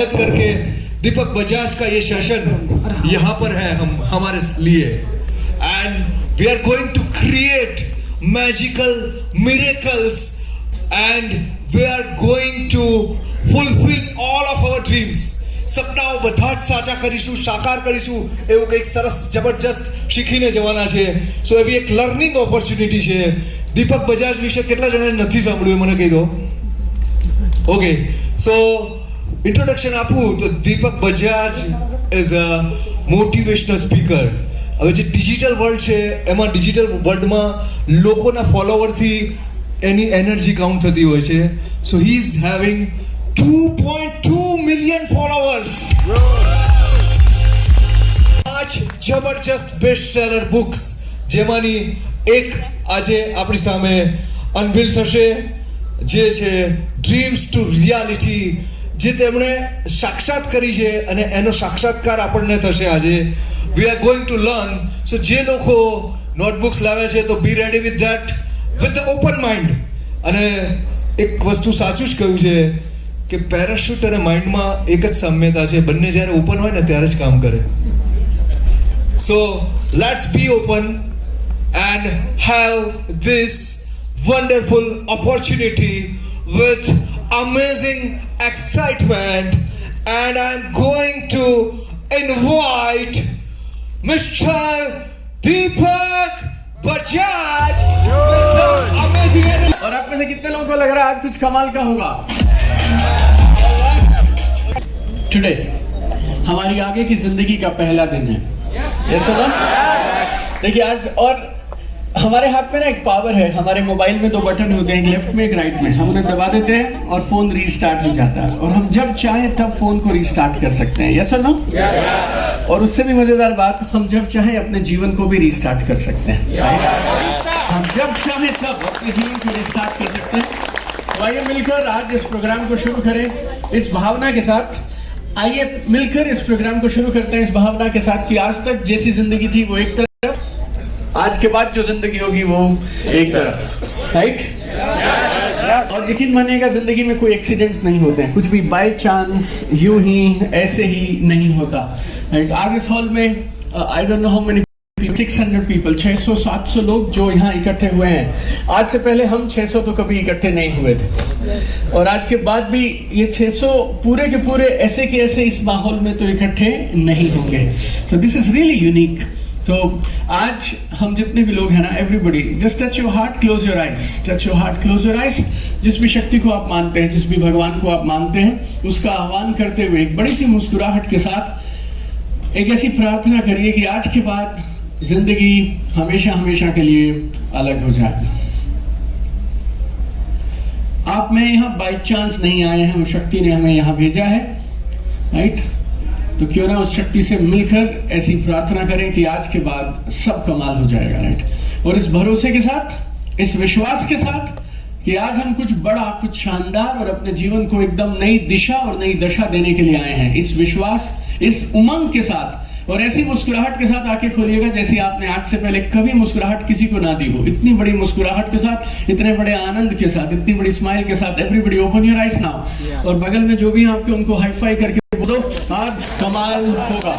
करके दीपक बजाज का ये सेशन यहाँ पर है हमारे लिए and we are going to create magical miracles and we are going to fulfil all of our dreams. સપનાઓ બધા જ સાચા કરીશું, સાકાર કરીશું, એવું કંઈક સરસ જબરજસ્ત શીખીને જવાના છે. સો એવી એક લર્નિંગ ઓપોર્ચ્યુનિટી છે. દીપક બજાજ વિશે કેટલા જણાએ નથી સાંભળ્યું મને કહી દો. ઓકે, સો ઇન્ટ્રોડક્શન આપું તો Deepak Bajaj is a motivational speaker. હવે જે ડિજિટલ વર્લ્ડ છે એમાં ડિજિટલ વર્લ્ડમાં લોકોના ફોલોવરથી એની એનર્જી કાઉન્ટ થતી હોય છે. So he is having 2.2 million followers. 5 જબરજસ્ત બેસ્ટ સેલર બુક્સ જેમાંની એક આજે આપણી સામે અનવીલ થશે, જે છે ડ્રીમ્સ ટુ રિયાલિટી, જે તેમણે સાક્ષાત કરી છે અને એનો સાક્ષાત્કાર આપણને થશે આજે. We are going to learn. So જે લોકો નોટબુક્સ લાવે છે તો be ready with that, with the open mind. અને એક વસ્તુ સાચું જ કહ્યું છે કે પેરાશૂટ અને માઇન્ડમાં એક જ સામ્યતા છે, બંને જ્યારે ઓપન હોય ને ત્યારે જ કામ કરે. So let's be open end have this wonderful opportunity with amazing excitement, and I'm going to invite Mr. Deepak Bajaj with the amazing energy. और आप में से कितने लोगों को लग रहा है आज कुछ कमाल का होगा? टुडे हमारी आगे की जिंदगी का पहला दिन है. Yes sir? देखिए आज, और हमारे हाथ में ना एक पावर है. हमारे मोबाइल में 2 बटन होते हैं, एक लेफ्ट में एक राइट में. हम उन्हें दबा देते हैं और फोन रीस्टार्ट हो जाता है, और हम जब चाहें तब फोन को रीस्टार्ट कर सकते हैं. यस और नो? और उससे भी मजेदार बात, हम जब चाहें अपने जीवन को भी रीस्टार्ट कर सकते हैं. हम जब चाहें तब अपने जीवन को रीस्टार्ट कर सकते हैं. तो आइए मिलकर आज इस प्रोग्राम को शुरू करें इस भावना के साथ. आइए मिलकर इस प्रोग्राम को शुरू करते हैं इस भावना के साथ कि आज तक जैसी जिंदगी थी वो एक तरफ, आज के बाद जो जिंदगी होगी वो एक तरफ. राइट? और यकीन मानिएगा जिंदगी में कोई एक्सीडेंट्स नहीं होते हैं, कुछ भी बाय चांस यूं ही ऐसे ही नहीं होता. राइट? आज इस हॉल में I don't know how many 600 people, 600-700 लोग जो यहाँ इकट्ठे हुए हैं. आज से पहले हम 600 तो कभी इकट्ठे नहीं हुए थे, और आज के बाद भी ये 600 पूरे के पूरे ऐसे के ऐसे इस माहौल में तो इकट्ठे नहीं होंगे. So this is really unique. तो आज हम जितने भी लोग हैं ना, everybody just touch your heart, close your eyes, touch your heart, close your eyes. जिस भी शक्ति को आप मानते हैं, जिस भी भगवान को आप मानते हैं, उसका आह्वान करते हुए एक बड़ी सी मुस्कुराहट के साथ एक ऐसी प्रार्थना करिए कि आज के बाद जिंदगी हमेशा हमेशा के लिए अलग हो जाए. आप में यहाँ बाय चांस नहीं आए हैं, उस शक्ति ने हमें यहाँ भेजा है. राइट? तो क्यों ना उस शक्ति से मिलकर ऐसी प्रार्थना करें कि आज के बाद सब कमाल हो जाएगा. राइट? और इस भरोसे के साथ, इस विश्वास के साथ कि आज हम कुछ बड़ा, कुछ शानदार और अपने जीवन को एकदम नई दिशा और नई दशा देने के लिए आए हैं. इस विश्वास, इस उमंग के साथ और ऐसी मुस्कुराहट के साथ आके खोलिएगा जैसी आपने आज से पहले कभी मुस्कुराहट किसी को ना दी हो. इतनी बड़ी मुस्कुराहट के साथ, इतने बड़े आनंद के साथ, इतनी बड़ी स्माइल के साथ. Everybody open your eyes now. और बगल में जो भी हैं आपके, उनको हाई फाई करके बोलो आज कमाल होगा.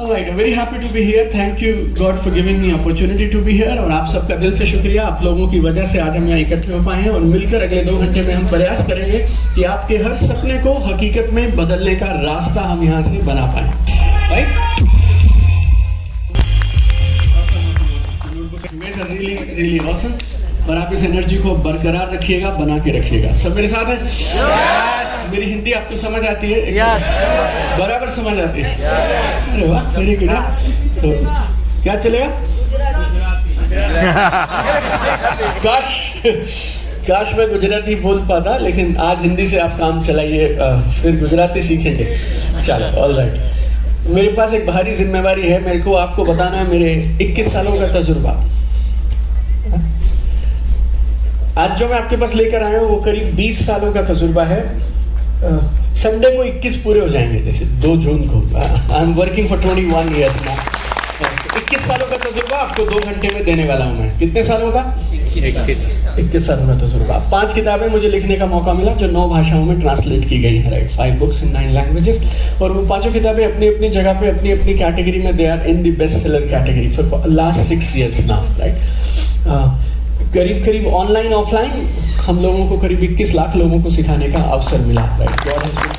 Alright, I'm very happy to be here. Thank you God for giving me opportunity to be here. और आप सबका दिल से शुक्रिया. आप लोगों की वजह से आज हम यहाँ इकट्ठे हो पाए हैं, और मिलकर अगले 2 घंटे में हम प्रयास करेंगे कि आपके हर सपने को हकीकत में बदलने का रास्ता हम यहाँ से बना पाए. Right? Really, really awesome. और आप इस एनर्जी को बरकरार रखिएगा, बना के रखिएगा. सब मेरे साथ हैं? मेरी हिंदी आपको समझ आती है? बराबर समझ आती है? अरे वाह, वेरी गुड. तो क्या चलेगा? काश मैं गुजराती बोल पाता, लेकिन आज हिंदी से आप काम चलाइए, फिर गुजराती सीखेंगे. चलो, ऑल राइट. मेरे पास एक भारी जिम्मेवारी है. मेरे को आपको बताना है मेरे 21 सालों का तजुर्बा. आज जो मैं आपके पास लेकर आया हूँ वो करीब 20 सालों का तजुर्बा है. संडे को 21 पूरे हो जाएंगे, जैसे 2 जून को. I am working for 21 years now. 21 सालों का तजुर्बा आपको 2 घंटे में देने वाला हूँ मैं. कितने सालों का? 21. एक किस्सा दूंगा तो जरूर। 5 किताबें मुझे लिखने का मौका मिला जो 9 भाषाओं में ट्रांसलेट की गई हैं, राइट। 5 बुक्स इन 9 लैंग्वेजेस, और वो 5 किताबें अपनी अपनी जगह पे अपनी अपनी कैटेगरी में they are in the best seller category for last 6 years now, right. करीब ऑनलाइन ऑफलाइन हम लोगों को करीब 21 लाख लोगों को सिखाने का अवसर मिला, right. God has been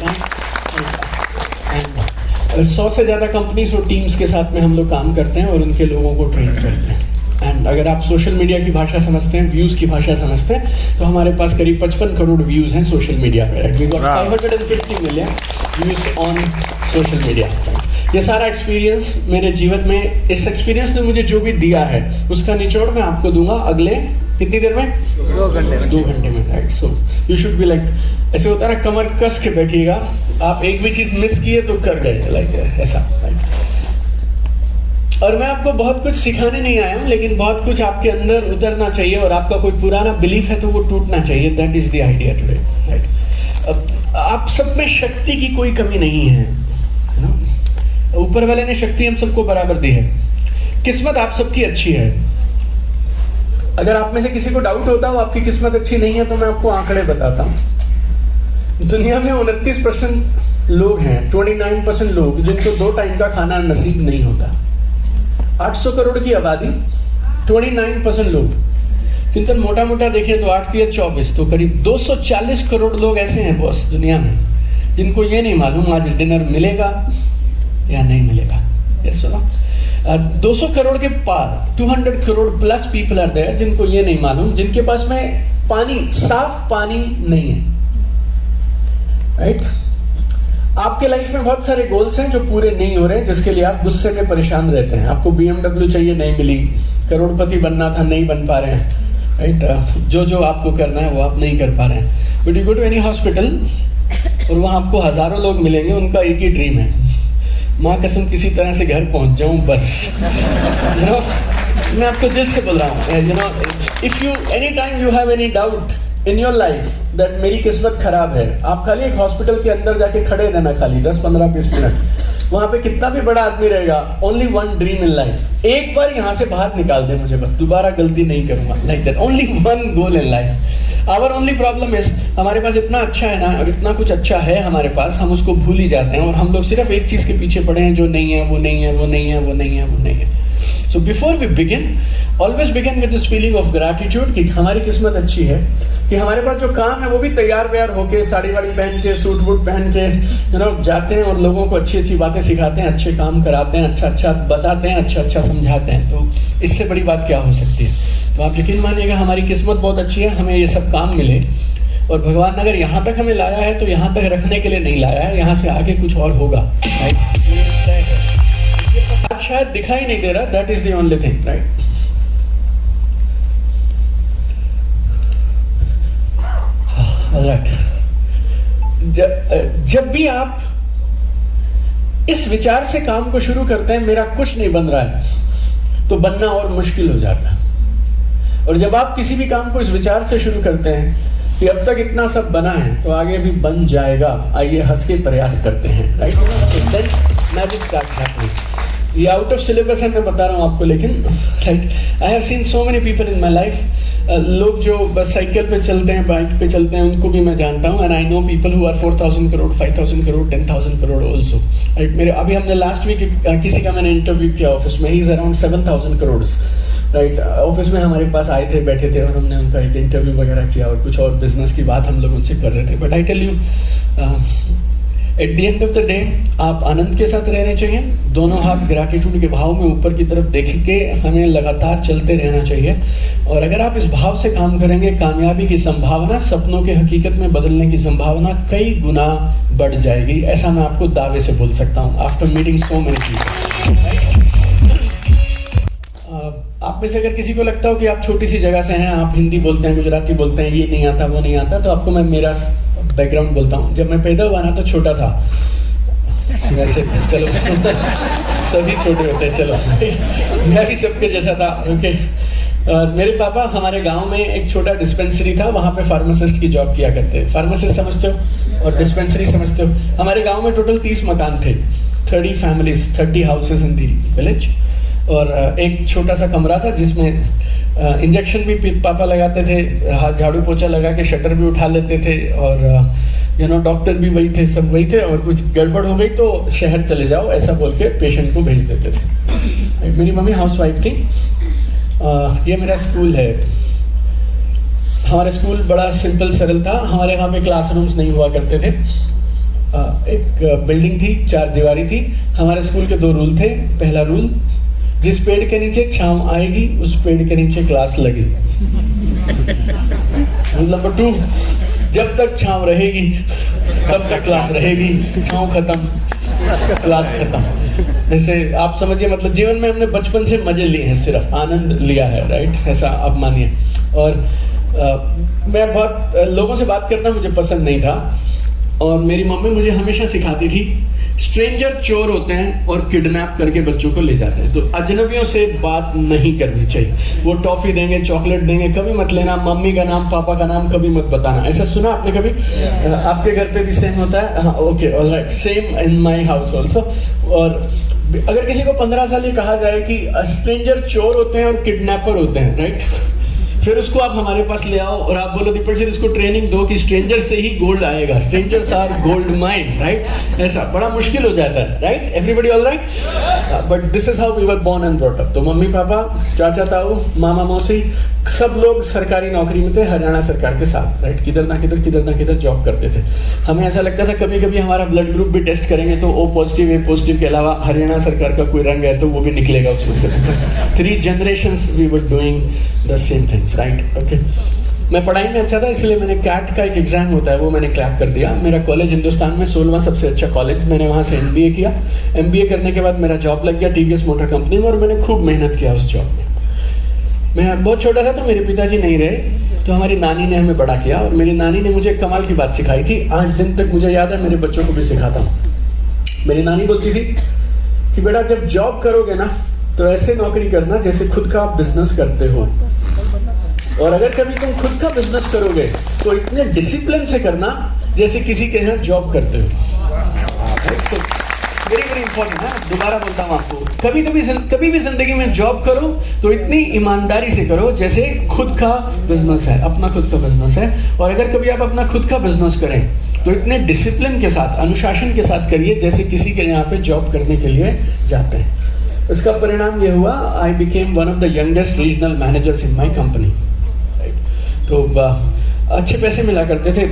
kind. 100 से ज़्यादा कंपनीज और टीम्स के साथ में हम लोग काम करते हैं और उनके लोगों को ट्रेन करते हैं। एंड अगर आप सोशल मीडिया की भाषा समझते हैं, व्यूज़ की भाषा समझते हैं, तो हमारे पास करीब 55 करोड़ व्यूज़ हैं सोशल मीडिया पे, right. We got 550 million views on social media. ये सारा एक्सपीरियंस मेरे जीवन में, इस एक्सपीरियंस ने मुझे जो भी दिया है उसका निचोड़ मैं आपको दूंगा अगले कितनी देर में? 2 घंटे में, right. So you should be like, ऐसे होता है ना, कमर कस के बैठिएगा, आप एक भी चीज़ मिस किए तो कर गए, लाइक ऐसा, राइट। और मैं आपको बहुत कुछ सिखाने नहीं आया हूँ, लेकिन बहुत कुछ आपके अंदर उतरना चाहिए और आपका कोई पुराना बिलीफ है तो वो टूटना चाहिए। That is the idea today, right. आप सब में शक्ति की कोई कमी नहीं है ना, ऊपर वाले ने शक्ति हम सबको बराबर दी है। किस्मत आप सबकी अच्छी है। अगर आप में से किसी को डाउट होता है आपकी किस्मत अच्छी नहीं है, तो मैं आपको आंकड़े बताता हूँ। दुनिया में 29% लोग हैं, 29% लोग जिनको 2 टाइम का खाना नसीब नहीं होता। 800 करोड़ की आबादी, 29% लोग। चिंतन मोटा मोटा देखें तो 8 या 24, तो करीब 240 करोड़ लोग ऐसे हैं बॉस दुनिया में, जिनको ये नहीं मालूम आज डिनर मिलेगा या नहीं मिलेगा। यस सुनो, 200 करोड़ के पार 200 crore plus people are there जिनको ये नहीं मालूम, जिनके पास में पानी, साफ पानी नहीं है, राइट। आपके लाइफ में बहुत सारे गोल्स हैं जो पूरे नहीं हो रहे, जिसके लिए आप गुस्से में परेशान रहते हैं। आपको BMW चाहिए, नहीं मिली। करोड़पति बनना था, नहीं बन पा रहे हैं, राइट। जो आपको करना है वो आप नहीं कर पा रहे हैं। But you go to any hospital और वहाँ आपको हजारों लोग मिलेंगे, उनका एक ही ड्रीम है, माँ कसम किसी तरह से घर पहुँच जाऊँ बस। यू नो, मैं आपको दिल से बोल रहा हूँ, you know, if you any time you have any doubt in your life that मेरी किस्मत खराब है, आप खाली एक हॉस्पिटल के अंदर जाके खड़े रहना, खाली 10, 15, 20 मिनट। वहाँ पे कितना भी बड़ा आदमी रहेगा, ओनली 1 ड्रीम इन लाइफ, एक बार यहाँ से बाहर निकाल दे मुझे, बस दोबारा गलती नहीं करूँगा, like that, only 1 goal in life. Our only problem is, हमारे पास इतना अच्छा है ना, और इतना कुछ अच्छा है हमारे पास, हम उसको भूल ही जाते हैं और हम लोग सिर्फ एक चीज़ के पीछे पड़े हैं, जो नहीं है, वो नहीं है, वो नहीं है, वो नहीं है, वो नहीं है। So before we begin, always begin with this feeling of gratitude कि हमारी किस्मत अच्छी है, कि हमारे पास जो काम है वो भी तैयार व्यार होके, साड़ी वाड़ी पहन के, सूट वूट पहन के, यू नो, जाते हैं और लोगों को अच्छी अच्छी बातें सिखाते हैं, अच्छे काम कराते हैं, अच्छा अच्छा बताते हैं, अच्छा अच्छा समझाते हैं। तो इससे बड़ी बात क्या हो सकती है? तो आप यकीन मानिएगा हमारी किस्मत बहुत अच्छी है, हमें ये सब काम मिले। और भगवान अगर यहाँ तक हमें लाया है तो यहाँ तक रखने के लिए नहीं लाया है, यहाँ से आगे कुछ और होगा, राइट। शायद दिखाई नहीं दे रहा, that is the only thing, right. जब भी आप इस विचार से काम को शुरू करते हैं, मेरा कुछ नहीं बन रहा है, तो बनना और मुश्किल हो जाता है। और जब आप किसी भी काम को इस विचार से शुरू करते हैं कि अब तक इतना सब बना है तो आगे भी बन जाएगा, आइए हंस के प्रयास करते हैं, right. Then magic starts happening. ये आउट ऑफ सिलेबस है, मैं बता रहा हूँ आपको, लेकिन right, I have seen so many people in my life. लोग जो बस साइकिल पे चलते हैं, बाइक पे चलते हैं, उनको भी मैं जानता हूँ। And I know people who are 4,000 crore, 5,000 crore, 10,000 crore also, right. मेरे अभी हमने लास्ट वीक किसी का मैंने इंटरव्यू किया ऑफिस में, he is around 7,000 crore, right. Office में हमारे पास आए थे, बैठे थे और हमने उनका एक इंटरव्यू वगैरह किया और कुछ और बिजनेस की बात हम लोग उनसे कर रहे थे। But I tell you, at the end of the day आप आनंद के साथ रहने चाहिए, दोनों हाथ ग्रैटिट्यूड के भाव में ऊपर की तरफ देख के हमें लगातार चलते रहना चाहिए। और अगर आप इस भाव से काम करेंगे, कामयाबी की संभावना, सपनों के हकीकत में बदलने की संभावना कई गुना बढ़ जाएगी। ऐसा मैं आपको दावे से बोल सकता हूँ, after meeting so many people. आप में से अगर किसी को लगता हो कि आप छोटी सी जगह से हैं, आप हिंदी बोलते हैं, गुजराती बोलते हैं, ये नहीं आता, वो नहीं आता, तो आपको मैं मेरा बैकग्राउंड बोलता हूँ। जब मैं पैदा हुआ ना तो छोटा था, वैसे चलो सभी छोटे होते हैं, चलो मैं भी सबके जैसा था, ओके। मेरे पापा हमारे गांव में एक छोटा डिस्पेंसरी था, वहाँ पे फार्मासिस्ट की जॉब किया करते। फार्मासिस्ट समझते हो और डिस्पेंसरी समझते हो। हमारे गांव में टोटल 30 मकान थे, 30 families, 30 houses in the village. और एक छोटा सा कमरा था जिसमें इंजेक्शन भी पापा लगाते थे, हाथ झाड़ू पोछा लगा के शटर भी उठा लेते थे, और डॉक्टर भी वही थे, सब वही थे, और कुछ गड़बड़ हो गई तो शहर चले जाओ ऐसा बोल के पेशेंट को भेज देते थे। मेरी मम्मी हाउसवाइफ थी। ये मेरा स्कूल है। हमारा स्कूल बड़ा सिंपल सरल था। हमारे यहाँ पे क्लासरूम्स नहीं हुआ करते थे। एक बिल्डिंग थी, 4 दीवारी थी। हमारे स्कूल के 2 रूल थे। पहला रूल, जिस पेड़ के नीचे छांव आएगी उस पेड़ के नीचे क्लास लगी। रूल नंबर 2, जब तक छांव रहेगी तब तक क्लास रहेगी, छांव खत्म क्लास खत्म। जैसे आप समझिए, मतलब जीवन में हमने बचपन से मजे लिए हैं, सिर्फ आनंद लिया है, राइट? ऐसा आप मानिए। और मैं बहुत लोगों से बात करना मुझे पसंद नहीं था, और मेरी मम्मी मुझे हमेशा सिखाती थी, स्ट्रेंजर चोर होते हैं और किडनैप करके बच्चों को ले जाते हैं, तो अजनबियों से बात नहीं करनी चाहिए। वो टॉफी देंगे, चॉकलेट देंगे, कभी मत लेना। मम्मी का नाम, पापा का नाम कभी मत बताना। ऐसा सुना आपने कभी? आपके घर पे भी सेम होता है? हाँ, okay, alright, same in my house also. और अगर किसी को 15 साल ये कहा जाए कि स्ट्रेंजर चोर होते हैं और किडनैपर होते हैं, राइट, फिर उसको आप हमारे पास ले आओ और आप बोलो दीपक सर इसको ट्रेनिंग दो कि स्ट्रेंजर से ही गोल्ड आएगा, strangers are gold mine, right? ऐसा बड़ा मुश्किल हो जाता है, right? Everybody all right? But this is how we were born and brought up. तो मम्मी पापा, चाचा ताऊ, मामा मौसी, सब लोग सरकारी नौकरी में थे, हरियाणा सरकार के साथ, राइट? किधर ना किधर जॉब करते थे। हमें ऐसा लगता था कभी कभी हमारा ब्लड ग्रुप भी टेस्ट करेंगे तो O पॉजिटिव, A पॉजिटिव के अलावा हरियाणा सरकार का कोई रंग है तो वो भी निकलेगा उसमें से। 3 generations we were doing the same things, right? Okay, मैं पढ़ाई में अच्छा था, इसलिए मैंने कैट का एक एग्जाम होता है वो मैंने क्रैक कर दिया। मेरा कॉलेज हिंदुस्तान में 16वां सबसे अच्छा कॉलेज, मैंने वहाँ से MBA किया। MBA करने के बाद मेरा जॉब लग गया TVS मोटर कंपनी में, और मैंने खूब मेहनत किया उस जॉब में। मैं बहुत छोटा था तो मेरे पिताजी नहीं रहे, तो हमारी नानी ने हमें बड़ा किया, और मेरी नानी ने मुझे कमाल की बात सिखाई थी, आज दिन तक मुझे याद है, मेरे बच्चों को भी सिखाता हूँ। मेरी नानी बोलती थी कि बेटा जब जॉब करोगे ना तो ऐसे नौकरी करना जैसे खुद का बिजनेस करते हो, और अगर कभी तुम खुद का बिजनेस करोगे तो इतने डिसिप्लिन से करना जैसे किसी के यहाँ जॉब करते हो। वेरी वेरी इंपॉर्टेंट है, दोबारा बोलता हूँ आपको, कभी भी जिंदगी में जॉब करो तो इतनी ईमानदारी से करो जैसे खुद का बिजनेस है, अपना खुद का बिजनेस है। और अगर कभी आप अपना खुद का बिजनेस करें तो इतने डिसिप्लिन के साथ, अनुशासन के साथ करिए जैसे किसी के यहाँ पे जॉब करने के लिए जाते हैं। इसका परिणाम ये हुआ, I became one of the youngest regional managers in my company, right? तो अच्छे पैसे मिला करते थे।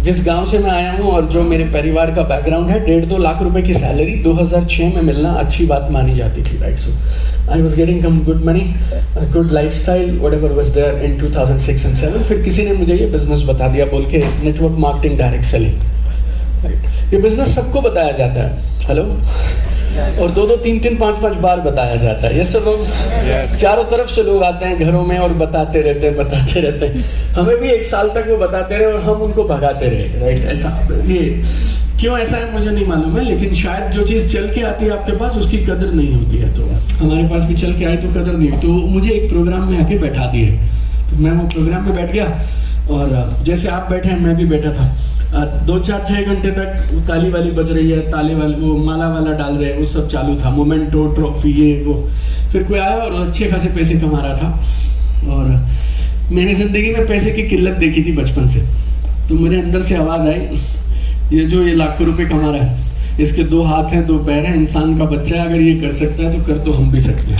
जिस गांव से मैं आया हूँ और जो मेरे परिवार का बैकग्राउंड है, 1.5-2 लाख रुपए की सैलरी 2006 में मिलना अच्छी बात मानी जाती थी, right? So I was getting come good money, good lifestyle, whatever was there in 2006 and 2007। फिर किसी ने मुझे ये बिजनेस बता दिया बोल के, network marketing direct selling, right? ये बिजनेस सबको बताया जाता है, हेलो, और 2-2, 3-3, 5-5 बार बताया जाता है। ये सब लोग चारों तरफ से लोग आते हैं घरों में और बताते रहते हैं। हमें भी 1 साल तक वो बताते रहे और हम उनको भगाते रहे, राइट? ऐसा, ये क्यों ऐसा है मुझे नहीं मालूम है, लेकिन शायद जो चीज़ चल के आती है आपके पास उसकी कदर नहीं होती है। तो हमारे पास भी चल के आए तो कदर नहीं हुई, तो मुझे एक प्रोग्राम में आके बैठा दिए, तो मैं वो प्रोग्राम में बैठ गया, और जैसे आप बैठे हैं मैं भी बैठा था। 2-4-6 घंटे तक ताली वाली बज रही है, ताले वाले वो माला वाला डाल रहे हैं, वो सब चालू था, मोमेंटो, ट्रॉफी, ये वो। फिर कोई आया और अच्छे खासे पैसे कमा रहा था, और मैंने जिंदगी में पैसे की किल्लत देखी थी बचपन से। तो मेरे अंदर से आवाज़ आई, ये लाखों रुपए कमा रहा है, इसके 2 हाथ हैं 2 पैर हैं, इंसान का बच्चा है, अगर ये कर सकता है तो कर तो हम भी सकते हैं।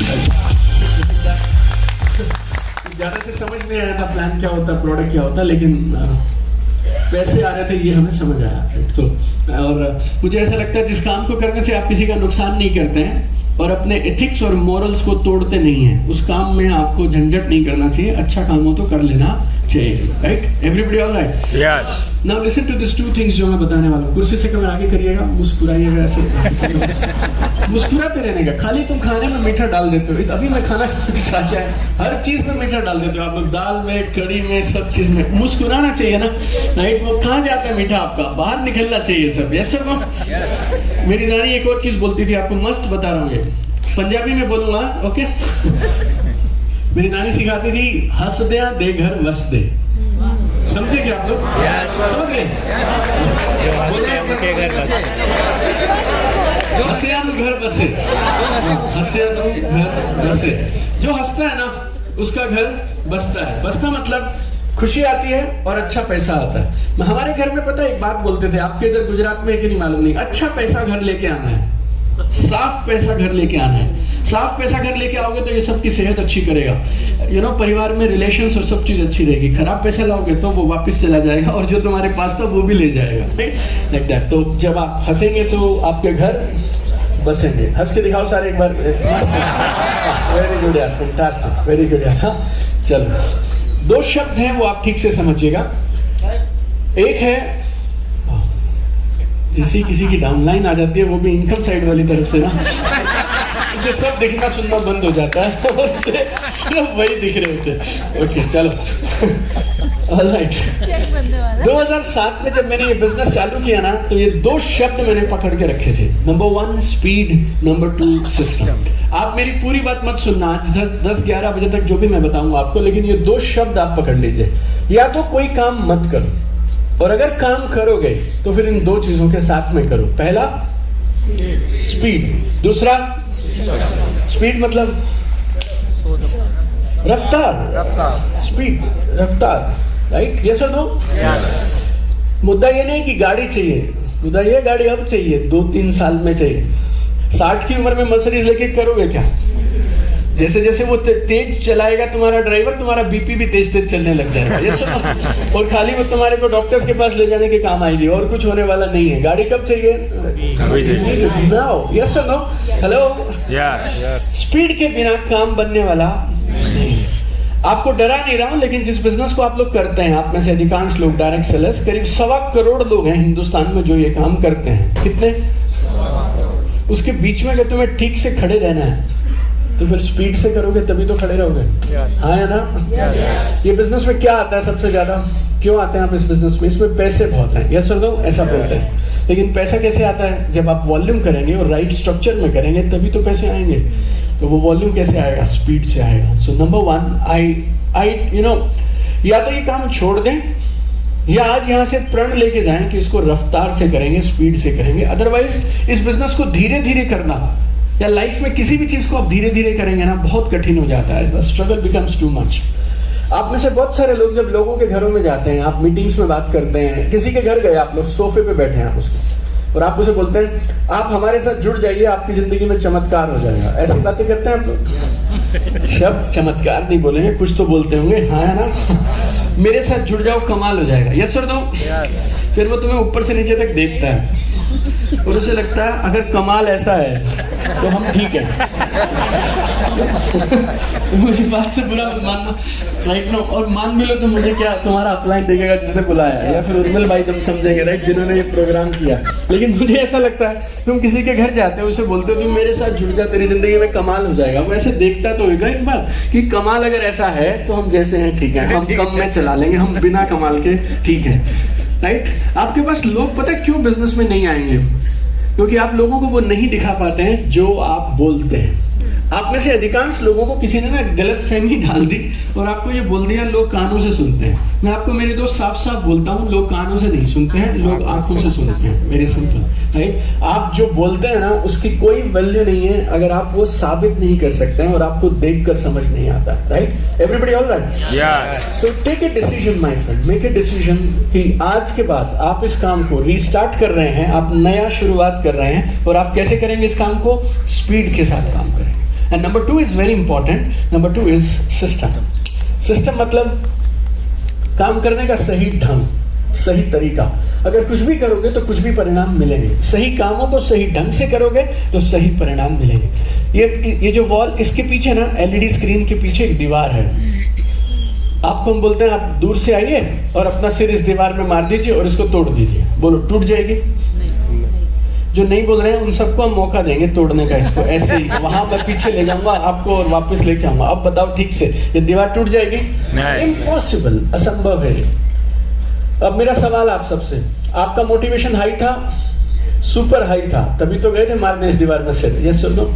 ज़्यादा से समझ नहीं आया था प्लान क्या होता, प्रोडक्ट क्या होता, लेकिन पैसे आ रहे थे ये हमें समझ आया। तो और मुझे ऐसा लगता है जिस काम को करने से आप किसी का नुकसान नहीं करते हैं और अपने एथिक्स और मॉरल्स को तोड़ते नहीं हैं, उस काम में आपको झंझट नहीं करना चाहिए, अच्छा काम हो तो कर लेना चाहिए, right? Everybody all right? Yes. Now listen to this 2 things जो मैं बताने वाला हूँ। कुर्सी से कमर आगे करिएगा, मुस्कुराइएगा, ऐसे मुस्कुराते रहने का। खाली तुम खाने में मीठा डाल देते हो, अभी मैं खाना खा के आया, हर चीज में मीठा डाल देते हो आप लोग, दाल में, कड़ी में, सब चीज में। मुस्कुराना चाहिए ना, राइट? वो कहाँ जाता है मीठा आपका, बाहर निकलना चाहिए सब। Yes sir, no? मेरी नानी एक और चीज बोलती थी, आपको मस्त बता रहा हूँ, पंजाबी में बोलूंगा, ओके? मेरी नानी सिखाती थी, हंस दे घर वस दे। समझे क्या आप लोग? समझ गए? उनके घर बसे। हंसे हम घर बसे, हंसे हम घर बसे। जो हंसता है ना उसका घर बसता है। बसता मतलब खुशी आती है और अच्छा पैसा आता है। हमारे घर में पता है एक बात बोलते थे, आपके इधर गुजरात में है कि नहीं मालूम नहीं, अच्छा पैसा घर लेके आना है, साफ पैसा घर लेके आना है। साफ पैसा घर लेके आओगे तो ये सबकी सेहत अच्छी करेगा, परिवार में रिलेशंस और सब चीज अच्छी रहेगी। खराब पैसा लाओगे तो वो वापस चला जाएगा और जो तुम्हारे पास था वो भी ले जाएगा, लाइक दैट। तो जब आप हंसेंगे तो आपके घर बसेंगे। हंस के दिखाओ सारे एक बार। वेरी गुड यार, फैंटास्टिक, वेरी गुड यार। चलो, दो शब्द हैं वो आप ठीक से समझिएगा। एक है, जैसे किसी की डाउनलाइन आ जाती है वो भी इनकम साइड वाली तरफ से ना, उसे सब दिखना सुनना बंद हो जाता है और उसे सिर्फ वही दिख रहे होते हैं। ओके चलो, ऑलराइट। 2007 में जब मैंने ये बिजनेस चालू किया ना, तो ये दो शब्द मैंने पकड़ के रखे थे। Number 1 speed, number 2 system. आप मेरी पूरी बात मत सुनना, आज 10-11 बजे तक जो भी मैं बताऊंगा आपको, लेकिन ये दो शब्द आप पकड़ लीजिए। या तो कोई काम मत करो, और अगर काम करोगे तो फिर इन दो चीजों के साथ में करो। पहला स्पीड, दूसरा स्पीड मतलब रफ्तार, स्पीड रफ्तार, राइट? यस और नो? मुद्दा ये नहीं कि गाड़ी चाहिए, मुद्दा ये गाड़ी अब चाहिए, 2-3 साल में चाहिए। 60 की उम्र में मर्सिडीज लेके करोगे क्या? जैसे जैसे वो तेज चलाएगा तुम्हारा ड्राइवर, तुम्हारा बीपी भी तेज तेज चलने लग जाएगा। ये सब, और खाली वो तुम्हारे को डॉक्टर्स के पास ले जाने के काम आएगी, और कुछ होने वाला नहीं है। गाड़ी कब चाहिए? नाउ। यस और नो? हेलो? स्पीड के बिना काम बनने वाला नहीं है। आपको डरा नहीं रहा हूं, लेकिन जिस बिजनेस को आप लोग करते हैं, आप में से अधिकांश लोग डायरेक्ट सेलर्स, करीब 1.25 करोड़ लोग हैं हिंदुस्तान में जो ये काम करते हैं। कितने? उसके बीच में अगर तुम्हें ठीक से खड़े रहना है तो फिर स्पीड से करोगे तभी तो खड़े रहोगे। हाँ या ना? ये बिजनेस में क्या आता है सबसे ज्यादा? क्यों आते हैं आप इस बिजनेस में? इसमें पैसे बहुत हैं। यस और नो? ऐसा बोलते हैं। लेकिन पैसा कैसे आता है? जब आप वॉल्यूम करेंगे और राइट स्ट्रक्चर में करेंगे तभी तो पैसे आएंगे। तो वो वॉल्यूम कैसे आएगा? स्पीड से आएगा। सो नंबर 1, या तो ये काम छोड़ दें, या आज यहाँ से प्रण लेके जाएं कि इसको रफ्तार से करेंगे, स्पीड से करेंगे। अदरवाइज इस बिजनेस को धीरे धीरे करना, या लाइफ में किसी भी चीज को आप धीरे धीरे करेंगे ना, बहुत कठिन हो जाता है। Struggle becomes too much. आप में से बहुत सारे लोग जब लोगों के घरों में जाते हैं, आप मीटिंग्स में बात करते हैं, किसी के घर गए आप लोग, सोफे पे बैठे हैं आप उसके, और आप उसे बोलते हैं आप हमारे साथ जुड़ जाइए, आपकी जिंदगी में चमत्कार हो जाएगा। ऐसी बातें करते हैं आप लोग? शब्द चमत्कार नहीं बोलेंगे, कुछ तो बोलते होंगे। हाँ है ना? मेरे साथ जुड़ जाओ, कमाल हो जाएगा। यस और नो? फिर वो तुम्हें ऊपर से नीचे तक देखता है और उसे लगता है अगर कमाल ऐसा है तो हम ठीक है। मेरी बात से बुरा मत मानना, राइट नो? और मान भी लो तो मुझे क्या, तुम्हारा अपलाइन देखेगा जिसने बुलाया, या फिर उर्मिल भाई तुम समझेंगे, राइट, जिन्होंने ये प्रोग्राम किया। लेकिन मुझे ऐसा लगता है, तुम किसी के घर जाते हो, उसे बोलते हो तुम मेरे साथ जुड़ जा, तेरी जिंदगी में कमाल हो जाएगा। वो ऐसे देखता तो होगा एक बार कि कमाल अगर ऐसा है तो हम जैसे हैं ठीक है, हम कम में चला लेंगे, हम बिना कमाल के ठीक है, राइट? आपके पास लोग पता है क्यों बिजनेस में नहीं आएंगे? क्योंकि आप लोगों को वो नहीं दिखा पाते हैं जो आप बोलते हैं। आप में से अधिकांश लोगों को किसी ने ना गलत फहमी डाल दी और आपको ये बोल दिया लोग कानों से सुनते हैं। मैं आपको मेरे दोस्त साफ साफ बोलता हूँ, लोग कानों से नहीं सुनते हैं, लोग आंखों से सुनते हैं। Very simple, right? आप जो बोलते हैं ना उसकी कोई वैल्यू नहीं है अगर आप वो साबित नहीं कर सकते हैं और आपको देखकर समझ नहीं आता, right? Everybody all right? So take a decision my friend, make a decision कि आज के बाद आप इस काम को रीस्टार्ट कर रहे हैं, आप नया शुरुआत कर रहे हैं, और आप कैसे करेंगे इस काम को? स्पीड के साथ काम करेंगे। And number 2 is very important. Number 2 is system. System मतलब काम करने का सही ढंग, सही तरीका। अगर कुछ भी करोगे तो कुछ भी परिणाम मिलेंगे। सही कामों को सही ढंग से करोगे तो सही परिणाम मिलेंगे। ये जो वॉल, इसके पीछे ना LED स्क्रीन के पीछे एक दीवार है। आपको हम बोलते हैं आप दूर से आइए और अपना सिर इस दीवार में मार दीजिए और इसको तोड़ दीजिए। बोलो टूट जाएगी? जो नहीं बोल रहे हैं उन सबको हम मौका देंगे तोड़ने का इसको। ऐसे ही वहां मैं पीछे ले जाऊंगा आपको और वापस लेके आऊंगा। अब बताओ ठीक से, ये दीवार टूट जाएगी? इम्पॉसिबल, असंभव है। अब मेरा सवाल आप सबसे, आपका मोटिवेशन हाई था? सुपर हाई था, तभी तो गए थे मारने इस दीवार में सिर। Yes sir no?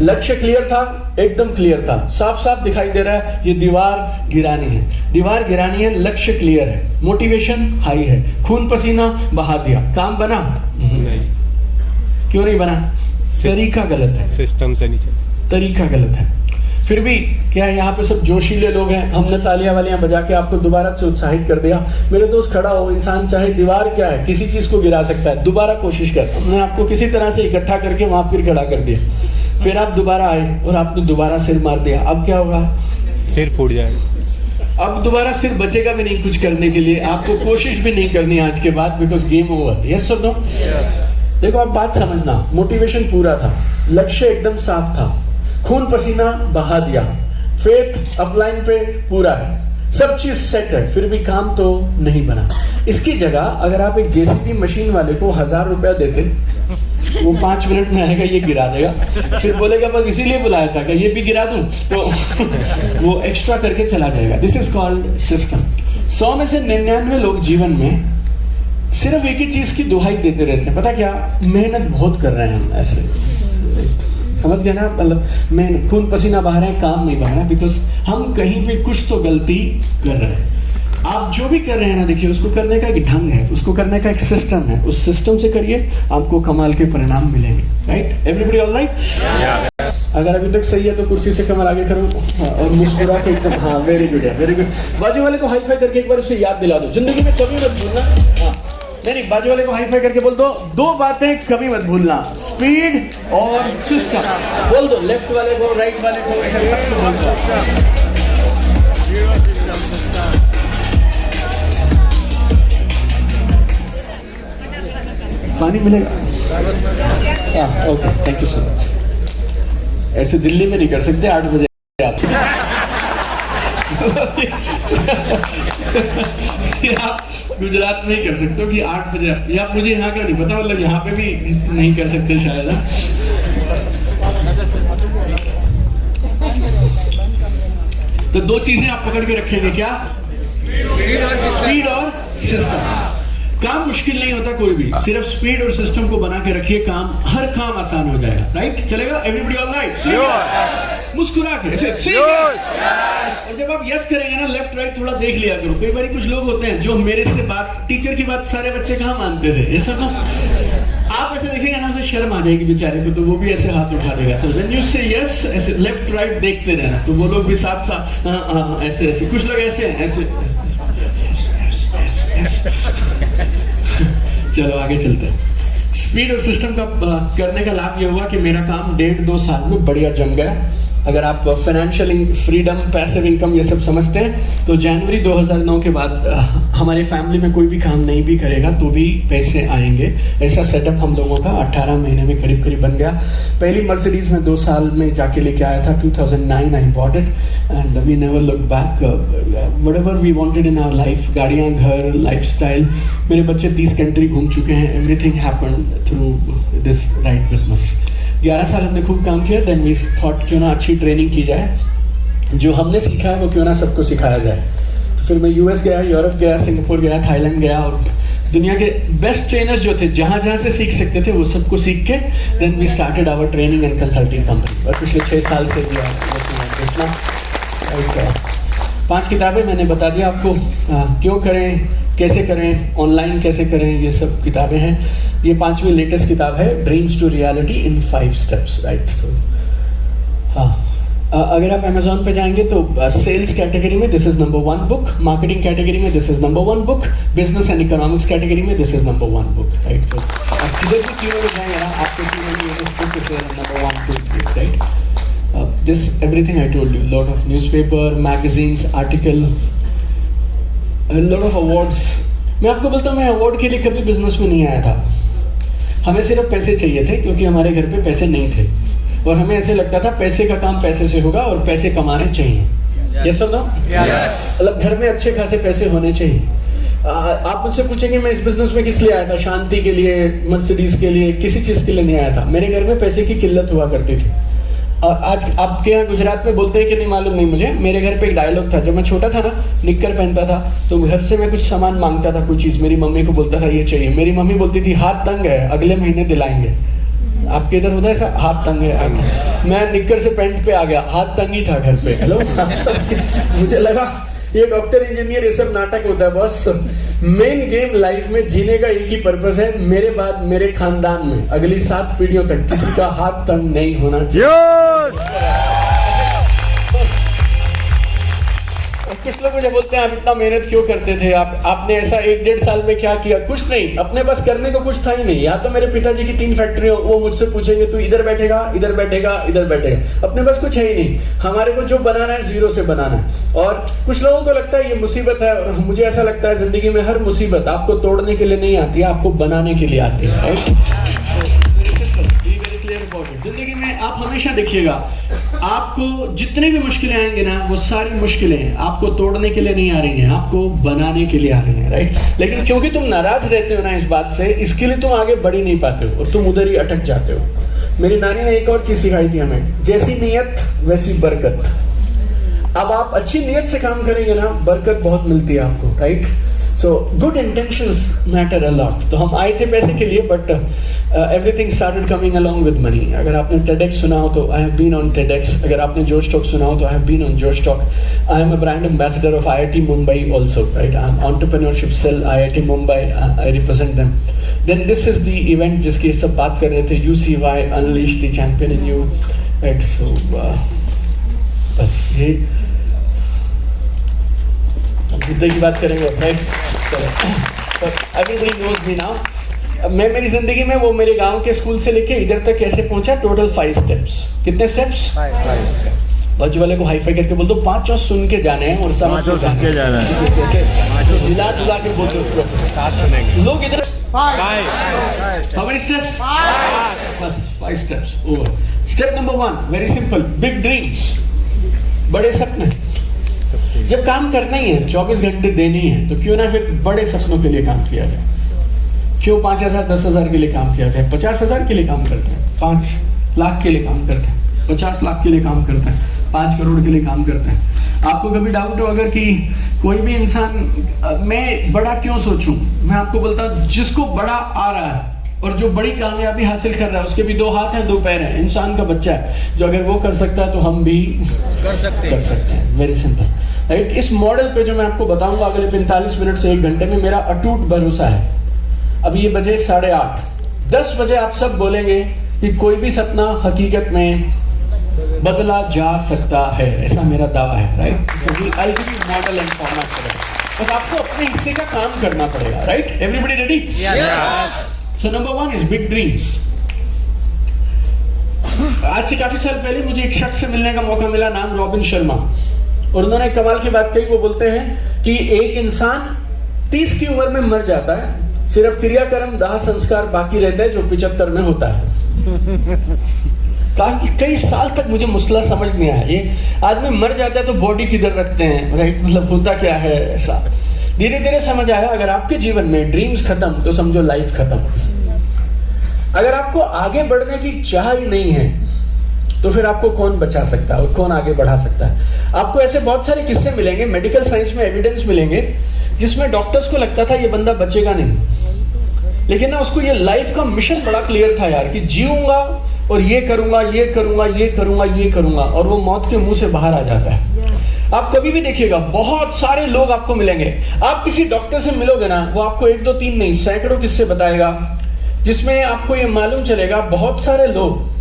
लक्ष्य क्लियर था, एकदम क्लियर था, साफ साफ दिखाई दे रहा है ये दीवार गिरानी है, दीवार गिरानी है, लक्ष्य क्लियर है, मोटिवेशन हाई है, खून पसीना बहा दिया, काम बना? नहीं। क्यों नहीं बना? तरीका गलत है, सिस्टम से नहीं चलता, तरीका गलत है। फिर भी क्या है, यहाँ पे सब जोशीले लोग हैं, हमने तालियां वालियां बजा के आपको दोबारा से उत्साहित कर दिया। मेरे दोस्त खड़ा हो, इंसान चाहे दीवार क्या है, किसी चीज को गिरा सकता है, दोबारा कोशिश कर। हमने आपको किसी तरह से इकट्ठा करके वहां फिर खड़ा कर दिया, फिर आप दोबारा आए और आपने दोबारा सिर मार दिया। अब क्या होगा? सिर फूट जाएगा। अब दोबारा सिर बचेगा भी नहीं कुछ करने के लिए, आपको कोशिश भी नहीं करनी आज के बाद, because game over. Yes sir no? देखो आप बात समझना, मोटिवेशन पूरा था, लक्ष्य एकदम साफ था, खून पसीना बहा दिया, फेथ अपलाइन पे पूरा है, सब चीज सेट है, फिर भी काम तो नहीं बना। इसकी जगह अगर आप एक जेसीबी मशीन वाले को 1000 रुपया देते, वो 5 मिनट में आएगा, ये गिरा देगा, फिर बोलेगा बस इसीलिए बुलाया था, क्या ये भी गिरा दूं? तो वो एक्स्ट्रा करके चला जाएगा। This is called system. 100 में से 99 लोग जीवन में सिर्फ एक ही चीज की दुहाई देते रहते हैं, पता क्या? मेहनत बहुत कर रहे हैं हम, ऐसे समझ गए ना? मतलब मेहनत, खून पसीना बहा रहे हैं, काम नहीं बना रहा, बिकॉज हम कहीं पे कुछ तो गलती कर रहे हैं। आप जो भी कर रहे हैं ना, देखिए उसको करने का एक ढंग है, उसको करने का एक सिस्टम है, उस सिस्टम से करिए, आपको कमाल के परिणाम मिलेंगे। राइट? Everybody all right? अगर अभी तक सही है तो कुर्सी से कमर आगे करो और मुस्कुरा के एकदम, हाँ वेरी गुड है, वेरी गुड। बाजू वाले को हाई फाई करके एक बार उसे याद दिला दो, जिंदगी में कभी मत भूलना। हाँ नहीं, बाजू वाले को हाई फाई करके बोल दो, 2 बातें कभी मत भूलना, स्पीड और सिस्टम। बोल दो लेफ्ट वाले को, राइट वाले को, ऐसा सबको बोल दो। पानी मिलेगा? हाँ okay, thank you so much. ऐसे दिल्ली में नहीं कर सकते 8 बजे आप। आप गुजरात में ही कर सकते हो कि 8 बजे, या मुझे यहाँ का नहीं पता, मतलब यहाँ पे भी नहीं कर सकते शायद। तो 2 चीजें आप पकड़ के रखेंगे, क्या? स्पीड और सिस्टम। काम मुश्किल नहीं होता कोई भी, सिर्फ स्पीड और सिस्टम को बना के रखिए, काम, हर काम आसान हो जाएगा। राइट? चलेगा? Everybody all right? मुस्कुरा के ऐसे। और जब आप यस करेंगे ना, लेफ्ट राइट थोड़ा देख लिया करो। कई बार कुछ लोग होते हैं जो मेरे से बात, टीचर की बात सारे बच्चे कहाँ मानते थे, ऐसा ना? आप ऐसे देखेंगे ना, उसे शर्म आ जाएगी बेचारे को, तो वो भी ऐसे हाथ उठा देगा। तो व्हेन यू से यस, ऐसे लेफ्ट राइट देखते रहना, तो वो लोग भी साथ साथ हाँ ऐसे ऐसे, कुछ लोग ऐसे हैं, ऐसे। चलो आगे चलते हैं। स्पीड और सिस्टम का करने का लाभ ये हुआ कि मेरा काम 1.5-2 साल में बढ़िया जम गया। अगर आप फाइनेंशियल फ्रीडम, पैसिव इनकम ये सब समझते हैं, तो जनवरी 2009 के बाद हमारी फैमिली में कोई भी काम नहीं भी करेगा तो भी पैसे आएंगे। ऐसा सेटअप हम लोगों का 18 महीने में करीब करीब बन गया। पहली मर्सिडीज में 2 साल में जाके लेके आया था, 2009 I bought it and we never look back. Whatever we wanted in our life, गाड़ियाँ, घर, लाइफस्टाइल। मेरे बच्चे 30 कंट्री घूम चुके हैं। Everything happened through this right business. 11 साल हमने खूब काम किया। देन वी थॉट क्यों ना अच्छी ट्रेनिंग की जाए, जो हमने सीखा है वो क्यों ना सबको सिखाया जाए। तो फिर मैं यूएस गया, यूरोप गया, सिंगापुर गया, थाईलैंड गया और दुनिया के बेस्ट ट्रेनर्स जो थे, जहाँ जहाँ से सीख सकते थे वो सबको सीख के then we started our training and consulting company. और पिछले 6 साल से भी 5 किताबें मैंने बता दिया आपको, क्यों करें, कैसे करें, ऑनलाइन कैसे करें, ये सब किताबें हैं। ये 5वीं लेटेस्ट किताब है, dreams to reality in 5 steps. Right? So हाँ, अगर आप अमेजोन पे जाएंगे तो सेल्स कैटेगरी में this is number 1 book, marketing category में this is number 1 book, business and economics category में this is number 1 book. Right? तो आप किधर भी तीनों में जाएंगे ना, आपको तीनों में इस book is number 1, 2, 3। Right? This everything I told you, lot of newspaper, magazines, article, a lot of awards. मैं आपको बोलता हूँ, मैं अवार्ड के लिए कभी बिजनेस में नहीं आया था। हमें सिर्फ पैसे चाहिए थे, क्योंकि हमारे घर पे पैसे नहीं थे और हमें ऐसे लगता था पैसे का काम पैसे से होगा और पैसे कमाने चाहिए। यस और नो? मतलब घर में अच्छे खासे पैसे होने चाहिए। आप मुझसे पूछेंगे मैं इस बिजनेस में किस लिए आया था? शांति के लिए, मर्सिडीज के लिए, किसी चीज के लिए नहीं आया था। मेरे घर में पैसे की किल्लत हुआ करती थी। आज आपके यहाँ गुजरात में बोलते हैं कि नहीं मालूम नहीं मुझे, मेरे घर पे एक डायलॉग था, जब मैं छोटा था ना, निक्कर पहनता था, तो घर से मैं कुछ सामान मांगता था, कोई चीज़, मेरी मम्मी को बोलता था ये चाहिए, मेरी मम्मी बोलती थी हाथ तंग है, अगले महीने दिलाएंगे। आपके इधर होता है ऐसा, हाथ तंग है, मैं निक्कर से पैंट पे आ गया, हाथ तंग ही था घर पे। हेलो मुझे लगा ये डॉक्टर इंजीनियर ये सब नाटक होता है बॉस। मेन गेम लाइफ में जीने का एक ही पर्पस है, मेरे बाद मेरे खानदान में अगली 7 पीढ़ियों तक किसी का हाथ तंग नहीं होना चाहिए। कुछ लोग मुझे बोलते हैं आप इतना मेहनत क्यों करते थे, आपने ऐसा 1-1.5 साल में क्या किया? कुछ नहीं, अपने पास करने को कुछ था ही नहीं। या तो मेरे पिताजी की 3 फैक्ट्री हो, वो मुझसे पूछेंगे तू इधर बैठेगा, इधर बैठेगा, इधर बैठेगा, अपने पास कुछ है ही नहीं। हमारे को जो बनाना है जीरो से बनाना है। और कुछ लोगों को लगता है ये मुसीबत है, और मुझे ऐसा लगता है जिंदगी में हर मुसीबत आपको तोड़ने के लिए नहीं आती है, आपको बनाने के लिए आती है। जिंदगी में आप हमेशा देखिएगा, आपको जितनी भी मुश्किलें आएंगी ना, वो सारी मुश्किलें आपको तोड़ने के लिए नहीं आ रही हैं, आपको बनाने के लिए आ रही हैं, राइट? लेकिन क्योंकि तुम नाराज रहते हो ना इस बात से, इसके लिए तुम आगे बढ़ ही नहीं पाते हो और तुम उधर ही अटक जाते हो। मेरी नानी ने एक और चीज सिखाई थी हमें, जैसी नीयत वैसी बरकत। अब आप अच्छी नीयत से काम करेंगे ना, बरकत बहुत मिलती है आपको, right? So good intentions matter a lot. तो हम आए थे पैसे के लिए, but everything started coming along with money. अगर आपने TEDx सुना हो तो I have been on TEDx, अगर आपने जोश टॉक सुना हो तो I have been on Josh talk. I am a brand ambassador of IIT Mumbai also, right? I am entrepreneurship cell IIT Mumbai, I represent them. Then this is the event जिसकी सब बात कर रहे थे, UCY unleash the champion in you, right? So बस ये मुद्दे की बात करेंगे, right? Everybody knows me now. मैं मेरी जिंदगी में वो मेरे गांव के स्कूल से लेके इधर तक कैसे पहुंचा, टोटल 5 स्टेप्स। कितने स्टेप्स? 5। बाजू वाले को हाई फाई करके बोल दो, 5 सुन के जाने हैं और समझ के जाना है। मिला जुला के बोल दो उसको। लोग इधर 5 steps, 5 steps over. Step number 1 very simple, big dreams, बड़े सपने। जब काम करना ही है, 24 घंटे देने ही है, तो क्यों ना फिर बड़े सपनों के लिए काम किया जाए। क्यों 5,000 10,000 के लिए काम किया जाए? 50,000 के लिए काम करते हैं, 5 लाख के लिए काम करते हैं, 50 लाख के लिए काम करते हैं, 5 करोड़ के लिए काम करते हैं। आपको कभी डाउट हो अगर कि कोई भी इंसान मैं बड़ा क्यों सोचूं, मैं आपको बोलता हूं, जिसको बड़ा आ रहा है और जो बड़ी कामयाबी हासिल कर रहा है, उसके भी 2 हाथ हैं 2 पैर हैं, इंसान का बच्चा है, जो अगर वो कर सकता है तो हम भी कर सकते हैं। Very simple, right? इस मॉडल पे जो मैं आपको बताऊंगा अगले 45 मिनट से 1 घंटे में, मेरा अटूट भरोसा है। अभी ये बजे 8:30, 10 बजे आप सब बोलेंगे कि कोई भी सपना हकीकत में बदला जा सकता है, ऐसा मेरा दावा है, राइट? क्योंकि I give you model and format पड़ेगा, बस आपको अपने हिस्से का काम करना पड़ेगा, right? Everybody ready? Yes. So number 1 is big dreams. आज से काफी साल पहले मुझे एक शख्स से मिलने का मौका मिला, नाम रॉबिन शर्मा, और उन्होंने कमाल की बात कही। वो बोलते हैं कि एक इंसान 30 की उम्र में मर जाता है, सिर्फ क्रियाकर्म दाह संस्कार बाकी रहता है जो 75 में होता है। कई साल तक मुझे मसला समझ नहीं आया, ये आदमी मर जाता है तो बॉडी किधर रखते हैं, राइट? मतलब होता क्या है ऐसा। धीरे धीरे समझ आया, अगर आपके जीवन में ड्रीम्स खत्म तो समझो लाइफ खत्म। अगर आपको आगे बढ़ने की चाह ही नहीं है तो फिर आपको कौन बचा सकता है और कौन आगे बढ़ा सकता है? आपको ऐसे बहुत सारे किस्से मिलेंगे, मेडिकल साइंस में एविडेंस मिलेंगे, जिसमें डॉक्टर्स को लगता था ये बंदा बचेगा नहीं, लेकिन ना उसको ये लाइफ का मिशन बड़ा क्लियर था यार, कि जीऊंगा और ये करूंगा, ये करूंगा, ये करूंगा, ये करूंगा, और वो मौत के मुंह से बाहर आ जाता है। आप कभी भी देखिएगा, बहुत सारे लोग आपको मिलेंगे, आप किसी डॉक्टर से मिलोगे ना, वो आपको 1 2 3 नहीं, सैकड़ों किस्से बताएगा, जिसमें आपको ये मालूम चलेगा बहुत सारे लोग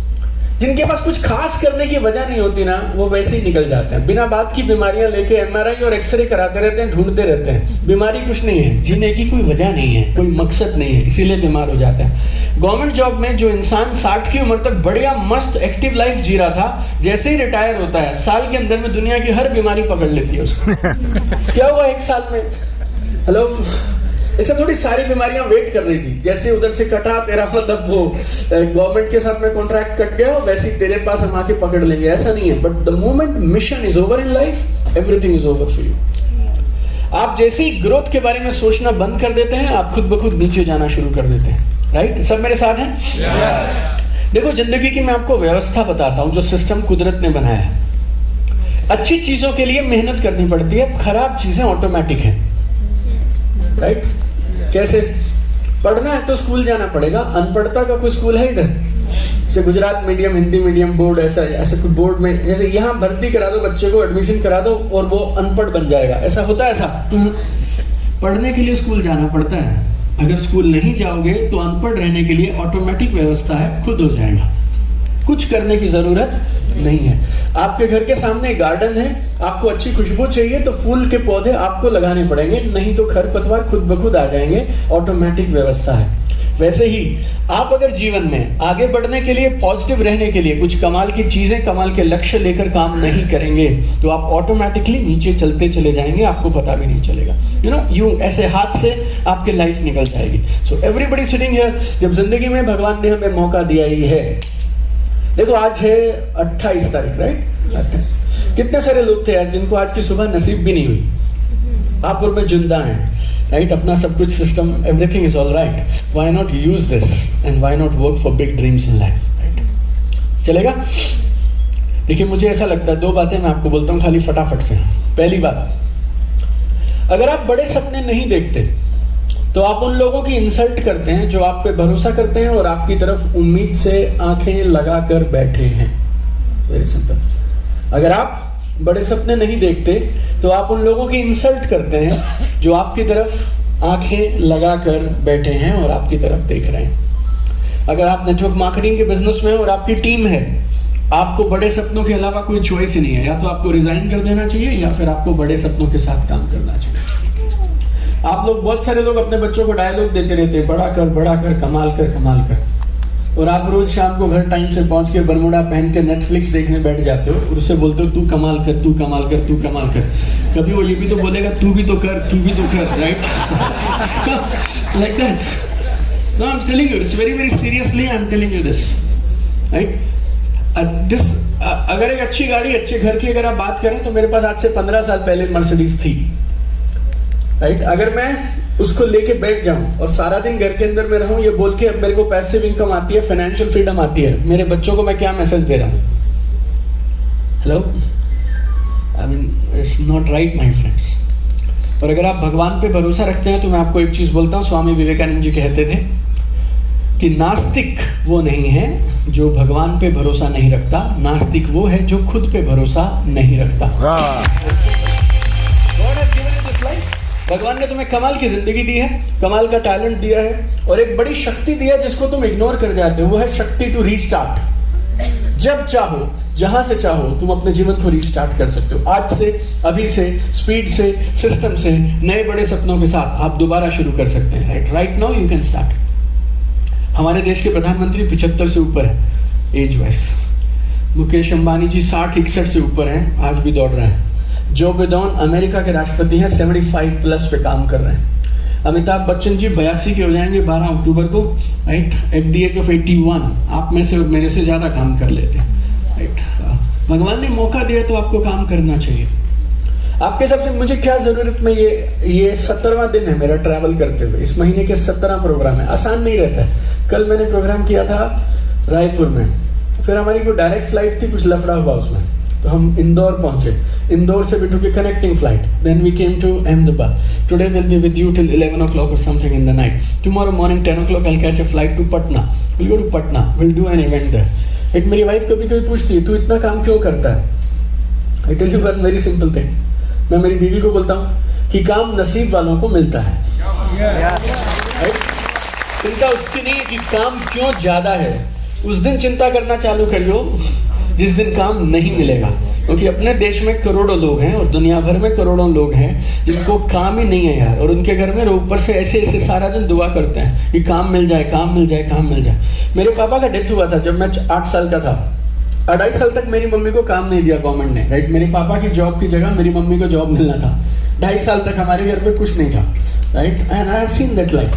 जिनके पास कुछ खास करने की वजह नहीं होती ना, वो वैसे ही निकल जाते हैं। बिना बात की बीमारियां लेके MRI और एक्सरे कराते रहते हैं, ढूंढते रहते हैं। बीमारी कुछ नहीं है, जीने की कोई वजह नहीं है, कोई मकसद नहीं है, इसीलिए बीमार हो जाते हैं। गवर्नमेंट जॉब में जो इंसान 60 की उम्र तक बढ़िया मस्त एक्टिव लाइफ जी रहा था, जैसे ही रिटायर होता है, साल के अंदर में दुनिया की हर बीमारी पकड़ लेती है उसको। क्या हुआ 1 साल में? हेलो, ऐसे थोड़ी सारी बीमारियां वेट कर रही थी, जैसे उधर से कटा तेरा, मतलब वो गवर्नमेंट के साथ में कॉन्ट्रैक्ट कट गया, वैसे ही तेरे पास हम आके पकड़ लेंगे, ऐसा नहीं है। But the moment mission is over in life, everything is over for you. आप जैसे ही ग्रोथ के बारे में सोचना बंद कर देते हैं, आप खुद ब खुद नीचे जाना शुरू कर देते हैं, राइट? सब मेरे साथ हैं? देखो जिंदगी की मैं आपको व्यवस्था बताता हूं, जो सिस्टम कुदरत ने बनाया है। अच्छी चीजों के लिए मेहनत करनी पड़ती है, खराब चीजें ऑटोमेटिक हैं, राइट? कैसे? पढ़ना है तो स्कूल जाना पड़ेगा, अनपढ़ता का कोई स्कूल है इधर? जैसे Gujarat medium, Hindi medium board, ऐसे कोई बोर्ड में जैसे यहाँ भर्ती करा दो बच्चे को, एडमिशन करा दो और वो अनपढ़ बन जाएगा, ऐसा होता है? ऐसा पढ़ने के लिए स्कूल जाना पड़ता है। अगर स्कूल नहीं जाओगे तो अनपढ़ रहने के लिए ऑटोमेटिक व्यवस्था है, खुद हो जाएगा, कुछ करने की जरूरत नहीं है। आपके घर के सामने गार्डन है, आपको अच्छी खुशबू चाहिए तो फूल के पौधे आपको लगाने पड़ेंगे, नहीं तो खरपतवार खुद ब खुद आ जाएंगे, ऑटोमेटिक व्यवस्था है। वैसे ही आप अगर जीवन में आगे बढ़ने के लिए, पॉजिटिव रहने के लिए कुछ कमाल की चीजें, कमाल के लक्ष्य लेकर काम नहीं करेंगे तो आप ऑटोमेटिकली नीचे चलते चले जाएंगे, आपको पता भी नहीं चलेगा। यूं ऐसे हाथ से आपकी लाइफ निकल जाएगी। सो एवरीबॉडी सिटिंग हियर, जब जिंदगी में भगवान ने हमें मौका दिया ही है, देखो आज है 28 तारीख, राइट? कितने सारे लोग थे आज जिनको आज की सुबह नसीब भी नहीं हुई। आप और मैं जिंदा हैं, राइट? अपना सब कुछ system, everything is all right. Why not use this and why not work for big dreams in life, right? चलेगा? देखिए मुझे ऐसा लगता है, दो बातें मैं आपको बोलता हूँ खाली फटाफट से। पहली बात, अगर आप बड़े सपने नहीं देखते तो आप उन लोगों की इंसल्ट करते हैं जो आप पे भरोसा करते हैं और आपकी तरफ उम्मीद से आंखें लगाकर बैठे हैं। Very simple. अगर आप बड़े सपने नहीं देखते तो आप उन लोगों की इंसल्ट करते हैं जो आपकी तरफ आंखें लगाकर बैठे हैं और आपकी तरफ देख रहे हैं। अगर आप नेटवर्क मार्केटिंग के बिजनेस में और आपकी टीम है, आपको बड़े सपनों के अलावा कोई चॉइस ही नहीं है, या तो आपको रिजाइन कर देना चाहिए या फिर आपको बड़े सपनों के साथ काम करना चाहिए। आप लोग, बहुत सारे लोग अपने बच्चों को डायलॉग देते रहते हैं, बड़ा कर, कमाल कर, कमाल कर, और आप रोज शाम को घर टाइम से पहुंच के बरमूडा पहन के नेटफ्लिक्स देखने बैठ जाते हो और उससे बोलते हो तू कमाल कर, तू कमाल कर, तू कमाल कर। कभी वो ये भी तो बोलेगा तू भी तो कर, तू भी तो कर, right? Like that. No, I am telling you this very very seriously, I am telling you this, right? अगर एक अच्छी गाड़ी, अच्छे घर की अगर आप बात करें तो मेरे पास आज से 15 साल पहले मर्सिडीज थी, राइट? अगर मैं उसको लेके बैठ जाऊं और सारा दिन घर के अंदर में रहूं ये बोल के अब मेरे को पैसिव इनकम आती है, फाइनेंशियल फ्रीडम आती है, मेरे बच्चों को मैं क्या मैसेज दे रहा हूं? Hello, I mean it's not right my friends. और अगर आप भगवान पे भरोसा रखते हैं तो मैं आपको एक चीज बोलता हूं, स्वामी विवेकानंद जी कहते थे कि नास्तिक वो नहीं है जो भगवान पे भरोसा नहीं रखता, नास्तिक वो है जो खुद पे भरोसा नहीं रखता। भगवान ने तुम्हें कमाल की जिंदगी दी है, कमाल का टैलेंट दिया है और एक बड़ी शक्ति दिया है जिसको तुम इग्नोर कर जाते हो, वो है शक्ति टू रीस्टार्ट। जब चाहो, जहां से चाहो तुम अपने जीवन को रीस्टार्ट कर सकते हो। आज से, अभी से, स्पीड से, सिस्टम से, नए बड़े सपनों के साथ आप दोबारा शुरू कर सकते हैं, right? Right now you can start. हमारे देश के प्रधानमंत्री 75 से ऊपर है एज वाइज। मुकेश अंबानी जी 60-61 से ऊपर हैं, आज भी दौड़ रहे हैं। जो बिडोन अमेरिका के राष्ट्रपति हैं, 75 प्लस पे काम कर रहे हैं। अमिताभ बच्चन जी 82 के हो जाएंगे 12 अक्टूबर को, right? At the age of 81 आप में से और मेरे से ज्यादा काम कर लेते हैं, राइट? भगवान ने मौका दिया तो आपको काम करना चाहिए। आपके सबसे मुझे क्या जरूरत में, ये 17वां दिन है मेरा ट्रैवल करते हुए। इस महीने के 17 प्रोग्राम है, आसान नहीं रहता है। कल मैंने प्रोग्राम किया था रायपुर में, फिर हमारी कोई डायरेक्ट फ्लाइट थी, कुछ लफड़ा हुआ उसमें, तो हम इंदौर पहुंचे। इंदौर से we took a connecting flight, then we came to Ahmedabad. Today we'll be with you till 11 o'clock or something in the night. Tomorrow morning 10 o'clock I'll catch a flight to Patna. We'll go to Patna, we'll do an event there. एक मेरी wife कभी कभी पूछती है तू इतना काम क्यों करता है? I tell you one very simple thing. मैं मेरी बीवी को बोलता हूँ कि काम नसीब वालों को मिलता है, right? चिंता उसकी नहीं है कि काम क्यों ज्यादा है, उस दिन चिंता करना चालू करियो जिस दिन काम नहीं मिलेगा। क्योंकि अपने देश में करोड़ों लोग हैं और दुनिया भर में करोड़ों लोग हैं जिनको काम ही नहीं है यार, और उनके घर में ऊपर से ऐसे ऐसे सारा दिन दुआ करते हैं कि काम मिल जाए, काम मिल जाए, काम मिल जाए। मेरे पापा का डेथ हुआ था जब मैं 8 साल का था। 2.5 साल तक मेरी मम्मी को काम नहीं दिया गवर्नमेंट ने, राइट? मेरे पापा की जॉब की जगह मेरी मम्मी को जॉब मिलना था। 2.5 साल तक हमारे घर पे कुछ नहीं था, right? And I have seen that life,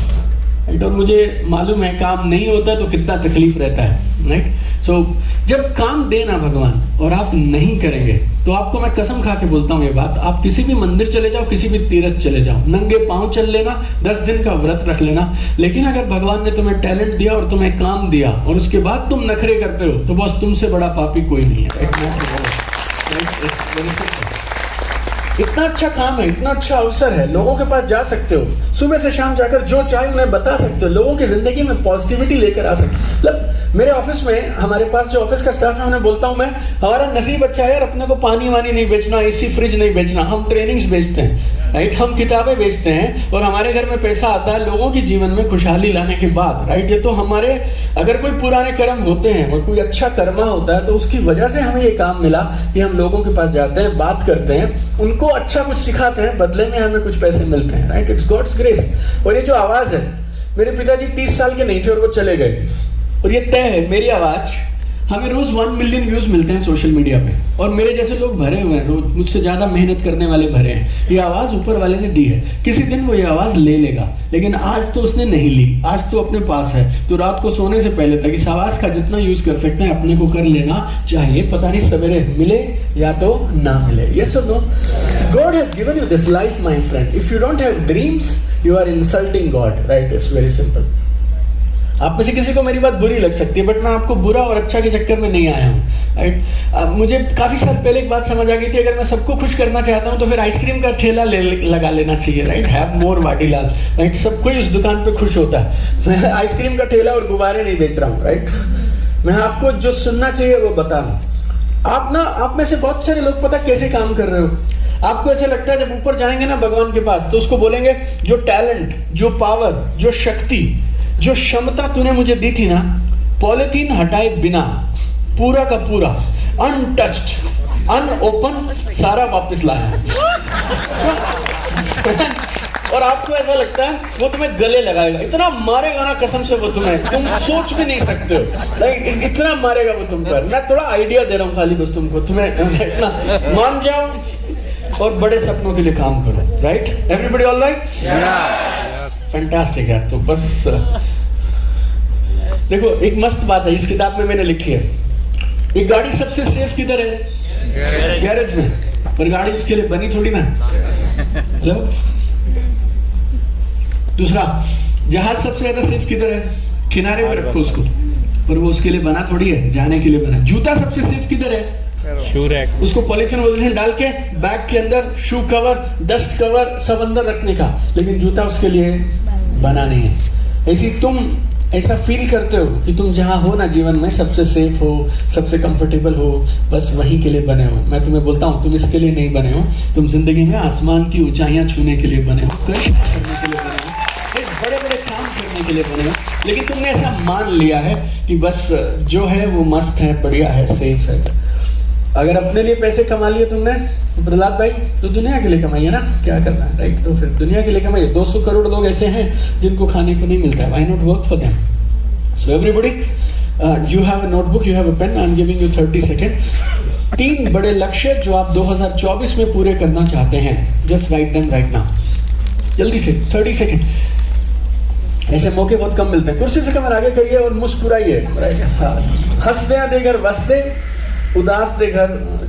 right? और मुझे मालूम है काम नहीं होता तो कितना तकलीफ रहता है, राइट? सो जब काम देना भगवान और आप नहीं करेंगे तो आपको मैं कसम खा के बोलता हूँ ये बात, आप किसी भी मंदिर चले जाओ, किसी भी तीर्थ चले जाओ, नंगे पांव चल लेना, 10 दिन का व्रत रख लेना, लेकिन अगर भगवान ने तुम्हें टैलेंट दिया और तुम्हें काम दिया और उसके बाद तुम नखरे करते हो, तो बस तुमसे बड़ा पापी कोई नहीं है। इतना अच्छा काम है, इतना अच्छा अवसर है, लोगों के पास जा सकते हो, सुबह से शाम जाकर जो चाहे उन्हें बता सकते हो, लोगों की जिंदगी में पॉजिटिविटी लेकर आ सकते हो। मतलब मेरे ऑफिस में, हमारे पास जो ऑफिस का स्टाफ है, उन्हें बोलता हूं मैं, हमारा नसीब अच्छा है यार, अपने को पानी वानी नहीं बेचना, एसी फ्रिज नहीं बेचना, हम ट्रेनिंग्स बेचते हैं, राइट, हम किताबें बेचते हैं और हमारे घर में पैसा आता है लोगों के जीवन में खुशहाली लाने के बाद, राइट। ये तो हमारे, अगर कोई पुराने कर्म होते हैं और कोई अच्छा कर्मा होता है तो उसकी वजह से हमें ये काम मिला कि हम लोगों के पास जाते हैं, बात करते हैं, उनको अच्छा कुछ सिखाते हैं, बदले में हमें कुछ पैसे मिलते हैं, राइट। It's God's grace. और ये जो आवाज है, मेरे पिताजी 30 साल के नहीं थे और वो चले गए, और ये तय है, मेरी आवाज, हमें रोज 1 मिलियन व्यूज मिलते हैं सोशल मीडिया पे, और मेरे जैसे लोग भरे हुए हैं, रोज मुझसे ज्यादा मेहनत करने वाले भरे हैं। ये आवाज ऊपर वाले ने दी है, किसी दिन वो ये आवाज ले लेगा, लेकिन आज तो उसने नहीं ली, आज तो अपने पास है। तो रात को सोने से पहले तक इस आवाज का जितना यूज कर सकते हैं अपने को कर लेना चाहिए, पता नहीं सवेरे मिले या तो ना मिले। यस और no? God has given you this life my friend, if you don't have dreams you are insulting god, right. It's very simple. आप में से किसी को मेरी बात बुरी लग सकती है, बट मैं आपको बुरा और अच्छा के चक्कर में नहीं आया हूँ, राइट। मुझे काफी साल पहले एक बात समझ आ गई थी, अगर मैं सबको खुश करना चाहता हूँ तो फिर आइसक्रीम का ठेला लगा लेना चाहिए, right. Have more Vadilal, right. सब कोई उस दुकान पे खुश होता है, मैं आइसक्रीम का ठेला और गुब्बारे नहीं बेच रहा हूँ, राइट। मैं आपको जो सुनना चाहिए वो बता रहा हूँ। आप में से बहुत सारे लोग पता कैसे काम कर रहे हो, आपको ऐसे लगता है जब ऊपर जाएंगे ना भगवान के पास, तो उसको बोलेंगे जो टैलेंट, जो पावर, जो शक्ति, जो क्षमता तूने मुझे दी थी ना, पॉलिथीन हटाए बिना, पूरा का पूरा अनटच्ड, अनओपन, सारा वापस लाया। और आपको ऐसा लगता है वो तुम्हें गले लगाएगा, इतना मारेगा ना कसम से वो तुम्हें, तुम सोच भी नहीं सकते हो, राइट। इतना मारेगा वो तुम पर। मैं थोड़ा आइडिया दे रहा हूँ खाली बस तुमको, तुम्हें इतना मान जाओ और बड़े सपनों के लिए काम करो, right. Everybody all right? Fantastic है। तो बस देखो, एक मस्त बात है इस किताब में मैंने लिखी है, एक गाड़ी सबसे सेफ किधर है? गैरेज में, पर गाड़ी उसके लिए बनी थोड़ी ना। हेलो। दूसरा, जहाज सबसे ज्यादा सेफ किधर है? किनारे पर रखो उसको, पर वो उसके लिए बना थोड़ी है, जाने के लिए बना। जूता सबसे सेफ किधर है? Shoe rack. उसको पॉलिथीन वॉलिथीन डाल के बैग के अंदर, शू कवर, डस्ट कवर सब अंदर रखने का, लेकिन जूता उसके लिए बना नहीं है। ऐसी तुम ऐसा फील करते हो कि तुम जहां हो ना जीवन में, सबसे सेफ हो, सबसे कंफर्टेबल हो, बस वहीं के लिए बने हो। मैं तुम्हें बोलता हूँ तुम इसके लिए नहीं बने हो, तुम जिंदगी में आसमान की ऊंचाइयां छूने के लिए बने हो, कष्ट करने के लिए बने हो, बड़े बड़े काम करने के लिए बने हो, लेकिन तुमने ऐसा मान लिया है कि बस जो है वो मस्त है, बढ़िया है, सेफ है। अगर अपने लिए पैसे कमा लिए तुमने प्रहलाद भाई, तो दुनिया के लिए कमाइए ना, क्या करना है, राइट। तो फिर दुनिया के लिए कमाइए। 200 करोड़ लोग ऐसे हैं जिनको खाने को नहीं मिलता है, why not work for them? So everybody, you have a notebook, you have a pen, I am giving you 30 second. 3 बड़े लक्ष्य जो आप 2024 में पूरे करना चाहते हैं, just write them right now, जल्दी से 30 सेकेंड। ऐसे मौके बहुत कम मिलते हैं। कुर्सी से कमर आगे करिए और मुस्कुराइए, हंसदे दे घर बसते, उदास दे घर,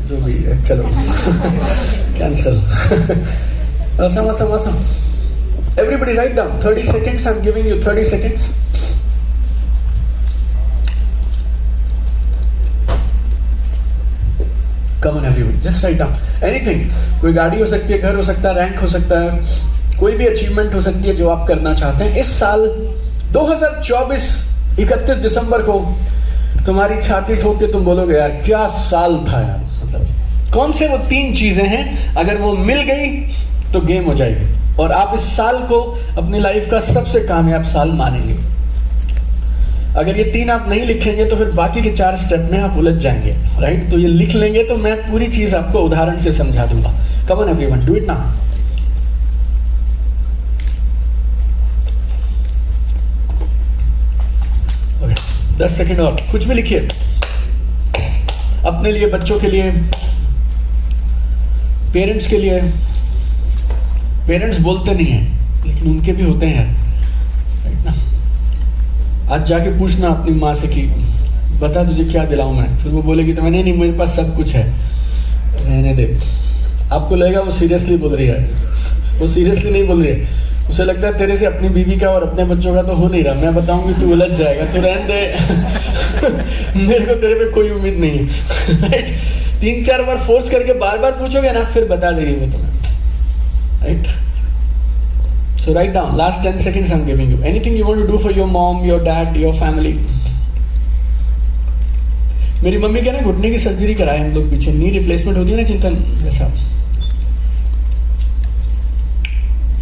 जो भी है, चलो cancel. awesome. Everybody write down 30 seconds. I'm giving you 30 seconds. Come on everyone, just write down anything. कोई गाड़ी हो सकती है, घर हो सकता है, रैंक हो सकता है, कोई भी अचीवमेंट हो सकती है जो आप करना चाहते हैं इस साल 2024 31 दिसंबर को। तुम्हारी छाती ठोक के तुम बोलोगे यार क्या साल था यार। मतलब कौन से वो 3 चीजें हैं, अगर वो मिल गई तो गेम हो जाएगी और आप इस साल को अपनी लाइफ का सबसे कामयाब साल मानेंगे। अगर ये 3 आप नहीं लिखेंगे तो फिर बाकी के 4 स्टेप में आप उलझ जाएंगे, राइट। तो ये लिख लेंगे तो मैं पूरी चीज आपको उदाहरण से समझा दूंगा। Come on everyone, do it now. 10 second और, कुछ भी लिखिए, अपने लिए, बच्चों के लिए, पेरेंट्स के लिए। पेरेंट्स बोलते नहीं हैं लेकिन उनके भी होते हैं, राइट ना। आज जाके पूछना अपनी माँ से कि बता तुझे क्या दिलाऊं मैं, फिर वो बोलेगी तो नहीं मेरे पास सब कुछ है। रहने दे। आपको लगेगा वो सीरियसली बोल रही है, वो सीरियसली नहीं बोल रही है, उसे लगता है तेरे से अपनी बीवी का और अपने बच्चों का तो हो नहीं रहा, मैं बताऊंगी तू उलझ जाएगा, तू रहने दे मेरे को तेरे पे कोई उम्मीद नहीं है राइट। 3-4 बार फोर्स करके बार बार पूछोगे ना, फिर बता देगी वो तुम्हें, right. So write down, last 10 seconds I'm giving you. Anything you want to do for your mom, your dad, your family. मेरी मम्मी के ना घुटने की सर्जरी कराए हम लोग पीछे, नी रिप्लेसमेंट होती है ना चिंतन जैसा।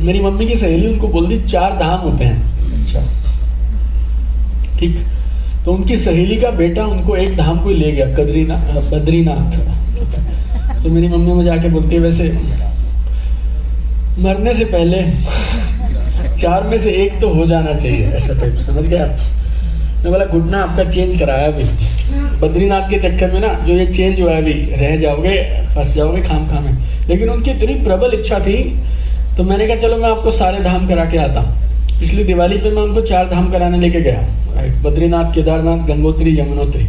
मेरी मम्मी की सहेली उनको बोल दी 4 धाम होते हैं। अच्छा ठीक, तो उनकी सहेली का बेटा उनको एक धाम को ले गया, बद्रीनाथ। तो मेरी मम्मी मुझे आके बोलती है वैसे मरने से पहले 4 में से एक तो हो जाना चाहिए, ऐसा टाइप, समझ गए आप। मैं बोला घुटना आपका चेंज कराया अभी, बद्रीनाथ के चक्कर में ना जो ये चेंज हुआ है अभी, रह जाओगे, फंस जाओगे खाम में। लेकिन उनकी इतनी प्रबल इच्छा थी, तो मैंने कहा चलो मैं आपको सारे धाम करा के आता हूँ। पिछली दिवाली पे मैं उनको 4 धाम कराने लेके गया, राइट, बद्रीनाथ, केदारनाथ, गंगोत्री, यमुनोत्री।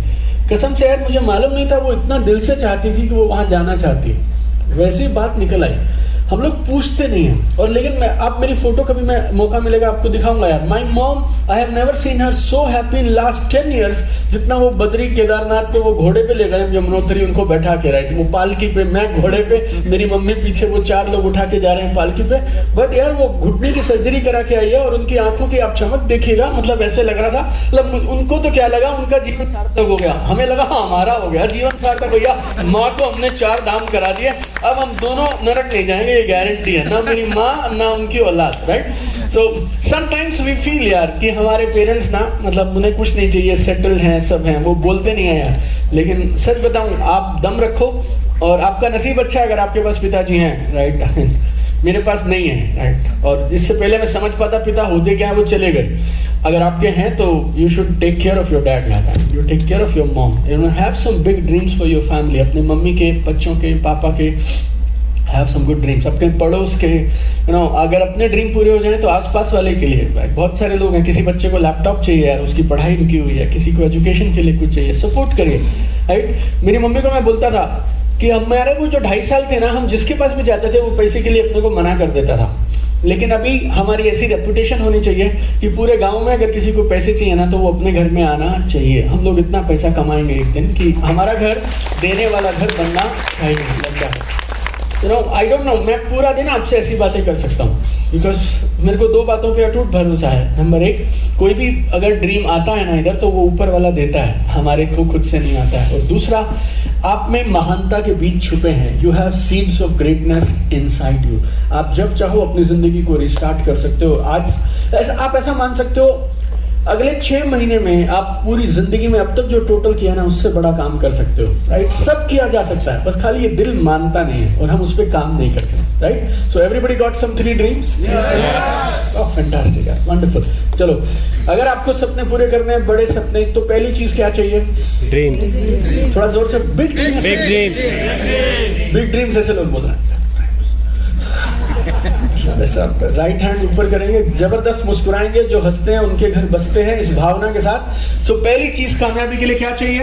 कसम से यार मुझे मालूम नहीं था वो इतना दिल से चाहती थी कि वो वहाँ जाना चाहती है, वैसी बात निकल आई। हम लोग पूछते नहीं हैं, और लेकिन मैं, आप मेरी फोटो कभी मैं मौका मिलेगा आपको दिखाऊंगा यार। My mom, I have never seen her so happy in last 10 years जितना वो बद्री केदारनाथ पे वो घोड़े पे ले गए यमुनोत्री, उनको बैठा के, राइट, वो पालकी पे, मैं घोड़े पे, मेरी मम्मी पीछे, वो 4 लोग उठा के जा रहे हैं पालकी पे। बट यार वो घुटने की सर्जरी करा के आई है, और उनकी आंखों की आप चमक देखिएगा, मतलब ऐसे लग रहा था, मतलब उनको तो क्या लगा, उनका जीवन सार्थक हो गया, हमें लगा हमारा हो गया जीवन सार्थक। भैया माँ को हमने 4 धाम करा दिए, अब हम दोनों नरक नहीं जाएंगे, ये गारंटी है, ना मेरी माँ ना उनकी औलाद, right. So sometimes we feel यार कि हमारे पेरेंट्स ना, मतलब उन्हें कुछ नहीं चाहिए, सेटल्ड हैं, सब हैं, वो बोलते नहीं है यार। लेकिन सच बताऊं, आप दम रखो, और आपका नसीब अच्छा है अगर आपके पास पिताजी हैं, राइट। मेरे पास नहीं है, राइट, और इससे पहले मैं समझ पाता पिता होते क्या है, वो चले गए। अगर आपके हैं तो you should take care of your dad, you take care of your mom, you have some big dreams for your family, अपने मम्मी के, बच्चों के, पापा के, हैव सम गुड ड्रीम्स, अपने पड़ोस के, यू नो, अगर अपने ड्रीम पूरे हो जाए तो आसपास वाले के लिए। बहुत सारे लोग हैं, किसी बच्चे को लैपटॉप चाहिए यार, उसकी पढ़ाई रुकी हुई है, किसी को एजुकेशन के लिए कुछ चाहिए, सपोर्ट करिए, राइट। मेरी मम्मी को मैं बोलता था कि हमारे वो जो 2.5 साल थे ना, हम जिसके पास भी जाते थे वो पैसे के लिए अपने को मना कर देता था। लेकिन अभी हमारी ऐसी रेपुटेशन होनी चाहिए कि पूरे गांव में अगर किसी को पैसे चाहिए ना, तो वो अपने घर में आना चाहिए। हम लोग इतना पैसा कमाएंगे एक दिन कि हमारा घर देने वाला घर बनना लगता है। You know, I don't know, मैं पूरा दिन आपसे ऐसी बातें कर सकता हूँ, बिकॉज मेरे को 2 बातों पे अटूट भरोसा है। नंबर 1, कोई भी अगर ड्रीम आता है ना इधर, तो वो ऊपर वाला देता है, हमारे को खुद से नहीं आता है। और दूसरा, आप में महानता के बीज छुपे हैं, you have seeds of greatness inside you. आप जब चाहो अपनी जिंदगी को रिस्टार्ट कर सकते हो। आज ऐसा, आप ऐसा मान सकते हो, अगले 6 महीने में आप पूरी जिंदगी में अब तक जो टोटल किया ना, उससे बड़ा काम कर सकते हो, राइट। सब किया जा सकता है, बस खाली ये दिल मानता नहीं है और हम उस पर काम नहीं करते, right. So everybody got some 3 dreams, fantastic, wonderful. चलो, अगर आपको सपने पूरे करने हैं, बड़े सपने, तो पहली चीज क्या चाहिए? ड्रीम्स। थोड़ा जोर से, big dreams, big dreams, big dreams ऐसे लोग बोल रहे हैं। ऐसा राइट हैंड ऊपर करेंगे, जबरदस्त मुस्कुराएंगे, जो हंसते हैं उनके घर बसते हैं, इस भावना के साथ। सो पहली चीज कामयाबी के लिए क्या चाहिए?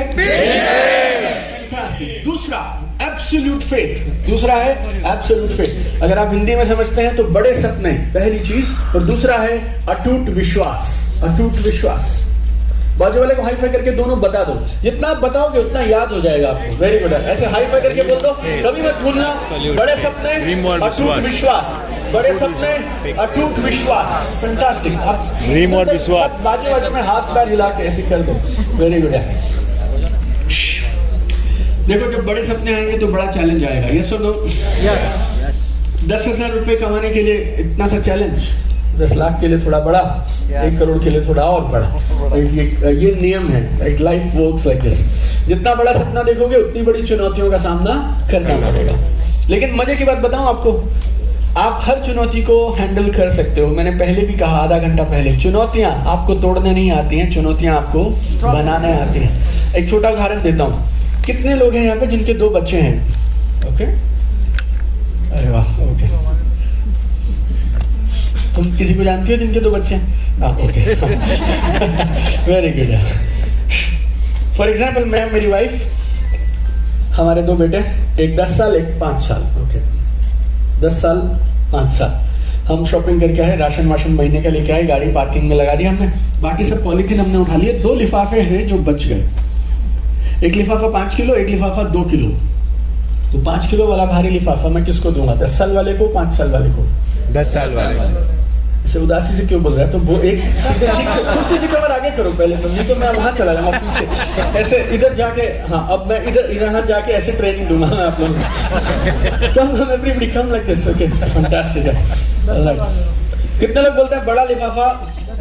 दूसरा, एब्सोल्यूट फेथ। दूसरा है एब्सोल्यूट फेथ। अगर आप हिंदी में समझते हैं तो बड़े सपने, पहली चीज, और दूसरा है अटूट विश्वास। अटूट विश्वास। बाजू वाले को हाई फाई करके दोनों बता दो, जितना आप बताओगे उतना याद हो जाएगा आपको। वेरी गुड, ऐसे हाई फाई करके बोल दो, कभी मत भूलना, बड़े सपने, अटूट विश्वास। बड़े सपने, अटूट विश्वास, फैंटास्टिक। ड्रीम और विश्वास। बाजू में हाथ पैर हिला के ऐसे कर दो, वेरी गुड है। देखो, जब बड़े सपने आएंगे तो बड़ा चैलेंज आएगा, यस और नो? यस। 10,000 रुपए कमाने के लिए इतना सा चैलेंज, 10 लाख के लिए थोड़ा बड़ा, 1 करोड़ के लिए थोड़ा और बड़ा। ये नियम है, right. Life works like this. जितना बड़ा सपना देखोगे उतनी बड़ी चुनौतियों का सामना करना पड़ेगा। लेकिन मजे की बात बताऊं आपको, आप हर चुनौती को हैंडल कर सकते हो। मैंने पहले भी कहा, आधा घंटा पहले, चुनौतियां आपको तोड़ने नहीं आती हैं, चुनौतियां आपको बनाने आती हैं। एक छोटा उदाहरण देता हूँ। कितने लोग हैं यहाँ पे जिनके 2 बच्चे हैं? ओके, अरे वाह, ओके। तुम किसी को जानती हो जिनके 2 बच्चे हैं? Okay, very good. For example, मैं, मेरी वाइफ, हमारे 2 बेटे, एक 10 साल, एक 5 साल। ओके, 10 साल 5 साल हम शॉपिंग करके आए, राशन वाशन महीने का लेके आए, गाड़ी पार्किंग में लगा दी हमने, बाकी सब पॉलीथीन हमने उठा लिए। 2 लिफाफे हैं जो बच गए, एक लिफाफा 5 किलो, एक लिफाफा 2 किलो। तो 5 किलो वाला भारी लिफाफा मैं किसको दूंगा? 10 साल वाले को, 5 साल वाले को? 10 साल वाले। इसे उदासी से क्यों बोल रहा है? तो वो एक सीधे ठीक से कुर्सी से कवर आगे करो पहले, तो नहीं तो मैं वहां चला जाऊंगा पीछे ऐसे इधर जाके। हाँ, अब मैं इधर जाके ऐसे ट्रेनिंग दूंगा मैं आप लोगों को। Come everybody come like this. Okay, fantastic है। कितने लोग बोलते हैं बड़ा लिफाफा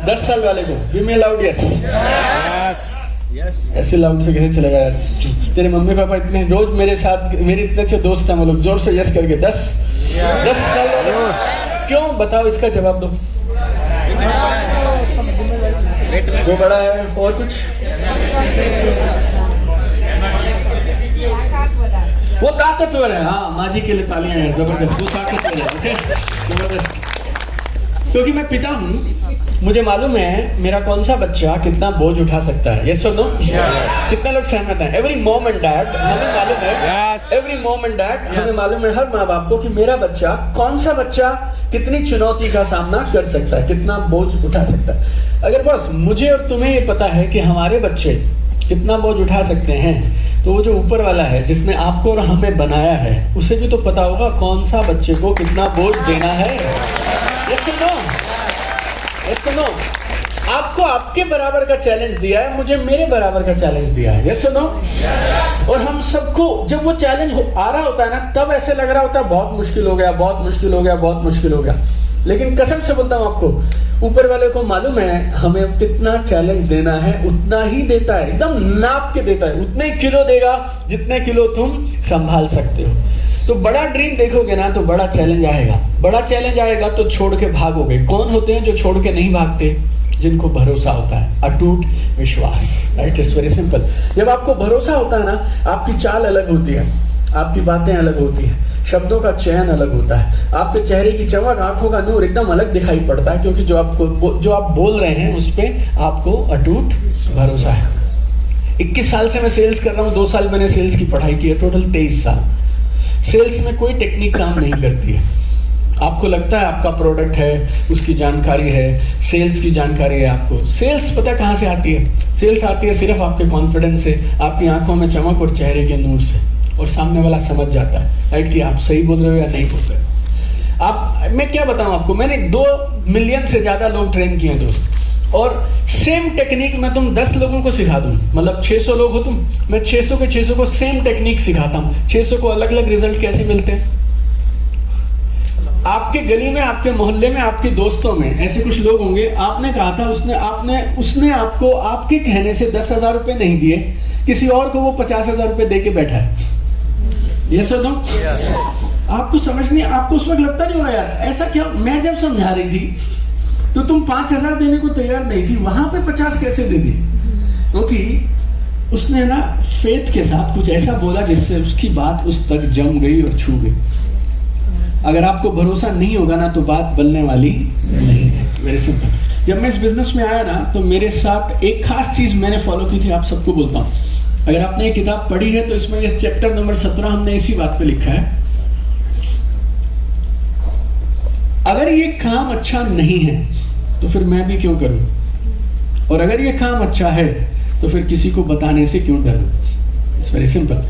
10 साल वाले को? Give me a loud yes. ऐसे लाउड से कैसे चलेगा यार? तेरे मम्मी पापा इतने रोज मेरे साथ, मेरे इतने अच्छे दोस्त हैं, वो लोग जोर से यस करके 10 साल वाले क्यों? बताओ, इसका जवाब दो। वो बड़ा है, और कुछ? वो ताकतवर है। हाँ, माँ जी के लिए तालियां हैं, जबरदस्त। वो ताकतवर है, ओके, जबरदस्त। क्योंकि मैं पिता हूँ, मुझे मालूम है मेरा कौन सा बच्चा कितना बोझ उठा सकता है। यस और नो? कितना लोग सहमत हैं? एवरी मॉम एंड डैड, हमें मालूम है, एवरी मॉम एंड डैड, हमें मालूम है, हर माँ बाप को, कि मेरा बच्चा, कौन सा बच्चा कितनी चुनौती का सामना कर सकता है, कितना बोझ उठा सकता है। अगर बस मुझे और तुम्हें ये पता है कि हमारे बच्चे कितना बोझ उठा सकते हैं, तो वो जो ऊपर वाला है जिसने आपको और हमें बनाया है, उसे भी तो पता होगा कौन सा बच्चे को कितना बोझ देना है। यस और नो? यस और नो? आपको आपके बराबर का चैलेंज दिया है, मुझे मेरे बराबर का चैलेंज दिया है। यस और नो? और हम सबको जब वो चैलेंज आ रहा होता है ना, तब ऐसे लग रहा होता है बहुत मुश्किल हो गया, बहुत मुश्किल हो गया, बहुत मुश्किल हो गया। लेकिन कसम से बोलता हूं आपको, ऊपर वाले को मालूम है हमें कितना चैलेंज देना है, उतना ही देता है, एकदम नाप के देता है। उतने किलो देगा जितने किलो तुम संभाल सकते हो। तो बड़ा ड्रीम देखोगे ना, तो बड़ा चैलेंज आएगा। बड़ा चैलेंज आएगा तो छोड़ के भागोगे। कौन होते हैं जो छोड़ के नहीं भागते? जिनको भरोसा होता है, अटूट विश्वास। Right, it's very simple. जब आपको भरोसा होता है ना, आपकी चाल अलग होती है, आपकी बातें अलग होती हैं, शब्दों का चयन अलग होता है, आपके चेहरे की चमक, आंखों का नूर एकदम अलग दिखाई पड़ता है, क्योंकि जो आप बोल रहे हैं उस पर आपको अटूट भरोसा है। 21 साल से मैं सेल्स कर रहा हूँ, 2 साल मैंने सेल्स की पढ़ाई की है, टोटल 23 साल। सेल्स में कोई टेक्निक काम नहीं करती है। आपको लगता है आपका प्रोडक्ट है, उसकी जानकारी है, सेल्स की जानकारी है आपको। सेल्स पता कहाँ से आती है? सेल्स आती है सिर्फ आपके कॉन्फिडेंस से, आपकी आंखों में चमक और चेहरे के नूर से, और सामने वाला समझ जाता है, राइट, कि आप सही बोल रहे हो या नहीं बोल रहे हो। मैं क्या बताऊं आपको, मैंने 2 मिलियन से ज्यादा लोग ट्रेन किए हैं दोस्त, और सेम टेक्निक मैं तुम 10 लोगों को सिखा दूं, मतलब 600 लोग हो तुम, मैं 600 के 600 को सेम टेक्निक सिखाता हूं। 600 को अलग अलग रिजल्ट कैसे मिलते हैं? आपके गली में, आपके मोहल्ले में, आपके दोस्तों में ऐसे कुछ लोग होंगे, आपने कहा था, उसने आपको आपके कहने से 10,000 रुपए नहीं दिए, किसी और को वो 50,000 रुपए दे के बैठा है। यस और नो? आपको समझ नहीं, आपको उस वक्त लगता नहीं होगा यार ऐसा क्या? मैं जब समझा रही थी तो तुम 5,000 देने को तैयार नहीं थी, वहां पे 50 कैसे दे दी? क्योंकि उसने ना फेथ के साथ कुछ ऐसा बोला जिससे उसकी बात उस तक जम गई और छू गई। अगर आपको भरोसा नहीं होगा ना, तो बात बनने वाली नहीं है। Very simple. जब मैं इस बिजनेस में आया ना, तो मेरे साथ एक खास चीज मैंने फॉलो की थी, आप सबको बोलता हूँ। अगर आपने ये किताब पढ़ी है तो इसमें ये चैप्टर नंबर 17 हमने इसी बात पे लिखा है, अगर ये काम अच्छा नहीं है तो फिर मैं भी क्यों करूं, और अगर ये काम अच्छा है तो फिर किसी को बताने से क्यों डरूं। It's very simple.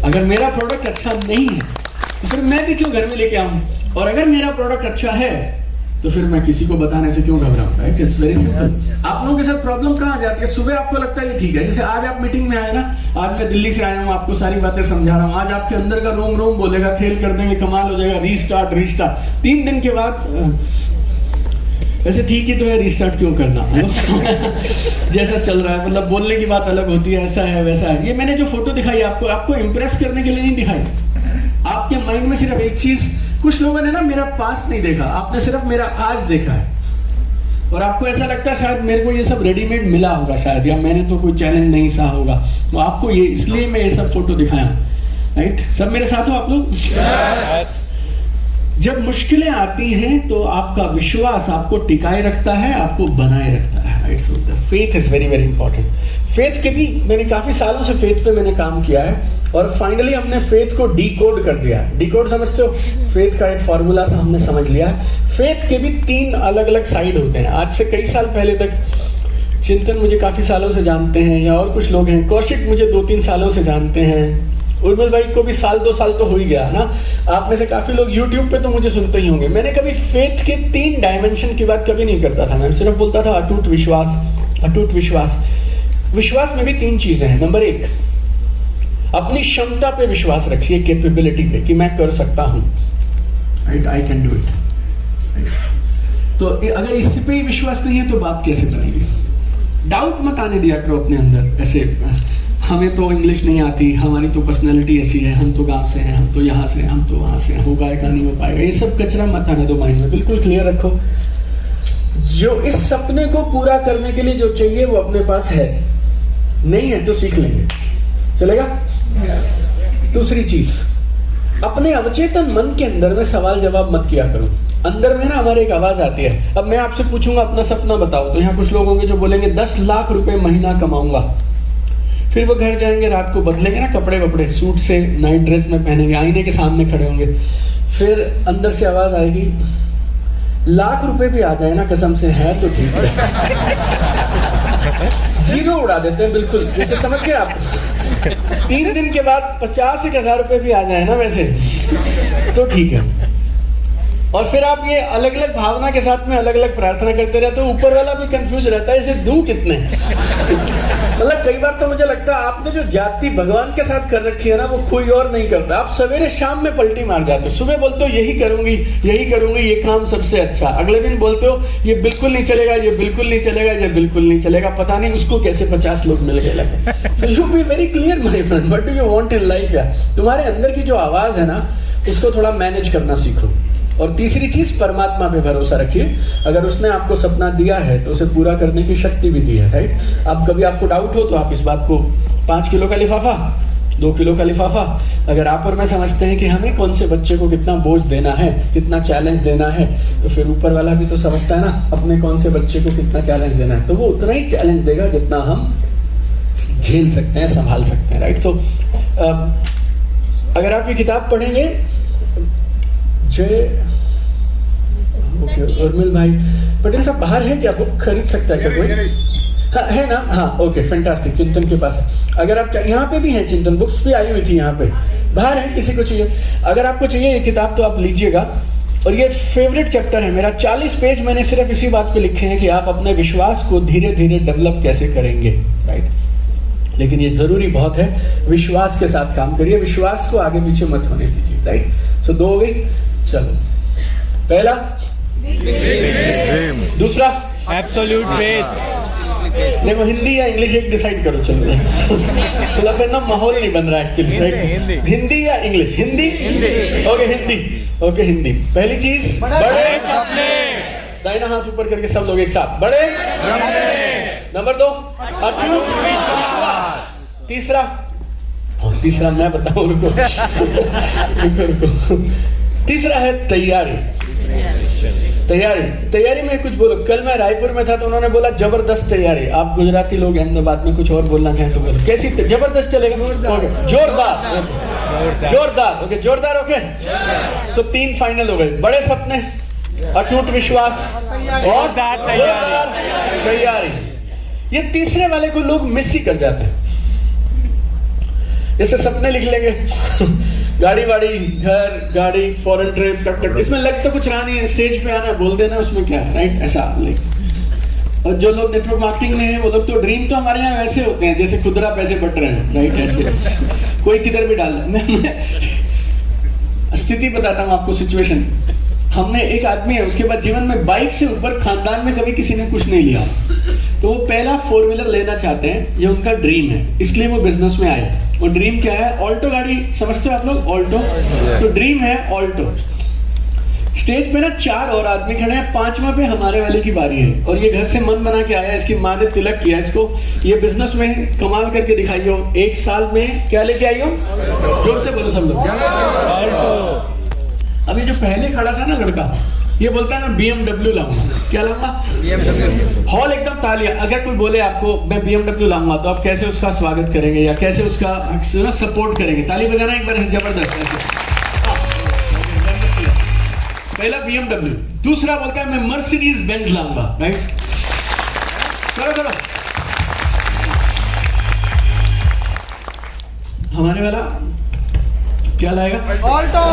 अगर मेरा प्रोडक्ट अच्छा नहीं है तो फिर मैं भी क्यों घर में लेके आऊं, और अगर मेरा प्रोडक्ट अच्छा है तो फिर मैं किसी को बताने से क्यों घबराऊं। Right, it's very simple. आप लोगों के साथ प्रॉब्लम कहाँ आ जाती है? सुबह आपको लगता है ये ठीक है, जैसे आज आप मीटिंग में आए ना, आज मैं दिल्ली से आया हूँ, आपको सारी बातें समझा रहा हूँ, आज आपके अंदर का रोम रोम बोलेगा, खेल कर देंगे, कमाल हो जाएगा, रीस्टार्ट। 3 दिन के बाद वैसे ठीक ही तो है, रीस्टार्ट क्यों करना जैसा चल रहा है, मतलब बोलने की बात अलग होती है, ऐसा है वैसा है। ये मैंने जो फोटो दिखाई आपको इम्प्रेस करने के लिए नहीं दिखाई। आपके माइंड में सिर्फ एक चीज, कुछ लोगों ने ना मेरा पास्ट नहीं देखा, आपने सिर्फ मेरा आज देखा है, और आपको ऐसा लगता है शायद मेरे को ये सब रेडीमेड मिला होगा शायद, या मैंने तो कोई चैलेंज नहीं सहा होगा, तो आपको ये इसलिए मैं ये सब फोटो दिखाया। राइट, सब मेरे साथ हो आप लोग? जब मुश्किलें आती हैं तो आपका विश्वास आपको टिकाए रखता है, आपको बनाए रखता है। Right? So the faith is very very important. Faith के भी मैंने काफी सालों से फेथ पे मैंने काम किया है और फाइनली हमने फेथ को डिकोड कर दिया है। डिकोड समझते हो? फेथ का एक फॉर्मूला सा हमने समझ लिया है। फेथ के भी 3 अलग अलग साइड होते हैं। आज से कई साल पहले तक चिंतन मुझे काफी सालों से जानते हैं, या और कुछ लोग हैं, कौशिक मुझे 2-3 सालों से जानते हैं, उर्मिल भाई को भी 1-2 साल तो हो ही गया ना। आप में से काफी लोग YouTube पे तो मुझे सुनते ही होंगे। मैंने कभी फेथ के 3 डायमेंशन की बात कभी नहीं करता था। मैं सिर्फ बोलता था अटूट विश्वास, अटूट विश्वास। विश्वास में भी 3 चीजें हैं। नंबर 1, अपनी क्षमता पे विश्वास रखिए, कैपेबिलिटी पे, कि मैं कर सकता हूं, right? I can do it. तो अगर इस पे ही विश्वास नहीं है तो बात कैसे बनेगी? डाउट मत आने दिया करो अपने अंदर। ऐसे हमें तो इंग्लिश नहीं आती, हमारी तो पर्सनैलिटी ऐसी है, हम तो गांव से हैं, हम तो यहाँ से हैं, हम तो वहाँ से हैं, हो पाएगा नहीं हो पाएगा, ये सब कचरा मत आने दो माइंड में। बिल्कुल क्लियर रखो, जो इस सपने को पूरा करने के लिए जो चाहिए वो अपने पास है, नहीं है तो सीख लेंगे, चलेगा? दूसरी चीज, अपने अवचेतन मन के अंदर में सवाल जवाब मत किया करो। अंदर में ना हमारे एक आवाज आती है। अब मैं आपसे पूछूंगा अपना सपना बताओ, तो यहाँ कुछ लोग होंगे जो बोलेंगे 10 लाख रुपए महीना कमाऊंगा। फिर वो घर जाएंगे, रात को बदलेंगे ना कपड़े वपड़े, सूट से नाइट ड्रेस में पहनेंगे, आईने के सामने खड़े होंगे। फिर अंदर से आवाज आएगी, लाख रुपए भी आ जाए ना कसम से है तो ठीक है। जीरो उड़ा देते हैं बिल्कुल, जैसे समझ गए आप। 3 दिन के बाद 50,000 रुपए भी आ जाए ना वैसे तो ठीक है। और फिर आप ये अलग अलग भावना के साथ में अलग अलग प्रार्थना करते रहते हो। ऊपर वाला भी कंफ्यूज रहता है, इसे दूं कितने? मतलब कई बार तो मुझे लगता है आपने जो जाति भगवान के साथ कर रखी है ना, वो कोई और नहीं करता। आप सवेरे शाम में पलटी मार जाते हो। सुबह बोलते हो यही करूंगी, यही करूंगी, ये काम सबसे अच्छा। अगले दिन बोलते हो ये बिल्कुल नहीं चलेगा, ये बिल्कुल नहीं चलेगा, ये बिल्कुल नहीं चलेगा। पता नहीं उसको कैसे 50 लोग मिल गए लगे। So you B very clear my friend, what do you want in life? यार तुम्हारे अंदर की जो आवाज है ना, उसको थोड़ा मैनेज करना सीखो। और तीसरी चीज, परमात्मा पे भरोसा रखिए। अगर उसने आपको सपना दिया है तो उसे पूरा करने की शक्ति भी दी है, राइट? अब कभी आपको डाउट हो तो आप इस बात को 5 किलो का लिफाफा, 2 किलो का लिफाफा, अगर आप और मैं समझते हैं कि हमें कौन से बच्चे को कितना बोझ देना है, कितना चैलेंज देना है, तो फिर ऊपर वाला भी तो समझता है ना अपने कौन से बच्चे को कितना चैलेंज देना है। तो वो उतना ही चैलेंज देगा जितना हम झेल सकते हैं, संभाल सकते हैं, राइट? तो अगर आप ये किताब पढ़ेंगे, उर्मिल भाई पटेल साहब बाहर है क्या? बुक खरीद सकता है क्या कोई? हाँ है ना? हाँ ओके फैंटास्टिक, चिंतन के पास है। अगर आप यहाँ पे भी हैं, चिंतन बुक्स भी आई हुई थी यहाँ पे, बाहर है, किसी को चाहिए? अगर आपको चाहिए ये किताब तो आप लीजिएगा। और ये फेवरेट चैप्टर है मेरा। 40 पेज मैंने सिर्फ इसी बात पे लिखे हैं कि आप अपने विश्वास को धीरे धीरे डेवलप कैसे करेंगे, राइट? लेकिन ये जरूरी बहुत है, विश्वास के साथ काम करिए, विश्वास को आगे पीछे मत होने दीजिए, राइट? सो 2 हो गई। चलो, पहला दूसरा एब्सोल्यूट फेथ। देखो हिंदी या इंग्लिश एक डिसाइड करो। चलो तो फिर ना माहौल नहीं बन रहा एक्चुअली, राइट? हिंदी या English? Hindi. Okay Hindi, okay Hindi. पहली चीज, बड़े सपने। दाहिना हाथ ऊपर करके सब लोग एक साथ, बड़े सपने। नंबर 2, अटूट विश्वास। तीसरा, तीसरा मैं बताऊं, रुको रुको। तीसरा है तैयारी। तैयारी, तैयारी में कुछ बोलो। कल मैं रायपुर में था तो उन्होंने बोला जबरदस्त तैयारी। आप गुजराती लोग अहमदाबाद में कुछ और बोलना चाहें तो बोलो। कैसी? जबरदस्त चलेगा? जोरदार, जोरदार, ओके जोरदार, ओके। तो 3 फाइनल हो गए, बड़े सपने, अटूट विश्वास और तैयारी। ये तीसरे वाले को लोग मिस ही कर जाते हैं। जैसे सपने लिख लेंगे गाड़ी वाड़ी, घर, गाड़ी, फॉरेन ट्रिप, टक टक, इसमें लग तो कुछ रहा नहीं है, स्टेज पे आना, बोल देना, उसमें क्या है, राइट? ऐसा लाइक। और जो लोग नेटवर्क मार्केटिंग में हैं वो लोग तो ड्रीम तो हमारे यहाँ वैसे होते हैं जैसे खुदरा पैसे बट रहे हैं, राइट? ऐसे कोई किधर भी डाल मैं स्थिति बताता हूँ आपको, सिचुएशन। हमने एक आदमी है, उसके बाद जीवन में बाइक से ऊपर खानदान में कभी किसी ने कुछ नहीं लिया, तो वो पहला 4 व्हीलर लेना चाहते हैं, ये उनका ड्रीम है, इसलिए वो बिजनेस में आए। वो ड्रीम क्या है? ऑल्टो गाड़ी, समझते हो आप लोग ऑल्टो? तो ड्रीम है ऑल्टो। स्टेज पे ना 4 और आदमी खड़े हैं, 5वां पे हमारे वाले की बारी है। और ये घर से मन बना के आया, इसकी माँ ने तिलक किया इसको, ये बिजनेस में कमाल करके दिखाई हो। 1 साल में क्या लेके आई हो? जोर से बोलो सब लोग। अभी जो पहले खड़ा था ना लड़का, ये बोलता है मैं BMW लाऊंगा। क्या लाऊंगा? हॉल एकदम तालियां। अगर कोई बोले आपको मैं BMW लाऊंगा तो आप कैसे उसका स्वागत करेंगे या कैसे उसका सपोर्ट करेंगे? ताली बजाना एक बार जबरदस्त ऐसे। पहला BMW। दूसरा बोलता है मैं मर्सिडीज बेंज लाऊंगा। राइट, चलो चलो। हमारे वाला क्या लाएगा? ऑल्टो।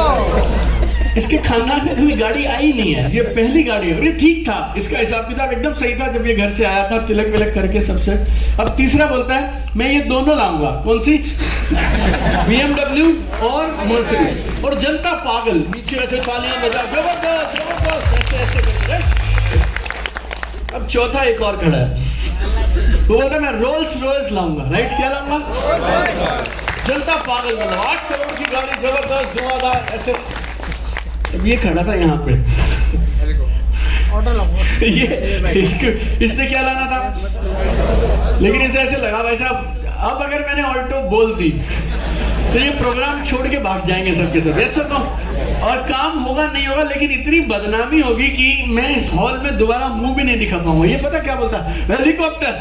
इसके खानदान में कभी गाड़ी आई नहीं है, ये पहली गाड़ी है। ठीक था, इसका हिसाब किताब एकदम सही था जब ये घर से आया था, तिलक विलक करके सबसे। अब तीसरा बोलता है मैं ये दोनों लाऊंगा। कौन सी? BMW और मर्सिडीज। और जनता पागल, नीचे ऐसे तालियां बजा, जबरदस्त जबरदस्त ऐसे ऐसे। अब चौथा एक और खड़ा है, वो बोलता है मैं रोल्स रॉयस लाऊंगा। राइट, क्या लाऊंगा? जनता पागल, मतलब 8 करोड़ की गाड़ी, जबरदस्त धुआंधार ऐसे। अब ये खड़ा था यहाँ पे, इसने क्या लाना था, लेकिन इसे ऐसे लगा भाई साहब अब अगर मैंने ऑल्टो बोल दी तो ये प्रोग्राम छोड़ के भाग जाएंगे सबके सब। Yes sir no? और काम होगा नहीं होगा, लेकिन इतनी बदनामी होगी कि मैं इस हॉल में दोबारा मुंह भी नहीं दिखा पाऊंगा। ये पता क्या बोलता? हेलीकॉप्टर।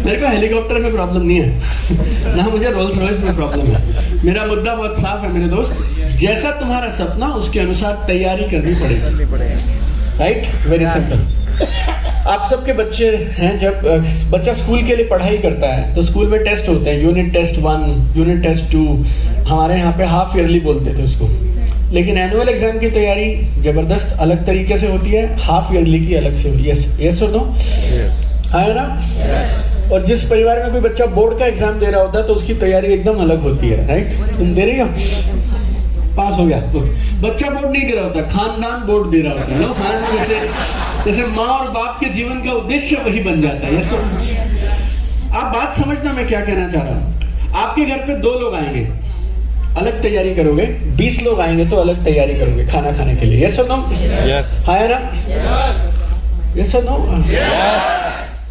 मेरे को हेलीकॉप्टर में प्रॉब्लम नहीं है ना, मुझे रोल्स रॉयस में प्रॉब्लम है। मेरा मुद्दा बहुत साफ है मेरे दोस्त, जैसा तुम्हारा सपना उसके अनुसार तैयारी करनी पड़ेगी। Right, very simple. आप सबके बच्चे हैं, जब बच्चा स्कूल के लिए पढ़ाई करता है तो स्कूल में टेस्ट होते हैं, यूनिट टेस्ट 1, यूनिट टेस्ट 2, हमारे यहाँ पे हाफ ईयरली बोलते थे उसको। लेकिन एनुअल एग्जाम की तैयारी जबरदस्त अलग तरीके से होती है, हाफ ईयरली की अलग से होती है। यस और नो? है ना? और जिस परिवार में कोई बच्चा बोर्ड का एग्जाम दे रहा होता है तो उसकी तैयारी एकदम अलग होती है। राइट, तुम दे रही हो, पास हो गया। तो बच्चा बोर्ड नहीं दे रहा होता, खानदान बोर्ड दे रहा होता है। नो, हाँ, जैसे माँ और बाप के जीवन का उद्देश्य वही बन जाता है। यस, आप बात समझना मैं क्या कहना चाह रहा हूँ। आपके घर पे 2 लोग आएंगे, अलग तैयारी करोगे। 20 लोग आएंगे तो अलग तैयारी करोगे खाना खाने के लिए। यस और नो? है ना? यस और नो?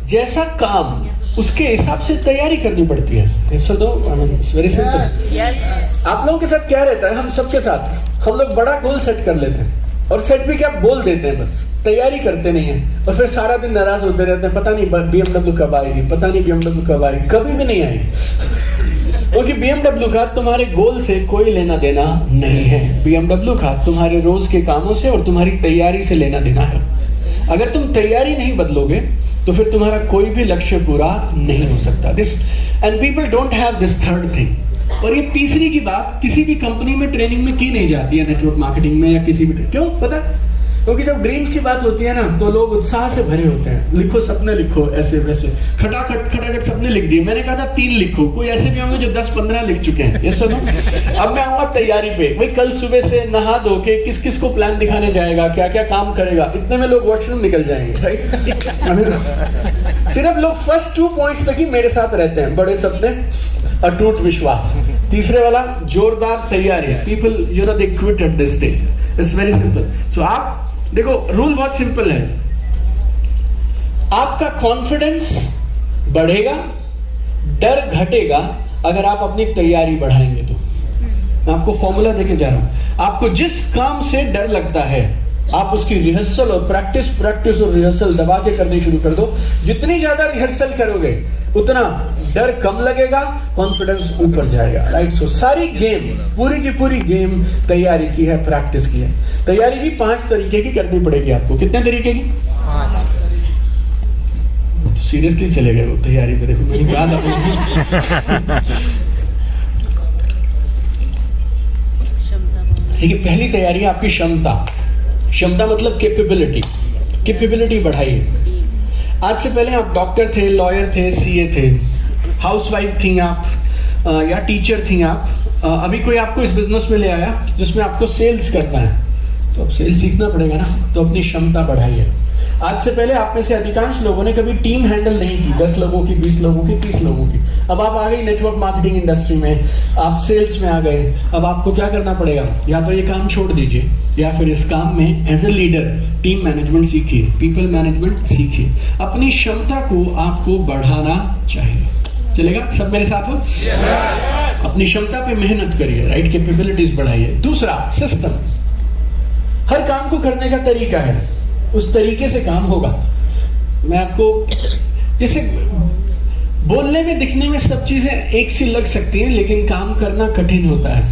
जैसा काम उसके हिसाब से तैयारी करनी पड़ती है। यस और नो? It's very simple. आप लोगों के साथ क्या रहता है, हम सबके साथ हम लोग बड़ा गोल सेट कर लेते हैं और सेट भी क्या बोल देते हैं, बस तैयारी करते नहीं है। और फिर सारा दिन नाराज होते रहते हैं, पता नहीं BMW कब आएगी, पता नहीं BMW कब आएगी। कभी भी नहीं आएगी, क्योंकि BMW का तुम्हारे गोल से कोई लेना देना नहीं है। BMW का तुम्हारे रोज के कामों से और तुम्हारी तैयारी से लेना देना है। अगर तुम तैयारी नहीं बदलोगे तो फिर तुम्हारा कोई भी लक्ष्य पूरा नहीं हो सकता। This and people don't have this third thing. और ये तीसरी की बात किसी भी कंपनी में ट्रेनिंग में की नहीं जाती है, नेटवर्क मार्केटिंग में या किसी भी। क्यों पता? क्योंकि जब ड्रीम्स की बात होती है ना तो लोग उत्साह से भरे होते हैं। लिखो सपने, लिखो ऐसे वैसे, खटाखट सपने लिख दिए। मैंने कहा था 3 लिखो, कोई ऐसे भी होंगे जो 10-15 लिख चुके हैं। ये सुनो, अब मैं आऊंगा तैयारी पे। भाई कल सुबह से नहा धो के किस किस को प्लान दिखाने जाएगा, क्या क्या काम करेगा, इतने में लोग वॉशरूम निकल जाएंगे। सिर्फ लोग फर्स्ट 2 पॉइंट्स तक ही मेरे साथ रहते हैं, बड़े सपने, अटूट विश्वास। तीसरे वाला जोरदार तैयारी। People you know they quit at this stage. It's very simple. So आप देखो, रूल बहुत सिंपल है। आपका कॉन्फिडेंस बढ़ेगा, डर घटेगा अगर आप अपनी तैयारी बढ़ाएंगे तो। मैं आपको फॉर्मूला देके जा रहा हूं। आपको जिस काम से डर लगता है आप उसकी रिहर्सल और प्रैक्टिस और रिहर्सल दबा के करनी शुरू कर दो। जितनी ज्यादा रिहर्सल करोगे उतना डर कम लगेगा, कॉन्फिडेंस ऊपर जाएगा। राइट, सो सारी गेम, पूरी की पूरी गेम तैयारी की है, प्रैक्टिस की है। तैयारी भी 5 तरीके की करनी पड़ेगी आपको। कितने तरीके की? 5। सीरियसली चले गए वो तैयारी पे। देखो मैंने कहा था। देखिए, पहली तैयारी है आपकी क्षमता। क्षमता मतलब कैपेबिलिटी बढ़ाइए। आज से पहले आप डॉक्टर थे, लॉयर थे, सीए थे, हाउसवाइफ थी आप, या टीचर थी आप। अभी कोई आपको इस बिजनेस में ले आया जिसमें आपको सेल्स करना है, तो अब सेल्स सीखना पड़ेगा ना, तो अपनी क्षमता बढ़ाइए। आज से पहले आप में से अधिकांश लोगों ने कभी टीम हैंडल नहीं की, 10 लोगों की, 20 लोगों की, 30 लोगों की। अब आप आ गए नेटवर्क मार्केटिंग इंडस्ट्री में, आप सेल्स में आ गए। अब आपको क्या करना पड़ेगा? या तो ये काम छोड़ दीजिए या फिर इस काम में as a leader team management सीखिए, पीपल मैनेजमेंट सीखिए। अपनी क्षमता को आपको बढ़ाना चाहिए। चलेगा? सब मेरे साथ हो? अपनी क्षमता पे मेहनत करिए, राइट, कैपेबिलिटीज बढ़ाइए। दूसरा, सिस्टम। हर काम को करने का तरीका है, उस तरीके से काम होगा। मैं आपको, जैसे बोलने में दिखने में सब चीजें एक सी लग सकती हैं, लेकिन काम करना कठिन होता है।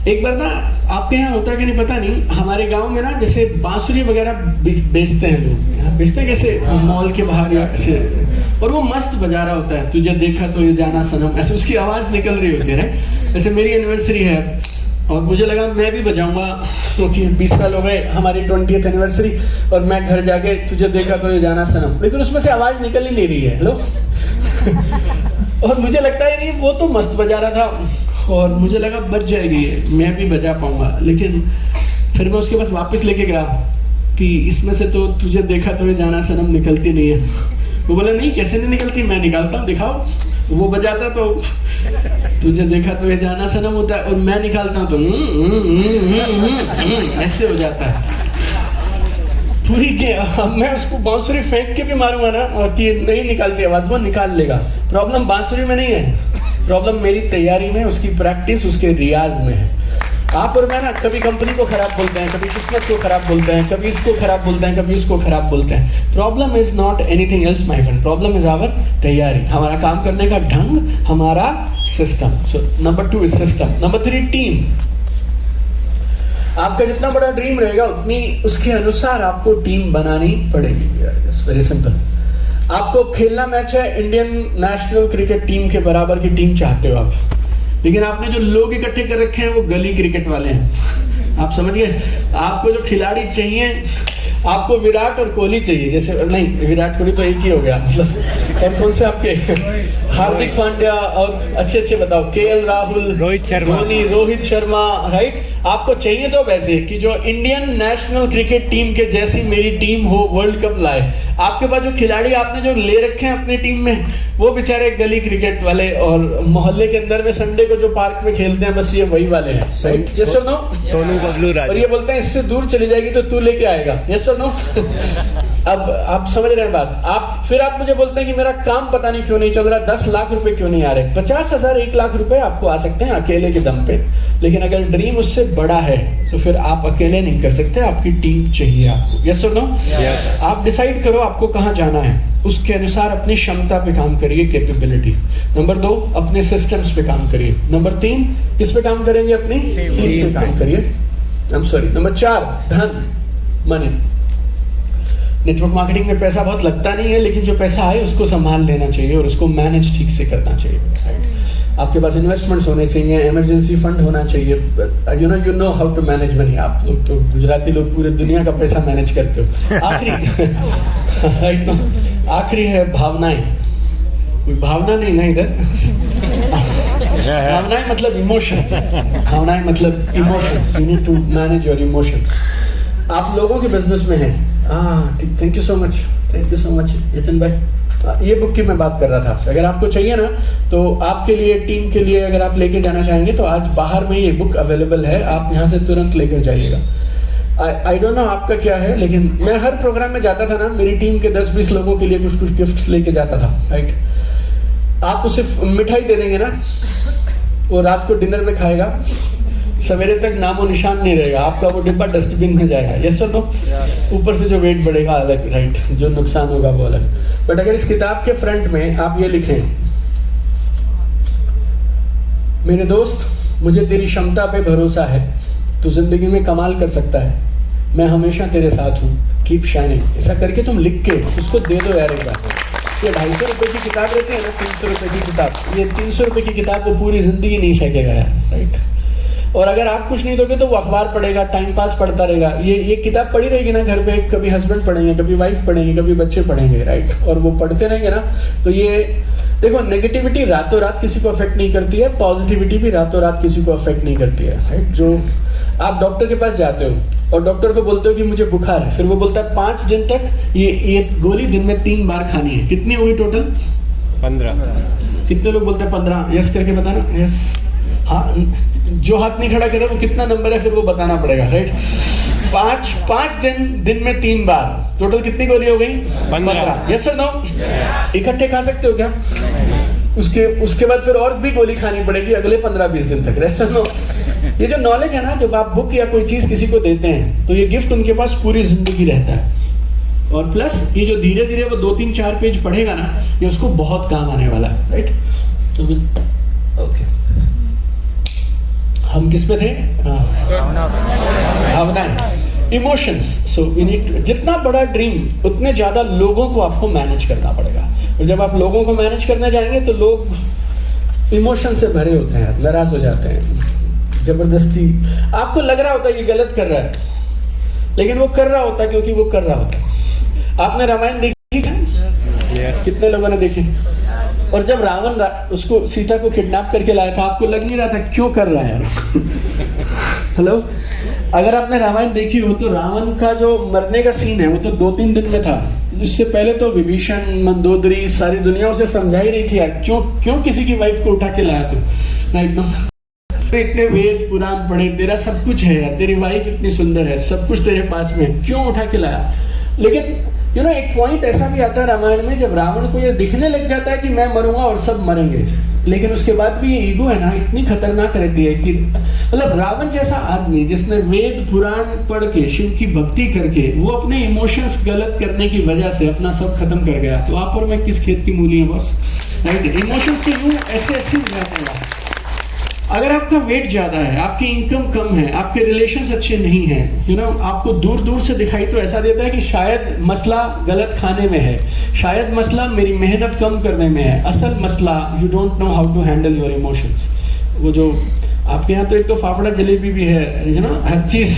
एक बार ना, आपके यहाँ होता है कि नहीं पता नहीं, हमारे गांव में ना जैसे बांसुरी वगैरह बेचते हैं लोग, यहाँ बेचते हैं कैसे मॉल के बाहर या ऐसे, और वो मस्त बजा रहा होता है, तुझे देखा तो ये जाना सनम, ऐसे उसकी आवाज निकल रही होती है ना। जैसे मेरी एनिवर्सरी है और मुझे लगा मैं भी बजाऊंगा, क्योंकि 20 साल हो गए हमारी 20th एनिवर्सरी, और मैं घर जाके तुझे देखा तो ये जाना सनम, लेकिन उसमें से आवाज निकल ही नहीं रही है। हेलो और मुझे लगता है वो तो मस्त बजा रहा था, और मुझे लगा बच जाएगी, मैं भी बजा पाऊंगा, लेकिन फिर मैं उसके पास वापस लेके गया कि इसमें से तो तुझे देखा तो ये जाना सनम निकलती नहीं है। वो बोला नहीं, कैसे नहीं निकलती, मैं निकालता हूँ, दिखाओ। वो बजाता तो तुझे देखा तो ये जाना सनम होता है, और मैं निकालता हूँ तो ऐसे हो जाता है पूरी के। अब मैं उसको बांसुरी फेंक के भी मारूंगा ना, और कि नहीं निकालती आवाज, वो निकाल लेगा। प्रॉब्लम बांसुरी में नहीं है, प्रॉब्लम मेरी तैयारी में, उसकी प्रैक्टिस, उसके रियाज में है। आप और मैं ना कभी कंपनी को खराब बोलते हैं, कभी किस्मत को खराब बोलते हैं, कभी इसको खराब बोलते हैं, कभी इसको खराब बोलते हैं। Problem is not anything else my friend, problem is our तैयारी, हमारा काम करने का ढंग, हमारा system. So number 2 is system. Number 3, team. आपका जितना बड़ा ड्रीम रहेगा उतनी उसके अनुसार आपको टीम बनानी पड़ेगी। Very simple. आपको खेलना मैच है, इंडियन नेशनल क्रिकेट टीम के बराबर की टीम चाहते हो आप, लेकिन आपने जो लोग इकट्ठे कर रखे हैं वो गली क्रिकेट वाले हैं। आप समझ गए? आपको जो खिलाड़ी चाहिए, आपको विराट और कोहली चाहिए। जैसे नहीं, विराट कोहली तो एक ही हो गया, मतलब और कौन से आपके हार्दिक पांड्या, और अच्छे अच्छे बताओ, केएल राहुल, रोहित शर्मा, धोनी, रोहित शर्मा, राइट। आपको चाहिए तो वैसे कि जो इंडियन नेशनल क्रिकेट टीम के जैसी मेरी टीम हो, वर्ल्ड कप लाए। आपके पास जो खिलाड़ी आपने जो ले रखे हैं अपनी टीम में, वो बेचारे गली क्रिकेट वाले और मोहल्ले के अंदर में संडे को जो पार्क में खेलते हैं, बस ये वही वाले हैं। यस और नो? सोनू बबलू राजू। और ये बोलते हैं इससे दूर चली जाएगी तो तू लेके आएगा। यस और नो? अब आप समझ रहे हैं बात? आप मुझे बोलते हैं कि मेरा काम पता नहीं क्यों नहीं चल रहा, 10 लाख रुपए क्यों नहीं आ रहे। 50,000, 1 लाख रुपए आपको आ सकते हैं अकेले के दम पे, लेकिन अगर ड्रीम उससे बड़ा है तो फिर आप अकेले नहीं कर सकते, आपकी टीम चाहिए आपको। यस और नो? यस। आप डिसाइड करो आपको कहाँ जाना है, उसके अनुसार अपनी क्षमता पे काम करिए, कैपेबिलिटी। नंबर 2, अपने सिस्टम्स पे काम करिए। नंबर 3, किस पे काम करेंगे? अपनी टीम पे काम करिए। नंबर 4, धन, मनी। नेटवर्क मार्केटिंग में पैसा बहुत लगता नहीं है, लेकिन जो पैसा आए उसको संभाल लेना चाहिए और उसको मैनेज ठीक से करना चाहिए। आपके पास इन्वेस्टमेंट्स होने चाहिए, इमरजेंसी फंड होना चाहिए। You know how to manage money. आप लोग तो गुजराती लोग पूरे दुनिया का पैसा मैनेज करते हो। आखिरी है भावनाएं। कोई भावना नहीं ना इधर। भावनाएं मतलब इमोशंस। भावनाएं मतलब emotions. You need to manage your emotions. आप लोगों के बिजनेस में हैं। Thank you so much, Yatin भाई। ये बुक की मैं बात कर रहा था आपसे। अगर आपको चाहिए ना, तो आपके लिए, टीम के लिए अगर आप लेके जाना चाहेंगे तो आज बाहर में ये बुक अवेलेबल है, आप यहाँ से तुरंत लेकर जाइएगा। आई डोंट नो आपका क्या है, लेकिन मैं हर प्रोग्राम में जाता था ना, मेरी टीम के 10-20 लोगों के लिए कुछ कुछ गिफ्ट लेके जाता था, राइट। आप उसे मिठाई दे देंगे ना, वो रात को डिनर में खाएगा, सवेरे तक नामो निशान नहीं रहेगा, आपका वो डिब्बा डस्टबिन में जाएगा। यस और नो? ऊपर से जो वेट बढ़ेगा अलग, राइट, जो नुकसान होगा वो अलग। बट अगर इस किताब के फ्रंट में आप ये लिखें, मेरे दोस्त, मुझे तेरी क्षमता पे भरोसा है, तू जिंदगी में कमाल कर सकता है, मैं हमेशा तेरे साथ हूँ, कीप शाइनिंग। ऐसा करके तुम लिख के उसको दे दो यार एक बार। ये 250 रुपए की किताब रहती है ना, 300 रुपए की किताब, ये 300 रुपए की किताब को पूरी जिंदगी नहीं फेंकेगा यार, राइट। और अगर आप कुछ नहीं दोगे तो वो अखबार पढ़ेगा, टाइम पास पढ़ता रहेगा। ये किताब पढ़ी रहेगी ना घर पे, कभी हस्बैंड पढ़ेंगे, कभी वाइफ पढ़ेंगे, कभी बच्चे पढ़ेंगे, राइट। और वो पढ़ते रहेंगे ना, तो ये देखो, नेगेटिविटी रातों रात किसी को अफेक्ट नहीं करती है, पॉजिटिविटी भी रातों रात किसी को अफेक्ट नहीं करती है, राइट। जो आप डॉक्टर के पास जाते हो और डॉक्टर को बोलते हो कि मुझे बुखार है, फिर वो बोलता है 5 दिन तक ये गोली दिन में 3 बार खानी है। कितनी हुई टोटल? 15। कितने लोग बोलते हैं 15? यस करके बताना। यस, हाँ। जो हाथ नहीं खड़ा करे वो कितना नंबर है फिर वो बताना पड़ेगा, राइट। 5 दिन में 3 बार, टोटल कितनी गोली हो गई? 15। यस और नो? इकट्ठे खा सकते हो क्या? उसके बाद फिर और भी गोली खानी पड़ेगी अगले 15-20 दिन तक। रेस्ट नो, ये जो नॉलेज है ना, जब आप बुक या कोई चीज किसी को देते हैं तो ये गिफ्ट उनके पास पूरी जिंदगी रहता है। और प्लस ये जो धीरे धीरे वो 2-3-4 पेज पढ़ेगा ना, ये उसको बहुत काम आने वाला है। राइट, ओके, हम किस पे थे? भावनाएं, इमोशंस। सो वी नीड, जितना बड़ा ड्रीम उतने ज्यादा लोगों को आपको मैनेज करना पड़ेगा। और जब आप लोगों को मैनेज करने जाएंगे तो लोग इमोशन से भरे होते हैं, नाराज हो जाते हैं, जबरदस्ती। आपको लग रहा होता है ये गलत कर रहा है, लेकिन वो कर रहा होता है क्योंकि वो कर रहा होता है। आपने रामायण देखी है? कितने लोगों ने देखी? और जब रावण उसको सीता को किडनैप करके लाया था, आपको लग नहीं रहा था क्यों कर रहा है यार? हेलो, अगर आपने रामायण देखी हो तो रावण का जो मरने का सीन है वो तो 2-3 दिन में था। इससे पहले तो विभीषण, मंदोदरी, सारी दुनिया उसे समझा ही रही थी यार, क्यों किसी की वाइफ को उठा के लाया तू? राइट, इतने वेद पुराण पढ़े, तेरा सब कुछ है यार, तेरी वाइफ इतनी सुंदर है, सब कुछ तेरे पास में, क्यों उठा के लाया? लेकिन एक पॉइंट ऐसा भी आता है रामायण में, जब रावण को ये दिखने लग जाता है कि मैं मरूंगा और सब मरेंगे, लेकिन उसके बाद भी ये ईगो है ना इतनी खतरनाक रहती है कि मतलब रावण जैसा आदमी जिसने वेद पुराण पढ़ के शिव की भक्ति करके वो अपने इमोशंस गलत करने की वजह से अपना सब खत्म कर गया, तो आप और मैं किस खेत की मूली है बॉस? राइट, इमोशंस के यूं ऐसे हो जाते हैं। अगर आपका वेट ज्यादा है, आपकी इनकम कम है, आपके रिलेशंस अच्छे नहीं हैं, आपको दूर दूर से दिखाई तो ऐसा देता है कि शायद मसला गलत खाने में है, शायद मसला मेरी मेहनत कम करने में है, असल मसला you don't know how to handle your emotions. वो जो आपके यहाँ तो एक तो फाफड़ा जलेबी भी है, हर चीज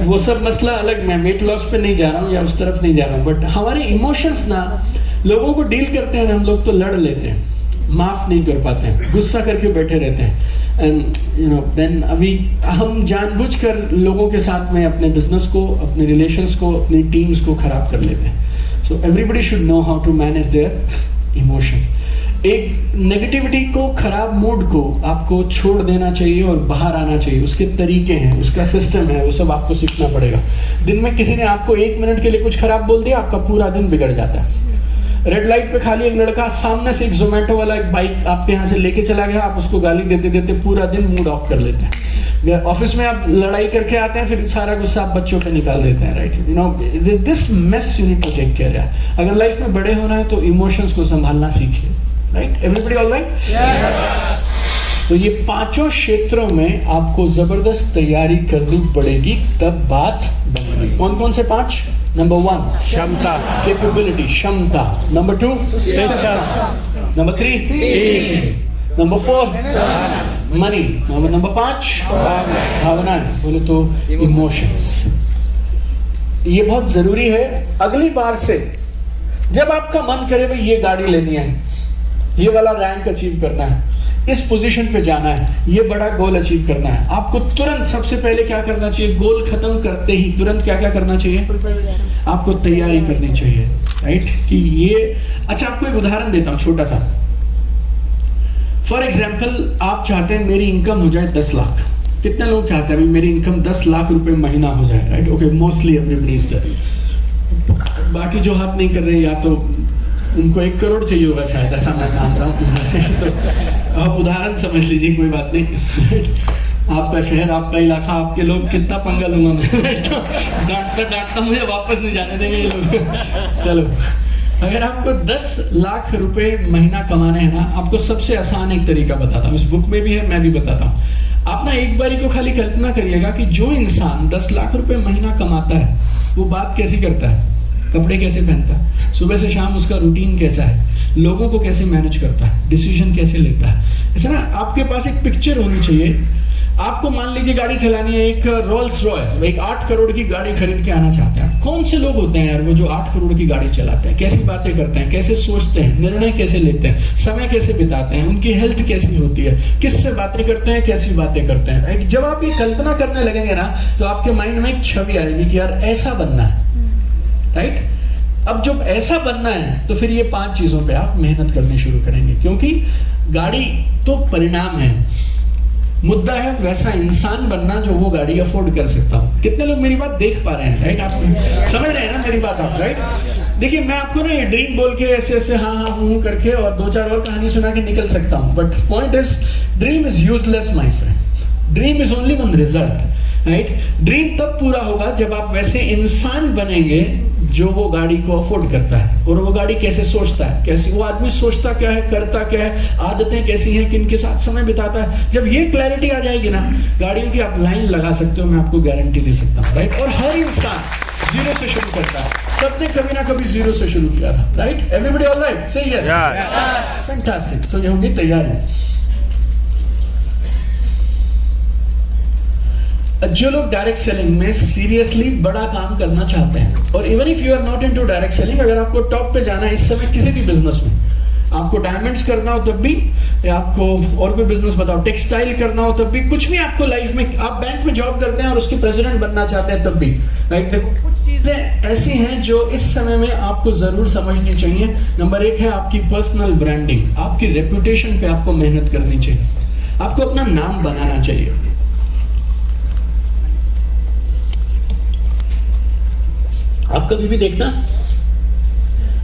वो सब मसला अलग। मैं वेट लॉस पे नहीं जा रहा हूँ या उस तरफ नहीं जा रहा हूँ, बट हमारे इमोशंस ना लोगों को डील करते हैं, हम लोग तो लड़ लेते हैं, माफ नहीं कर पाते हैं, गुस्सा करके बैठे रहते हैं। एंड देन अभी हम जानबूझकर लोगों के साथ में अपने बिजनेस को, अपने रिलेशंस को, अपनी टीम्स को खराब कर लेते हैं। So everybody should know how to manage their emotions. एक नेगेटिविटी को, खराब मूड को आपको छोड़ देना चाहिए और बाहर आना चाहिए। उसके तरीके हैं, उसका सिस्टम है, वो सब आपको सीखना पड़ेगा। दिन में किसी ने आपको 1 मिनट के लिए कुछ खराब बोल दिया, आपका पूरा दिन बिगड़ जाता है। रेड लाइट पे खाली एक लड़का सामने से एक जोमेटो वाला एक बाइक आपके यहाँ से लेके चला गया, आप उसको गाली देते देते पूरा दिन मूड ऑफ कर लेते हैं। ऑफिस में आप लड़ाई करके आते हैं, फिर सारा गुस्सा आप बच्चों पे निकाल देते हैं। Right, this mess you need to take care. अगर लाइफ में बड़े होना है तो इमोशंस को संभालना सीखिए। Right, everybody all right? तो ये 5 क्षेत्रों में आपको जबरदस्त तैयारी करनी पड़ेगी, तब बात बनेगी। कौन कौन से 5? नंबर 1 क्षमता, कैपेबिलिटी, क्षमता। Number 2 system, number 3 number 4 money, number 5 भावनाएं, बोले तो इमोशंस। ये बहुत जरूरी है। अगली बार से जब आपका मन करे भाई ये गाड़ी लेनी है, ये वाला रैंक अचीव करना है, इस पोजीशन पे जाना है, ये बड़ा गोल अचीव करना है, आपको तुरंत सबसे पहले क्या करना चाहिए? गोल खत्म करते ही तुरंत क्या क्या करना चाहिए? आपको तैयारी करनी चाहिए। राइट, कि ये अच्छा, आपको एक उदाहरण देता हूं छोटा सा। फॉर एग्जाम्पल, आप चाहते हैं मेरी इनकम हो जाए 10 लाख। कितने लोग चाहते हैं मेरी इनकम 10 लाख रुपए महीना हो जाए? Right, okay, mostly everybody is that. बाकी जो हाथ नहीं कर रहे, या तो उनको 1 करोड़ चाहिए होगा शायद, ऐसा मैं मानता हूँ। तो आप उदाहरण समझ लीजिए, कोई बात नहीं। आपका शहर, आपका इलाका, आपके लोग, कितना पंगा लूंगा मैं। डांटता मुझे वापस नहीं जाने देंगे ये लोग। चलो, अगर आपको 10 लाख रुपए महीना कमाने हैं ना, आपको सबसे आसान एक तरीका बताता हूँ, इस बुक में भी है, मैं भी बताता हूँ। आप ना एक बारी को खाली कल्पना करिएगा कि जो इंसान 10 लाख रुपए महीना कमाता है वो बात कैसी करता है, कपड़े कैसे पहनता है, सुबह से शाम उसका रूटीन कैसा है, लोगों को कैसे मैनेज करता है, डिसीजन कैसे लेता है। ऐसा ना आपके पास एक पिक्चर होनी चाहिए। आपको मान लीजिए गाड़ी चलानी है, एक रोल्स रॉयस, एक 8 करोड़ की गाड़ी खरीद के आना चाहते हैं। कौन से लोग होते हैं यार वो जो 8 करोड़ की गाड़ी चलाते हैं? कैसी बातें करते हैं, कैसे सोचते हैं, निर्णय कैसे लेते हैं, समय कैसे बिताते हैं, उनकी हेल्थ कैसी होती है, किससे बातें करते हैं, कैसी बातें करते हैं। जब आप ये कल्पना करने लगेंगे ना, तो आपके माइंड में एक छवि आएगी कि यार ऐसा बनना है। राइट, अब जब ऐसा बनना है तो फिर ये 5 चीजों पे आप मेहनत करनी शुरू करेंगे, क्योंकि गाड़ी तो परिणाम है, मुद्दा है वैसा इंसान बनना जो वो गाड़ी अफोर्ड कर सकता हो। कितने लोग मेरी बात देख पा रहे हैं? राइट, आप समझ रहे हैं ना मेरी बात आप? राइट, देखिए मैं आपको ना ये ड्रीम बोल के ऐसे ऐसे हाँ हाँ हूँ करके और 2-4 और कहानी सुना के निकल सकता हूँ, but point is dream is useless my friend. Dream is only one result, right? Dream तब पूरा होगा जब आप वैसे इंसान बनेंगे जो वो गाड़ी को अफोर्ड करता है। और वो गाड़ी कैसे सोचता है, कैसी वो आदमी सोचता क्या है, करता क्या है, आदतें कैसी हैं, किन के साथ समय बिताता है। जब ये क्लैरिटी आ जाएगी ना, गाड़ियों की आप लाइन लगा सकते हो, मैं आपको गारंटी दे सकता हूँ, राइट? और हर इंसान जीरो से शुरू करता है, सबने कभी ना कभी जीरो से शुरू किया था, राइट? Everybody alright? से यस, फैंटास्टिक। सो ये होगी तैयारी। जो लोग डायरेक्ट सेलिंग में सीरियसली बड़ा काम करना चाहते हैं, और even if you are not into direct selling, अगर आपको टॉप पे जाना है इस समय किसी भी बिजनेस में, आपको डायमंड्स करना हो तब भी, या आपको और कोई बिजनेस बताओ, टेक्सटाइल करना हो तब भी, कुछ भी आपको लाइफ में, आप बैंक में जॉब करते हैं और उसके प्रेसिडेंट बनना चाहते हैं तब भी, राइट? देखो कुछ चीजें ऐसी हैं जो इस समय में आपको जरूर समझनी चाहिए। नंबर 1 है आपकी पर्सनल ब्रांडिंग। आपकी रेपुटेशन पे आपको मेहनत करनी चाहिए, आपको अपना नाम बनाना चाहिए। आप कभी भी देखना,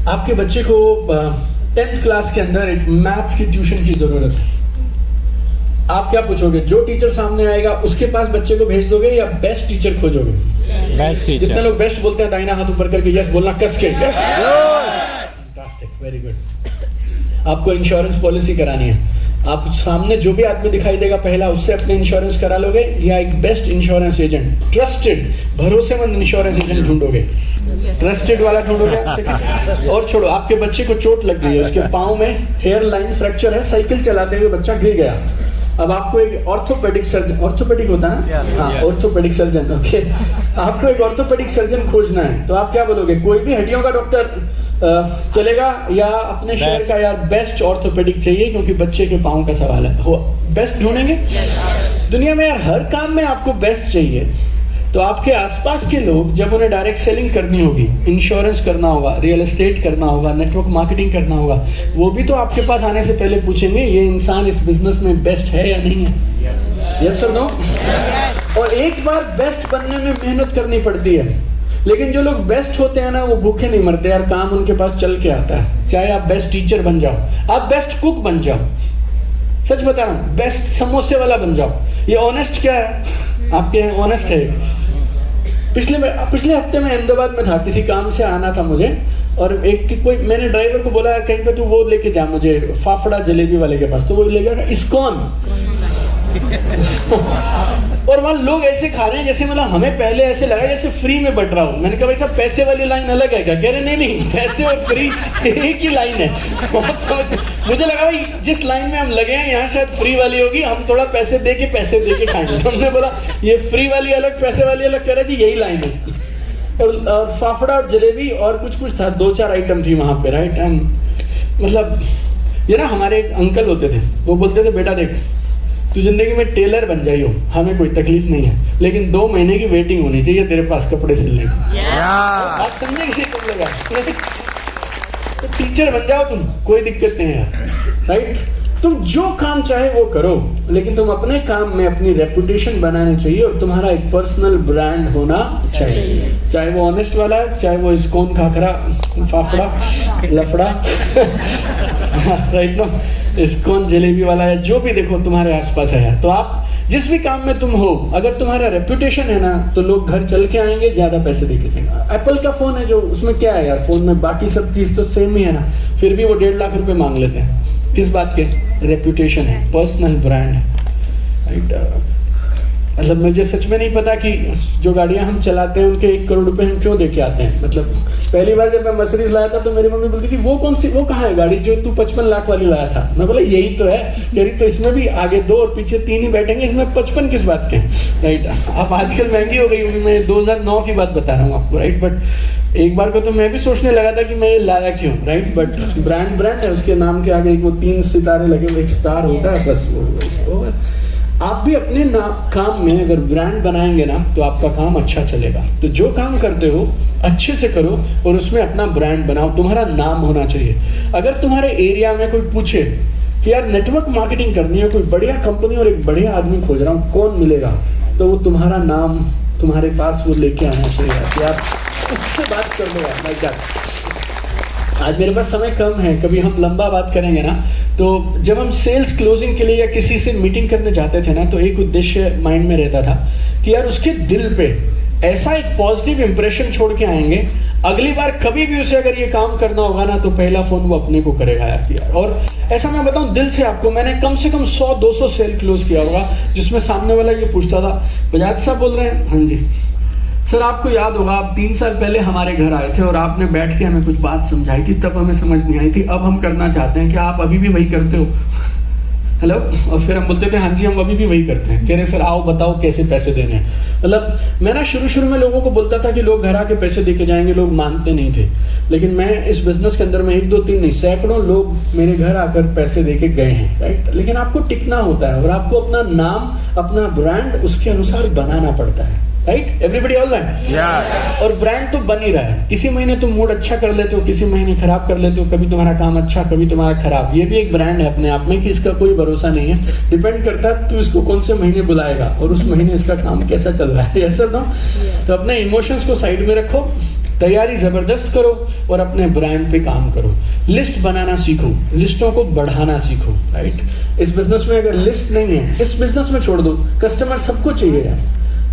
आपके बच्चे को 10th क्लास के अंदर एक मैथ्स की ट्यूशन की जरूरत है। आप क्या पूछोगे? जो टीचर सामने आएगा उसके पास बच्चे को भेज दोगे या बेस्ट टीचर खोजोगे? Best teacher. जितने लोग बेस्ट बोलते हैं दाहिना हाथ ऊपर करके यस बोलना, कस के यस। Fantastic, very good. आपको इंश्योरेंस पॉलिसी करानी है, आप सामने जो भी आदमी दिखाई देगा पहला उससे अपने इंश्योरेंस करा लोगे, या एक बेस्ट इंश्योरेंस एजेंट, ट्रस्टेड भरोसेमंद इंश्योरेंस एजेंट ढूंढोगे, ट्रस्टेड वाला ढूंढोगे। और छोड़ो, आपके बच्चे को चोट लग गई है, उसके पाँव में हेयर लाइन फ्रैक्चर है, साइकिल चलाते हुए बच्चा गिर गया। अब आपको एक ऑर्थोपेडिक सर्जन, ऑर्थोपेडिक होता है ना, हाँ ऑर्थोपेडिक सर्जन, ओके, आपको एक ऑर्थोपेडिक सर्जन खोजना है, तो आप क्या बोलोगे? कोई भी हड्डियों का डॉक्टर चलेगा, या अपने शहर का यार बेस्ट ऑर्थोपेडिक चाहिए क्योंकि बच्चे के पाँव का सवाल है, वो बेस्ट ढूंढेंगे? दुनिया में यार हर काम में आपको बेस्ट चाहिए। तो आपके आसपास के लोग जब उन्हें डायरेक्ट सेलिंग करनी होगी, इंश्योरेंस करना होगा, रियल एस्टेट करना होगा, नेटवर्क मार्केटिंग करना होगा, वो भी तो आपके पास आने से पहले पूछेंगे ये इंसान इस बिजनेस में बेस्ट है या नहीं है। यस और नो? और एक बार बेस्ट बनने में मेहनत करनी पड़ती है, लेकिन जो लोग बेस्ट होते हैं ना वो भूखे नहीं मरते यार, काम उनके पास चल के आता है। चाहे आप बेस्ट टीचर बन जाओ, आप बेस्ट कुक बन जाओ, सच बता रहा हूँ, बेस्ट समोसे वाला बन जाओ। ये ऑनेस्ट क्या है? आपके यहाँ ऑनेस्ट है। पिछले हफ्ते में अहमदाबाद में था, किसी काम से आना था मुझे, और कोई मैंने ड्राइवर को बोला कहीं पे तू वो लेके जा मुझे फाफड़ा जलेबी वाले के पास, तो वो ले गया इस्कॉन। और वहाँ लोग ऐसे खा रहे हैं जैसे, मतलब हमें पहले ऐसे लगा जैसे फ्री में बट रहा हूँ। मैंने कहा भाई साहब पैसे वाली लाइन अलग है क्या? कह रहे नहीं, पैसे और फ्री एक ही लाइन है। मुझे लगा भाई जिस लाइन में हम लगे हैं यहाँ शायद फ्री वाली होगी, हम थोड़ा पैसे दे के खाएंगे। तो हमने बोला ये फ्री वाली अलग, पैसे वाली अलग। कह रहे जी यही लाइन है। और फाफड़ा और जलेबी और कुछ था, 2-4 आइटम थी वहाँ पे, राइट? एंड मतलब ये ना हमारे एक अंकल होते थे, वो बोलते थे बेटा देख तू जिंदगी में टेलर बन जाइयो, हमें कोई तकलीफ नहीं है, लेकिन 2 महीने की वेटिंग होनी चाहिए तेरे पास कपड़े सिलने की। बात समझे कि तुम लोग? तो टीचर बन जाओ तुम, कोई दिक्कत नहीं है, राइट? तुम जो काम चाहे वो करो, लेकिन तुम अपने काम में अपनी रेपुटेशन बनानी चाहिए और तुम्हारा एक पर्सनल ब्रांड होना चाहिए। चाहे वो ऑनेस्ट वाला है, चाहे वो इस्कॉन खाखरा फाफड़ा लफड़ा राइट ना, इस्कॉन जलेबी वाला है, जो भी देखो तुम्हारे आसपास है। तो आप जिस भी काम में तुम हो, अगर तुम्हारा रेपुटेशन है ना, तो लोग घर चल के आएंगे, ज्यादा पैसे देके जाएंगे। एप्पल का फोन है जो, उसमें क्या है यार, फोन में बाकी सब चीज तो सेम ही है ना, फिर भी वो 1.5 लाख रुपए मांग लेते हैं। किस बात के? रेपुटेशन है, पर्सनल ब्रांड है, राइट? मतलब मुझे सच में नहीं पता कि जो गाड़ियां हम चलाते हैं उनके 1 करोड़ रुपए हम क्यों दे के आते हैं। मतलब पहली बार जब मैं मर्सिडीज लाया था तो मेरी मम्मी बोलती थी वो कौन सी, वो कहाँ है गाड़ी जो तू 55 लाख वाली लाया था? मैं बोला यही तो है। कह रही तो इसमें भी आगे 2 और पीछे 3 ही बैठेंगे, इसमें 55 किस बात के, राइट? अब आजकल महंगी हो गई होगी, मैं 2009 की बात बता रहा हूँ आपको, राइट? बट एक बार को तो मैं भी सोचने लगा था कि मैं ये लाया क्यों, राइट? बट ब्रांड है, उसके नाम के आगे वो 3 सितारे लगे, एक स्टार होता है, बस वो। आप भी अपने काम में अगर ब्रांड बनाएंगे ना, तो आपका काम अच्छा चलेगा। तो जो काम करते हो अच्छे से करो और उसमें अपना ब्रांड बनाओ, तुम्हारा नाम होना चाहिए। अगर तुम्हारे एरिया में कोई पूछे कि यार नेटवर्क मार्केटिंग करनी है, कोई बढ़िया कंपनी और एक बढ़िया आदमी खोज रहा हूँ, कौन मिलेगा? तो वो तुम्हारा नाम तुम्हारे पास वो लेके आना चाहिए कि आप उससे बात कर लो, लाइक दैट। आज मेरे पास समय कम है, कभी हम लंबा बात करेंगे ना। तो जब हम सेल्स क्लोजिंग के लिए या किसी से मीटिंग करने जाते थे ना, तो एक उद्देश्य माइंड में रहता था कि यार उसके दिल पे ऐसा एक पॉजिटिव इंप्रेशन छोड़ के आएंगे, अगली बार कभी भी उसे अगर ये काम करना होगा ना, तो पहला फोन वो अपने को करेगा यार। और ऐसा मैं बताऊं दिल से आपको, मैंने कम से कम 100-200 सेल क्लोज किया होगा जिसमें सामने वाला ये पूछता था, बजाज साहब बोल रहे हैं? हाँ जी सर, आपको याद होगा आप 3 साल पहले हमारे घर आए थे और आपने बैठ के हमें कुछ बात समझाई थी, तब हमें समझ नहीं आई थी, अब हम करना चाहते हैं, क्या आप अभी भी वही करते हो? हेलो। और फिर हम बोलते थे हाँ जी हम अभी भी वही करते हैं। कह रहे सर आओ बताओ कैसे पैसे देने हैं। मतलब मैं ना शुरू में लोगों को बोलता था कि लोग घर आके पैसे दे के जाएंगे, लोग मानते नहीं थे। लेकिन मैं इस बिजनेस के अंदर में 1, 2, 3 नहीं, सैकड़ों लोग मेरे घर आकर पैसे दे के गए हैं, राइट। लेकिन आपको टिकना होता है और आपको अपना नाम, अपना ब्रांड उसके अनुसार बनाना पड़ता है, राइट। Everybody all right. और ब्रांड तो बन ही रहा है। किसी महीने तुम मूड अच्छा कर लेते हो, किसी महीने खराब कर लेते हो, कभी तुम्हारा काम अच्छा, कभी तुम्हारा खराब। ये भी एक ब्रांड है अपने आप में कि इसका कोई भरोसा नहीं है। डिपेंड करता है तू इसको कौन से महीने बुलाएगा और उस महीने इसका काम कैसा चल रहा है। Yes no. तो अपने इमोशंस को साइड में रखो, तैयारी जबरदस्त करो और अपने ब्रांड पे काम करो। लिस्ट बनाना सीखो, लिस्टों को बढ़ाना सीखो, राइट। इस बिजनेस में अगर लिस्ट नहीं है, इस बिजनेस में छोड़ दो, कस्टमर सबको चाहिए यार।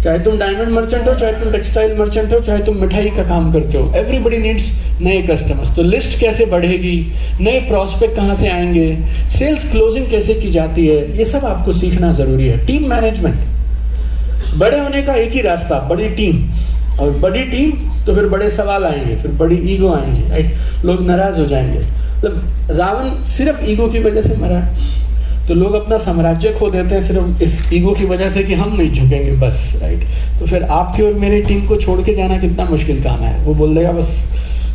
चाहे तुम डायमंड मर्चेंट हो, चाहे तुम टेक्सटाइल मर्चेंट हो, चाहे तुम मिठाई का काम करते हो, एवरीबडी नीड्स नए कस्टमर्स। तो लिस्ट कैसे बढ़ेगी, नए प्रॉस्पेक्ट कहाँ से आएंगे, सेल्स क्लोजिंग कैसे की जाती है, ये सब आपको सीखना जरूरी है। टीम मैनेजमेंट, बड़े होने का एक ही रास्ता, बड़ी टीम। और बड़ी टीम तो फिर बड़े सवाल आएंगे, फिर बड़ी ईगो आएंगे, राइट। लोग नाराज हो जाएंगे। मतलब रावण सिर्फ ईगो की वजह से मरा, तो लोग अपना साम्राज्य खो देते हैं सिर्फ इस ईगो की वजह से कि हम नहीं झुकेंगे बस, राइट। तो फिर आपकी और मेरी टीम को छोड़ के जाना कितना मुश्किल काम है। वो बोल देगा बस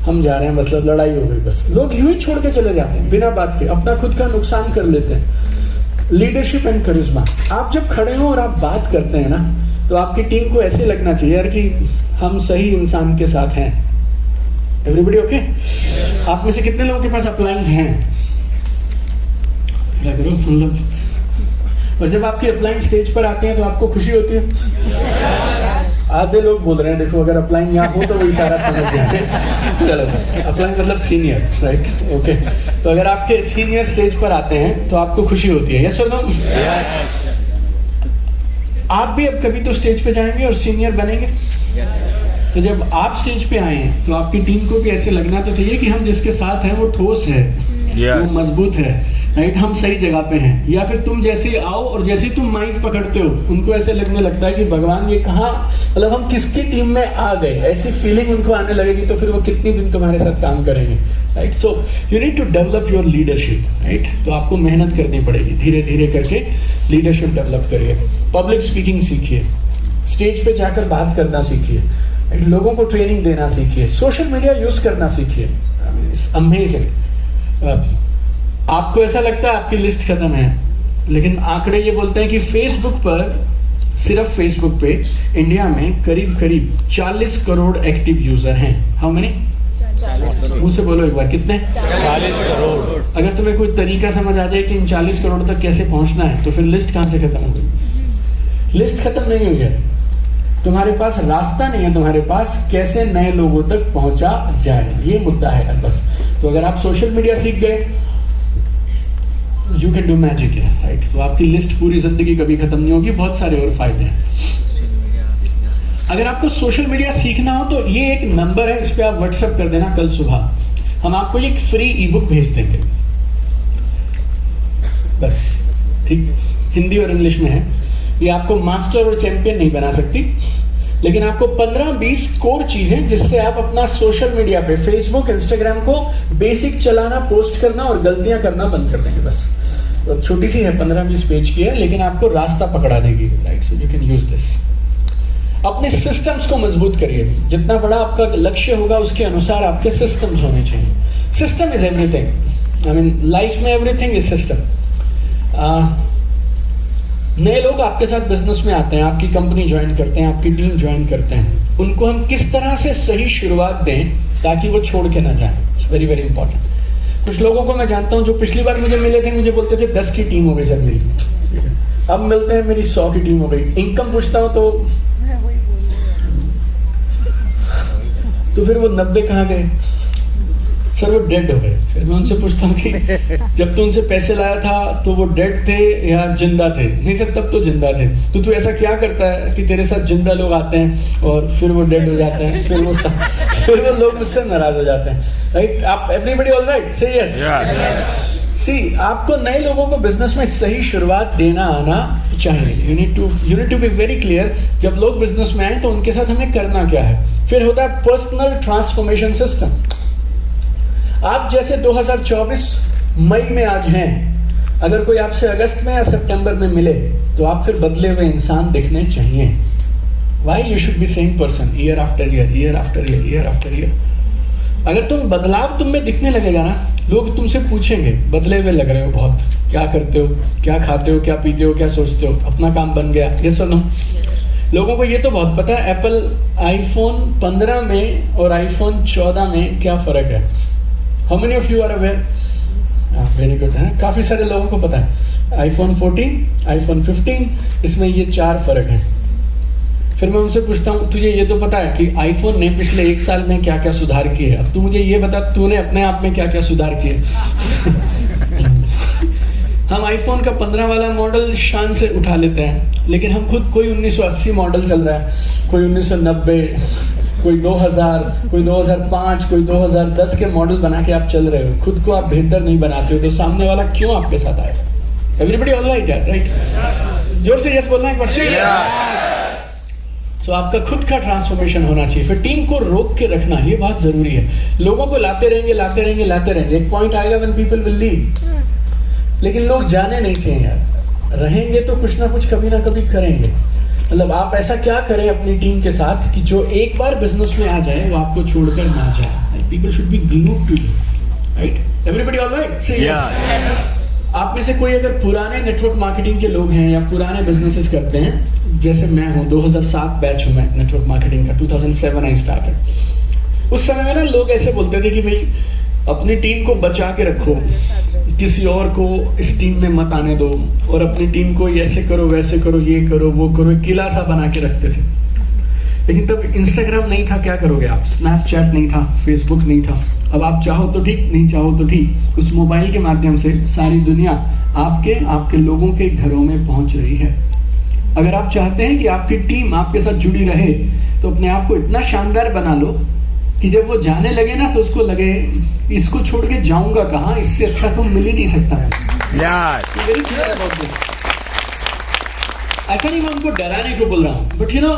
हम जा रहे हैं, मतलब लड़ाई हो गई बस। लोग यूं ही छोड़ के चले जाते हैं बिना बात के, अपना खुद का नुकसान कर लेते हैं। लीडरशिप एंड करिश्मा, आप जब खड़े हो और आप बात करते हैं ना, तो आपकी टीम को ऐसे लगना चाहिए यार कि हम सही इंसान के साथ हैं। Everybody okay? आप में से कितने लोगों के पास अप्लायंस हैं? मतलब, और जब आपके अपलाइन स्टेज पर आते हैं तो आपको खुशी होती है? आधे लोग बोल रहे हैं देखो अगर अपलाइन यहाँ हो तो वो इशारा समझ जाते हैं। चलो, अपलाइन मतलब सीनियर, राइट, ओके। तो अगर आपके सीनियर स्टेज पर आते हैं तो आपको खुशी होती है, यस और नो? आप भी अब कभी तो स्टेज पे जाएंगे और सीनियर बनेंगे। तो जब आप स्टेज पे आए हैं तो आपकी टीम को भी ऐसे लगना तो चाहिए कि हम जिसके साथ हैं वो ठोस है, वो मजबूत है, राइट, हम सही जगह पे हैं। या फिर तुम जैसे आओ और जैसे तुम माइक पकड़ते हो उनको ऐसे लगने लगता है कि भगवान ये कहाँ, मतलब हम किसकी टीम में आ गए, ऐसी फीलिंग उनको आने लगेगी। तो फिर वो कितनी दिन तुम्हारे साथ काम करेंगे, right. So you need to develop your leadership, right. तो आपको मेहनत करनी पड़ेगी, धीरे धीरे करके लीडरशिप डेवलप करिए। पब्लिक स्पीकिंग सीखिए, स्टेज पे जाकर बात करना सीखिए, लोगों को ट्रेनिंग देना सीखिए, सोशल मीडिया यूज करना सीखिए। अमेजिंग। आपको ऐसा लगता है आपकी लिस्ट खत्म है, लेकिन आंकड़े ये बोलते हैं कि फेसबुक पर, सिर्फ फेसबुक पे इंडिया में करीब 40 करोड़ एक्टिव यूजर हैं। How many? मुझसे बोलो एक बार, कितने? 40 करोड़। अगर तुम्हें कोई तरीका समझ आ जाए कि इन 40 करोड़ तक कैसे पहुंचना है, तो फिर लिस्ट कहां से खत्म हो गई? लिस्ट खत्म नहीं हुई है, तुम्हारे पास रास्ता नहीं है, तुम्हारे पास कैसे नए लोगों तक पहुंचा जाए, ये मुद्दा है बस। तो अगर आप सोशल मीडिया सीख गए, यू कैन डू मैजिक है, राइट। तो आपकी लिस्ट पूरी जिंदगी कभी खत्म नहीं होगी, बहुत सारे और फायदे हैं। अगर आपको सोशल मीडिया सीखना हो तो ये एक नंबर है, इस पे आप व्हाट्सएप कर देना, कल सुबह हम आपको एक फ्री ई बुक भेज देंगे, बस, ठीक। हिंदी और इंग्लिश में है। ये आपको मास्टर और चैंपियन नहीं बना सकती, लेकिन आपको 15-20 कोर चीजें जिससे आप अपना सोशल मीडिया पे, फेसबुक, इंस्टाग्राम को बेसिक चलाना, पोस्ट करना और गलतियां करना बंद कर देंगे बस। तो छोटी सी है, 15-20 पेज की है, लेकिन आपको रास्ता पकड़ा देगी, right. So you can use this. अपने सिस्टम्स को मजबूत करिए। जितना बड़ा आपका लक्ष्य होगा उसके अनुसार आपके सिस्टम्स होने चाहिए। System is everything. I mean life में एवरीथिंग इज सिस्टम। नए लोग आपके साथ बिजनेस में आते हैं, आपकी कंपनी ज्वाइन करते हैं, आपकी टीम ज्वाइन करते हैं, उनको हम किस तरह से सही शुरुआत दें ताकि वो छोड़ के ना जाए, इट्स वेरी वेरी इंपॉर्टेंट। कुछ लोगों को मैं जानता हूं जो पिछली बार मुझे मिले थे, मुझे बोलते थे 10 की टीम हो गई सर मेरी, अब मिलते हैं मेरी 100 की टीम हो गई। इनकम पूछता हूं तो फिर वो 90 कहाँ गए। सर वो डेड हो गए। फिर मैं उनसे पूछता हूँ कि जब तू उनसे पैसे लाया था तो वो डेड थे या जिंदा थे? नहीं सर तब तो जिंदा थे। तो तू ऐसा क्या करता है कि तेरे साथ जिंदा लोग आते हैं और फिर वो डेड हो जाते हैं, फिर वो लोग मुझसे नाराज हो जाते हैं, राइट? आप everybody all right say yes. सी आपको नए लोगों को बिजनेस में सही शुरुआत देना आना चाहिए। You need to be very clear. जब लोग बिजनेस में आए तो उनके साथ हमें करना क्या है। फिर होता है पर्सनल ट्रांसफॉर्मेशन सिस्टम। आप जैसे 2024 मई में आज हैं, अगर कोई आपसे अगस्त में या सितंबर में मिले तो आप फिर बदले हुए इंसान दिखने चाहिए। Why you should be same person year after year, year after year, year after year. अगर तुम बदलाव तुम में दिखने लगेगा ना, लोग तुमसे पूछेंगे बदले हुए लग रहे हो बहुत, क्या करते हो, क्या खाते हो, क्या पीते हो, क्या सोचते हो, अपना काम बन गया, ये सुनो। लोगों को ये तो बहुत पता है एप्पल आईफोन 15 में और आईफोन 14 में क्या फर्क है। How many of you are aware? Very good है, काफी सारे लोगों को पता है। आईफोन 14, आईफोन 15, इसमें ये 4 फर्क हैं। फिर मैं उनसे पूछता हूँ तुझे ये तो पता है कि आईफोन ने पिछले 1 साल में क्या क्या सुधार किए, अब तू मुझे ये बता तूने अपने आप में क्या क्या सुधार किए। हम आईफोन का 15 वाला मॉडल शान से उठा लेते हैं, लेकिन हम खुद कोई 1980 मॉडल चल रहा है, कोई 1990, कोई 2000, कोई 2005, कोई 2010 के मॉडल बना के आप चल रहे हो। खुद को आप बेहतर नहीं बनाते हो तो सामने वाला क्यों आपके साथ आएगा? एवरीबडी ऑल राइट यार, राइट? जोर से यस बोलना एक बार। तो आपका खुद का ट्रांसफॉर्मेशन होना चाहिए। फिर टीम को रोक के रखना ये बहुत जरूरी है। लोगों को लाते रहेंगे लाते रहेंगे लाते रहेंगे, एक पॉइंट आएगा व्हेन पीपल विल लीव। लेकिन लोग जाने नहीं चाहिए यार, रहेंगे तो कुछ ना कुछ कभी ना कभी करेंगे। मतलब आप ऐसा क्या करें अपनी टीम के साथ कि जो एक बार बिजनेस में आ जाए वो आपको छोड़कर ना जाए। People should be glued to you, right? Everybody all right? Say yes. आप में से कोई अगर पुराने नेटवर्क मार्केटिंग के लोग हैं या पुराने बिजनेसेस करते हैं, जैसे मैं हूँ, 2007 बैच हूँ मैं नेटवर्क मार्केटिंग का, 2007 आई स्टार्टेड। उस समय में ना लोग ऐसे बोलते थे कि भाई अपनी टीम को बचा के रखो, किसी और को इस टीम में मत आने दो, और अपनी टीम को ऐसे करो वैसे करो, ये करो वो करो, एक किला सा बना के रखते थे। लेकिन तब इंस्टाग्राम नहीं था, क्या करोगे आप? स्नैपचैट नहीं था, फेसबुक नहीं था। अब आप चाहो तो ठीक, नहीं चाहो तो ठीक, उस मोबाइल के माध्यम से सारी दुनिया आपके लोगों के घरों में पहुंच रही है। अगर आप चाहते हैं कि आपकी टीम आपके साथ जुड़ी रहे तो अपने आप को इतना शानदार बना लो कि जब वो जाने लगे ना तो उसको लगे इसको छोड़ के जाऊंगा कहाँ, इससे अच्छा तो मिल ही नहीं सकता है। ऐसा नहीं मैं उनको डराने को बोल रहा हूँ, बट यू नो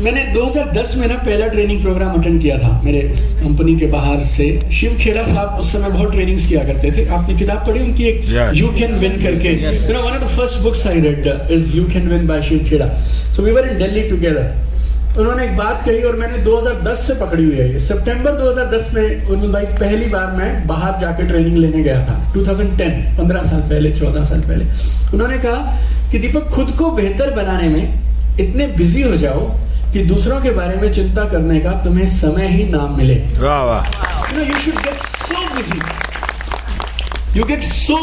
मैंने 2010 में ना पहला ट्रेनिंग प्रोग्राम अटेंड किया था मेरे कंपनी के बाहर से। शिव खेड़ा साहब उस समय बहुत ट्रेनिंग्स किया करते थे। आपने किताब पढ़ी उनकी एक, यू कैन विन करके? You know one of the first books I read is you can win by Shiv Khera. So we were in Delhi together. उन्होंने एक बात कही और मैंने 2010 से पकड़ी हुई है। सितंबर 2010 में उर्मिल भाई पहली बार मैं बाहर जाके ट्रेनिंग लेने गया था, 2010, 15 साल पहले, 14 साल पहले। उन्होंने कहा कि दीपक खुद को बेहतर बनाने में इतने बिजी हो जाओ कि दूसरों के बारे में चिंता करने का तुम्हें समय ही ना मिले। वाह वाह। You should get so busy. You get so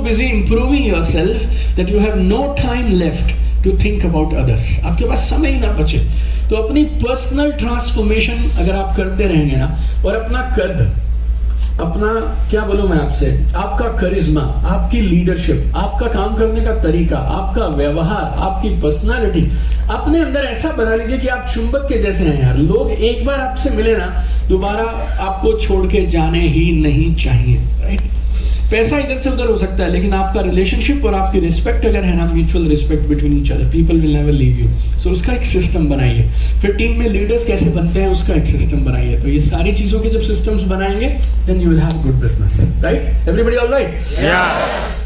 busy improving yourself that you have no time left to think about others. आपके पास समय ही ना बचे। तो अपनी पर्सनल ट्रांसफॉर्मेशन अगर आप करते रहेंगे ना, और अपना कद, अपना क्या बोलूं मैं आपसे, आपका करिश्मा, आपकी लीडरशिप, आपका काम करने का तरीका, आपका व्यवहार, आपकी पर्सनालिटी अपने अंदर ऐसा बना लीजिए कि आप चुंबक के जैसे हैं यार। लोग एक बार आपसे मिले ना दोबारा आपको छोड़ के जाने ही नहीं चाहिए, राइट? पैसा इधर से उधर हो सकता है, लेकिन आपका रिलेशनशिप और आपकी रिस्पेक्ट अगर है ना, mutual respect between each other, people will never leave you. So उसका एक सिस्टम बनाइए। फिर टीम में लीडर्स कैसे बनते हैं उसका एक सिस्टम बनाइए। तो ये सारी चीजों के जब सिस्टम्स बनाएंगे then you will have good business, right? Everybody all right?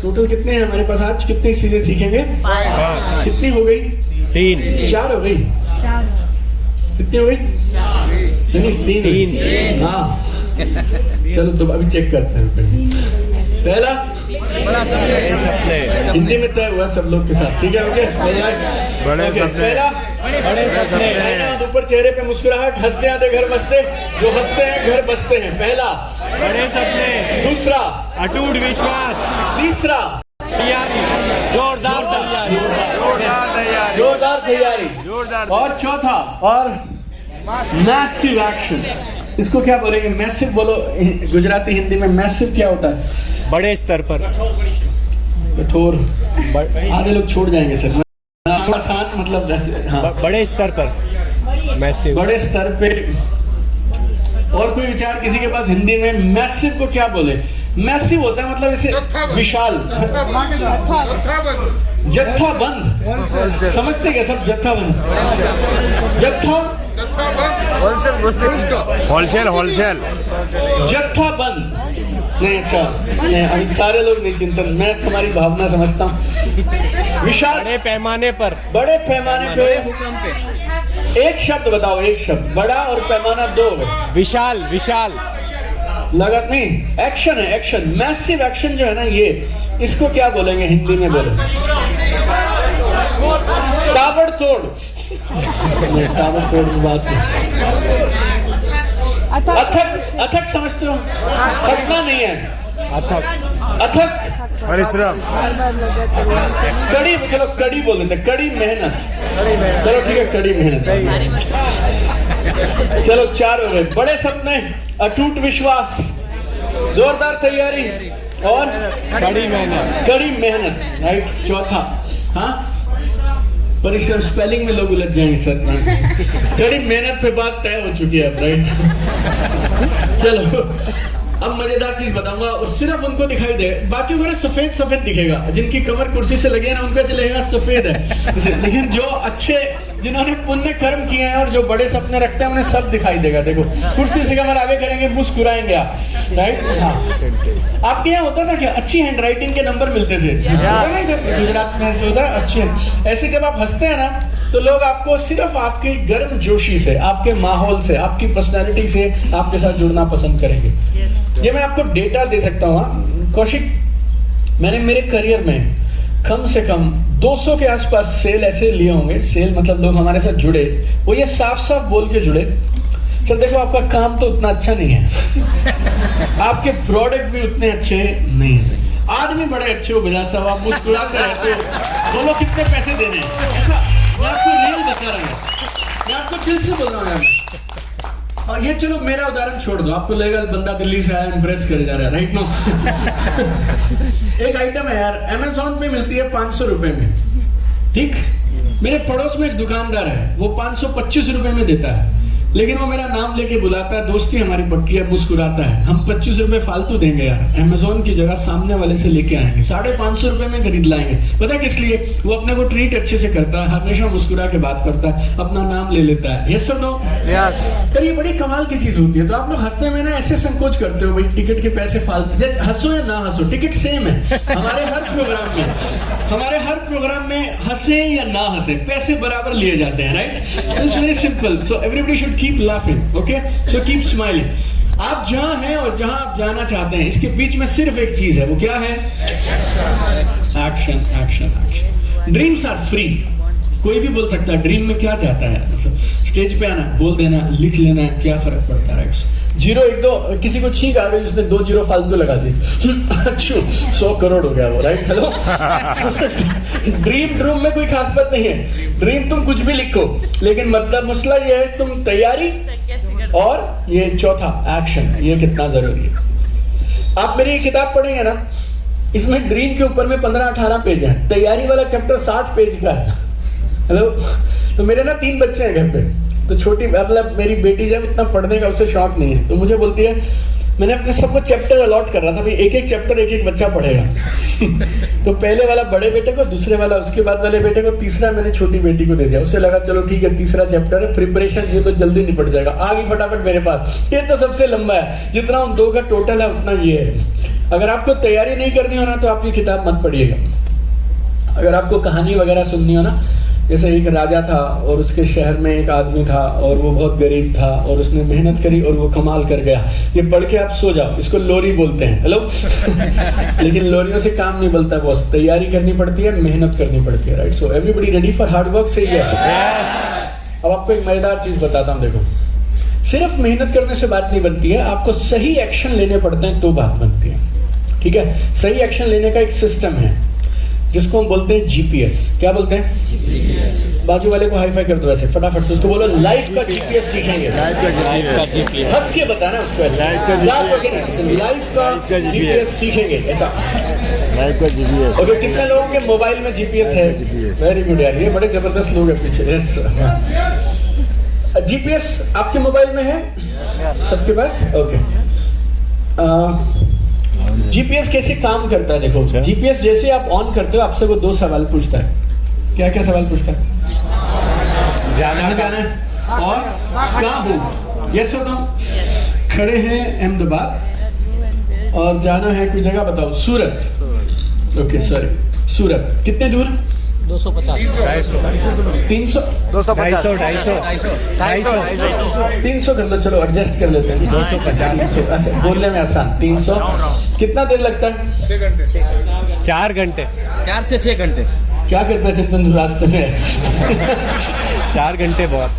Total कितने हैं हमारे पास आज? कितनी चीजें सीखेंगे? कितनी हो गई? 4 हो गई। कितनी हो गई? चलिए 3। हाँ चलो तो अभी चेक करते हैं। पहला हिंदी में तय हुआ सब लोग के साथ, ठीक है? ओके, बड़े सपने। पहला बड़े सपने, ऊपर चेहरे पे मुस्कुराहट, हंसते आते घर बसते, जो हंसते हैं घर बसते हैं। पहला बड़े सपने। दूसरा अटूट विश्वास। तीसरा तैयारी, जोरदार तैयारी। जोरदार तैयारी। और चौथा और मैसिव एक्शन। इसको क्या बोलेंगे? मैसिव बोलो गुजराती हिंदी में। मैसिव क्या होता है? बड़े स्तर पर। कठोर। आधे लोग छोड़ जाएंगे सर। आसान मतलब जैसे, हाँ, बड़े स्तर पर। मैसिव। बड़े स्तर पे। और कोई विचार किसी के पास हिंदी में? मैसिव को क्या बोले? मैसिव होता है मतलब जैसे विशाल, जत्थाबंद। समझते क्या सब? जत्थाबंद, जत्था, होलसेल होलसेल जत्थाबंद नहीं। अच्छा नहीं, अभी सारे लोग नहीं चिंतन, मैं तुम्हारी भावना समझता हूँ। विशाल, बड़े पैमाने पर। बड़े पैमाने पे। एक शब्द बताओ, एक शब्द। बड़ा और पैमाना दो हो गए। विशाल, विशाल। लगत नहीं, एक्शन है, एक्शन। मैसिव एक्शन जो है ना, ये इसको क्या बोलेंगे हिंदी में? बोलो ताबड़तोड़। ताबड़तोड़ बात नहीं। अथक, अथक समझते हो? थकना नहीं है, अथक। अथक परिश्रम कड़ी। चलो कड़ी बोल देते, कड़ी मेहनत। चलो ठीक है, कड़ी मेहनत। चलो 4 हो गए। बड़े सपने, अटूट विश्वास, जोरदार तैयारी और कड़ी मेहनत। कड़ी मेहनत, राइट। चौथा, हाँ, परिश्रम। स्पेलिंग में लोग उलझ जाएंगे सर। कड़ी मेहनत पे बात तय हो चुकी है अब, राइट। चलो अब मजेदार चीज बताऊंगा, और सिर्फ उनको दिखाई दे, बाकी को ना सफेद सफेद दिखेगा। जिनकी कमर कुर्सी से लगी है ना, उनको ऐसे लगेगा सफेद है। लेकिन जो अच्छे, जिन्होंने पुण्य कर्म किए हैं और जो बड़े सपने रखते हैं, उन्हें सब दिखाई देगा। देखो कुर्सी से कमर आगे करेंगे, मुस्कुराएंगे आप, राइट। हाँ, आपके यहाँ होता था क्या? अच्छी हैंड राइटिंग के नंबर मिलते थे गुजरात में, ऐसे होता है। अच्छे ऐसे जब आप हंसते हैं ना, तो लोग आपको सिर्फ आपकी गर्म जोशी से, आपके माहौल से, आपकी पर्सनालिटी से आपके साथ जुड़ना पसंद करेंगे। ये मैं आपको डेटा दे सकता हूँ कौशिक। मैंने मेरे करियर में कम से कम 200 के आसपास सेल ऐसे लिए होंगे। सेल मतलब लोग हमारे साथ जुड़े, वो ये साफ साफ बोल के जुड़े, सर देखो आपका काम तो उतना अच्छा नहीं है, आपके प्रोडक्ट भी उतने अच्छे नहीं है, आदमी बड़े अच्छे हो, बिला साहब आप मुस्कुराते रहते हो, बोलो कितने पैसे देने हैं। ऐसा मैं आपको रियल बता रहा हूँ, मैं आपको दिल से बोल रहा हूँ। और ये चलो मेरा उदाहरण छोड़ दो, आपको लगेगा बंदा दिल्ली से आया इम्प्रेस करे जा रहा है, राइट नो। एक आइटम है यार, अमेज़न पे मिलती है 500 रुपए में, ठीक। मेरे पड़ोस में एक दुकानदार है, वो 525 रुपए में देता है, लेकिन वो मेरा नाम लेके बुलाता है, दोस्ती हमारी पक्की है, मुस्कुराता है। हम 25 रुपए फालतू देंगे यार, अमेज़न की जगह सामने वाले से लेके आएंगे, 550 रुपए में खरीद लाएंगे। पता किस लिए? वो अपने को ट्रीट अच्छे से करता है, हमेशा मुस्कुरा के बात करता है, अपना नाम ले लेता है। यस और नो? यस। तो ये बड़ी कमाल की चीज होती है। तो आप लोग हंसते में ना ऐसे संकोच करते हो, भाई टिकट के पैसे फालतू, हंसो या ना हंसो, टिकट सेम है। हमारे हर प्रोग्राम में हंसे या ना हंसे, पैसे बराबर लिए जाते हैं, right. It's very simple. So everybody should keep laughing, okay, so keep smiling. आप जहां हैं और जहां आप जाना चाहते हैं, इसके बीच में सिर्फ एक चीज है, वो क्या है? Action, action, action. Dreams are free. कोई भी बोल सकता है ड्रीम में क्या चाहता है, स्टेज पे आना, बोल देना, लिख लेना, क्या फर्क पड़ता है? 0 1 2, किसी को छींक आ गई, जिसने 2 0 फालतू लगा दी, 100 करोड़ हो गया वो, राइट। हेलो। ड्रीम में कोई खास बात नहीं है, ड्रीम तुम कुछ भी लिखो, लेकिन मतलब मसला ये है तुम तैयारी, और ये चौथा एक्शन, ये कितना जरूरी है। आप मेरी किताब पढ़ेंगे ना, इसमें ड्रीम के ऊपर में 15-18 पेज है, तैयारी वाला चैप्टर 60 पेज का है। हेलो। तो मेरे ना 3 बच्चे हैं घर पे, तो छोटी मतलब मेरी बेटी जब इतना पढ़ने का उसे शौक नहीं है, तो मुझे बोलती है, मैंने अपने सबको चैप्टर अलॉट कर रहा था, भाई एक एक चैप्टर एक एक बच्चा पढ़ेगा। तो पहले वाला बड़े बेटे को, दूसरे वाला उसके बाद वाले बेटे को, तीसरा मैंने छोटी बेटी को दे दिया। उसे लगा चलो ठीक है, तीसरा चैप्टर है, प्रिपरेशन ये तो जल्दी निपट जाएगा, आ गई फटाफट मेरे पास, ये तो सबसे लंबा है, जितना उन 2 का टोटल है उतना ये है। अगर आपको तैयारी नहीं करनी हो ना, तो आप ये किताब मत पढ़िएगा। अगर आपको कहानी वगैरह सुननी हो ना, जैसे एक राजा था और उसके शहर में एक आदमी था और वो बहुत गरीब था और उसने मेहनत करी और वो कमाल कर गया, ये पढ़ के आप सो जाओ, इसको लोरी बोलते हैं। हेलो। लेकिन लोरियों से काम नहीं बनता बॉस, तैयारी करनी पड़ती है, मेहनत करनी पड़ती है, right. So everybody ready for hard work, से यस। अब आपको एक मजेदार चीज बताता हूँ, देखो, सिर्फ मेहनत करने से बात नहीं बनती है, आपको सही एक्शन लेने पड़ते हैं तो बात बनती है, ठीक है। सही एक्शन लेने का एक सिस्टम है। जिसको हम बोलते हैं जीपीएस। क्या बोलते हैं? बाजू वाले को हाई फाई कर दो ऐसे फटाफट से, उसको बोलो लाइफ का जीपीएस सीखेंगे। लाइफ का जीपीएस। हंस के बताना उसको, लाइफ का जीपीएस सीखेंगे ऐसा। लाइफ का जीपीएस। ओके, कितने लोगों के मोबाइल में जीपीएस है? वेरी गुड यार, ये बड़े जबरदस्त लोग हैं पीछे। यस, जीपीएस आपके मोबाइल में है सबके पास? ओके। जीपीएस कैसे काम करता है देखो। जीपीएस जैसे आप ऑन करते हो आपसे वो 2 सवाल पूछता है। क्या क्या सवाल पूछता है? जाना है और कहाँ हो। यस और नो? खड़े हैं अहमदाबाद और जाना है कोई जगह, बताओ। सूरत। ओके सॉरी, सूरत। कितने दूर? 250 300 250 300 कर लो, चलो एडजस्ट कर लेते हैं। 250 बोलने में आसान। 300 कितना देर लगता है? 4 घंटे 4 से 6 घंटे। क्या करते हैं इतने दूर रास्ते में? 4 घंटे बहुत।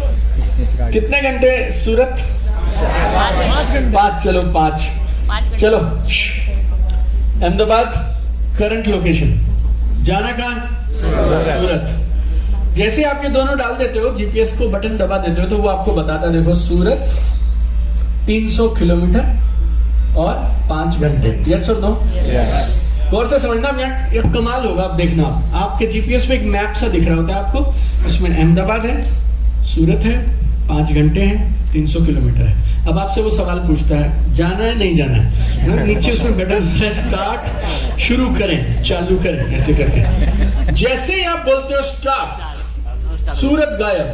कितने घंटे सूरत? 5। चलो 5। चलो अहमदाबाद करंट लोकेशन, जाना कहाँ? सूरत। जैसे आप ये दोनों डाल देते हो, जीपीएस को बटन दबा देते हो तो वो आपको बताता है देखो सूरत 300 किलोमीटर और 5 घंटे। यस और नो? गौर से समझना, ये कमाल होगा। आप देखना, आपके जीपीएस पे एक मैप सा दिख रहा होता है आपको, उसमें अहमदाबाद है, सूरत है, 5 घंटे हैं, 300 किलोमीटर है। अब आपसे वो सवाल पूछता है जाना है नहीं जाना है, नीचे उसमें बटन स्टार्ट, शुरू करें, चालू करें, ऐसे करके। जैसे ही आप बोलते हो स्टार्ट, सूरत गायब,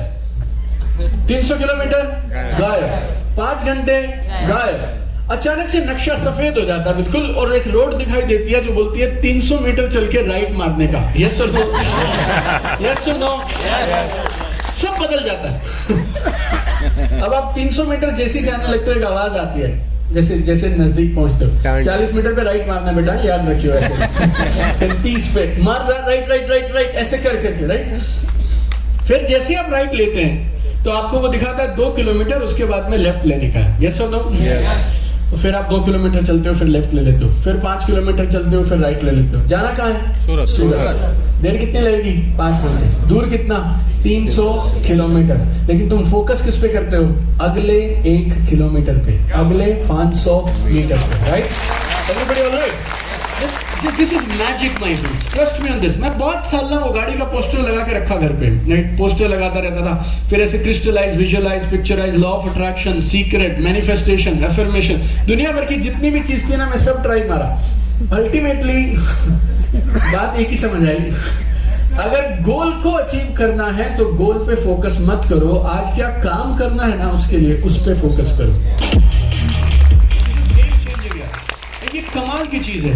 300 किलोमीटर गायब, 5 घंटे गायब। अचानक से नक्शा सफेद हो जाता है बिल्कुल, और एक रोड दिखाई देती है जो बोलती है 300 मीटर चल के राइट मारने का। यस और नो? यस और नो? सब बदल जाता है। अब आप 300 मीटर जैसे जाने लगते हो एक आवाज आती है, जैसे जैसे नजदीक पहुंचते हो। 40 मीटर पे राइट मारना बेटा, याद रखियो ऐसे। फिर 30 पे मार रहा, राइट राइट राइट राइट, ऐसे कर करके राइट। फिर जैसे आप राइट लेते हैं तो आपको वो दिखाता है 2 किलोमीटर, उसके बाद में लेफ्ट लेने का है। यस और नो? तो फिर आप 2 किलोमीटर चलते हो, फिर लेफ्ट ले लेते हो, फिर 5 किलोमीटर चलते हो, फिर राइट ले लेते हो। जाना कहाँ है? सूरत। देर कितनी लगेगी? 5 घंटे। दूर कितना? 300 किलोमीटर। लेकिन तुम फोकस किस पे करते हो? अगले 1 किलोमीटर पे, अगले 500 मीटर पे, right? Everybody all right? This is magic my friends, trust me on this. मैं बहुत साल ना वो गाड़ी का पोस्टर लगा के रखा घर पे, नेट पोस्टर लगाता रहता था। फिर ऐसे crystallize, visualize, picturize, law of attraction, secret, manifestation, affirmation, दुनिया भर की जितनी भी चीज थी ना, मैं सब ट्राई मारा। अल्टीमेटली बात एक ही समझ आई, अगर गोल को अचीव करना है तो गोल पे फोकस मत करो, आज क्या काम करना है ना उसके लिए उस पे फोकस करो। ये कमाल की चीज है।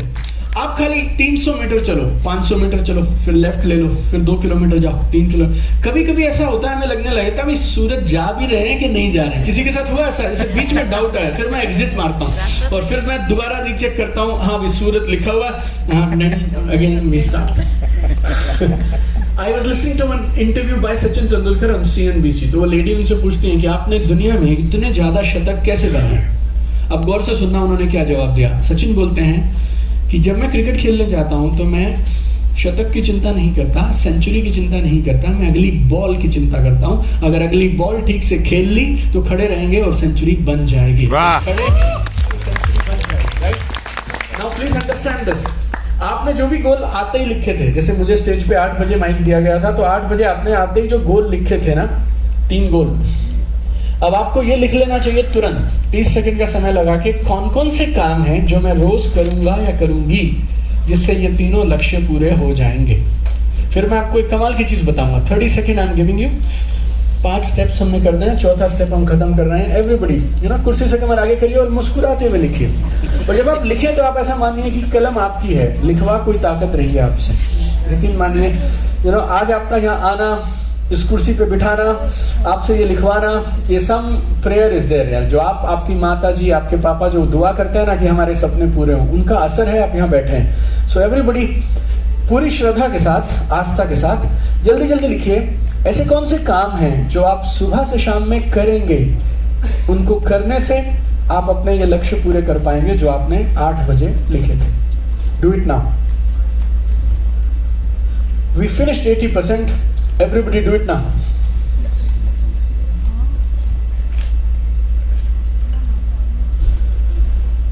आप खाली 300 मीटर चलो, 500 मीटर चलो, फिर लेफ्ट ले लो, फिर 2 किलोमीटर जाओ, 3 किलो। कभी कभी ऐसा होता है, हमें लगने लगता है भाई सूरत जा भी रहे हैं कि नहीं जा रहे हैं। किसी के साथ हुआ ऐसा, जैसे बीच में डाउट आया, फिर मैं एग्जिट मारता हूँ और फिर मैं दोबारा रीचेक करता हूँ, हाँ भाई सूरत लिखा हुआ, हाँ नहीं, again we start. I was listening to an interview by Sachin Tendulkar on CNBC। तो वो लेडी उनसे पूछती हैं कि आपने दुनिया में इतने ज्यादा शतक कैसे बनाए? अब गौर से सुनना उन्होंने क्या जवाब दिया। सचिन बोलते हैं कि जब मैं क्रिकेट खेलने जाता हूं तो मैं शतक की चिंता नहीं करता, सेंचुरी की चिंता नहीं करता, मैं अगली बॉल की चिंता करता हूं। अगर अगली बॉल ठीक से खेल ली तो खड़े रहेंगे और सेंचुरी बन जाएगी। Now please understand this. आपने जो भी गोल आते ही लिखे थे, जैसे मुझे स्टेज पे 8 बजे माइक दिया गया था, तो 8 बजे आपने आते ही जो गोल लिखे थे ना, 3 गोल, अब आपको ये लिख लेना चाहिए तुरंत 30 सेकंड का समय लगा के, कौन कौन से काम हैं जो मैं रोज करूंगा या करूंगी जिससे ये तीनों लक्ष्य पूरे हो जाएंगे। फिर मैं आपको एक कमाल की चीज बताऊंगा। 30 second I am giving you. 5 steps हमने कर दिए, 4था स्टेप हम खत्म कर रहे हैं। एवरीबडी कुर्सी से कमर आगे करिए और मुस्कुराते हुए लिखिए। और जब आप लिखें तो आप ऐसा मानिए कि कलम आपकी है, लिखवा कोई ताकत रही है आपसे। लेकिन मानिए आज आपका यहाँ आना, इस कुर्सी पे बिठाना, आपसे ये लिखवाना, ये सम प्रेयर इज देयर यार। जो आपकी माता जी, आपके पापा जो दुआ करते हैं ना कि हमारे सपने पूरे हों, उनका असर है आप यहाँ बैठे हैं। सो एवरीबडी पूरी श्रद्धा के साथ, आस्था के साथ जल्दी जल्दी लिखिए। ऐसे कौन से काम हैं जो आप सुबह से शाम में करेंगे, उनको करने से आप अपने ये लक्ष्य पूरे कर पाएंगे जो आपने 8 बजे लिखे थे। Do it now. We finished 80%. Everybody do it now.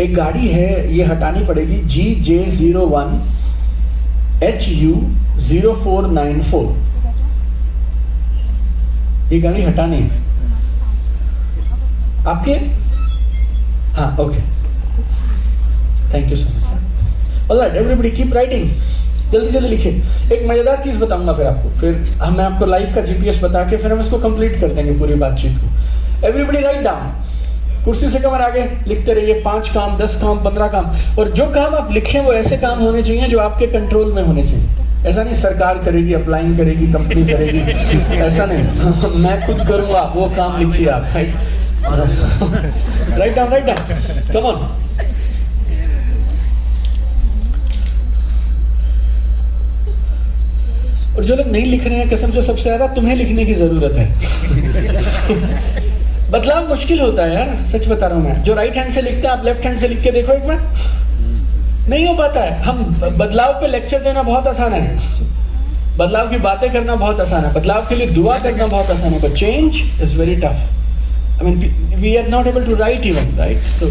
एक गाड़ी है, ये हटानी पड़ेगी, GJ01 HU0494। ये गाड़ी हटानी है आपके। हाँ, okay, thank you so much. Alright, everybody keep writing, जल्दी जल्दी लिखिए। एक मजेदार चीज बताऊंगा फिर आपको, फिर मैं आपको लाइफ का जीपीएस बता के फिर हम इसको कंप्लीट कर देंगे पूरी बातचीत को। एवरीबॉडी राइट डाउन, कुर्सी से कमर आगे, लिखते रहिए। 5 काम, 10 काम, 15 काम। और जो काम आप लिखें वो ऐसे काम होने चाहिए जो आपके कंट्रोल में होने चाहिए। ऐसा नहीं सरकार करेगी, अप्लाइंग करेगी, कंपनी करेगी, ऐसा नहीं। मैं खुद करूंगा, वो काम लिखिए आप। Write down, write down, come on. और जो लोग नहीं लिख रहे हैं, कसम से सबसे ज्यादा तुम्हें लिखने की जरूरत है। बदलाव मुश्किल होता है यार, सच बता रहा हूं मैं। जो राइट हैंड से लिखते हैं, आप लेफ्ट हैंड से लिख के देखो एक बार, नहीं हो पाता है। हम बदलाव पे लेक्चर देना बहुत आसान है, बदलाव की बातें करना बहुत आसान है, बदलाव के लिए दुआ करना बहुत आसान है, but change is very tough. I mean we are not able to write even, right? So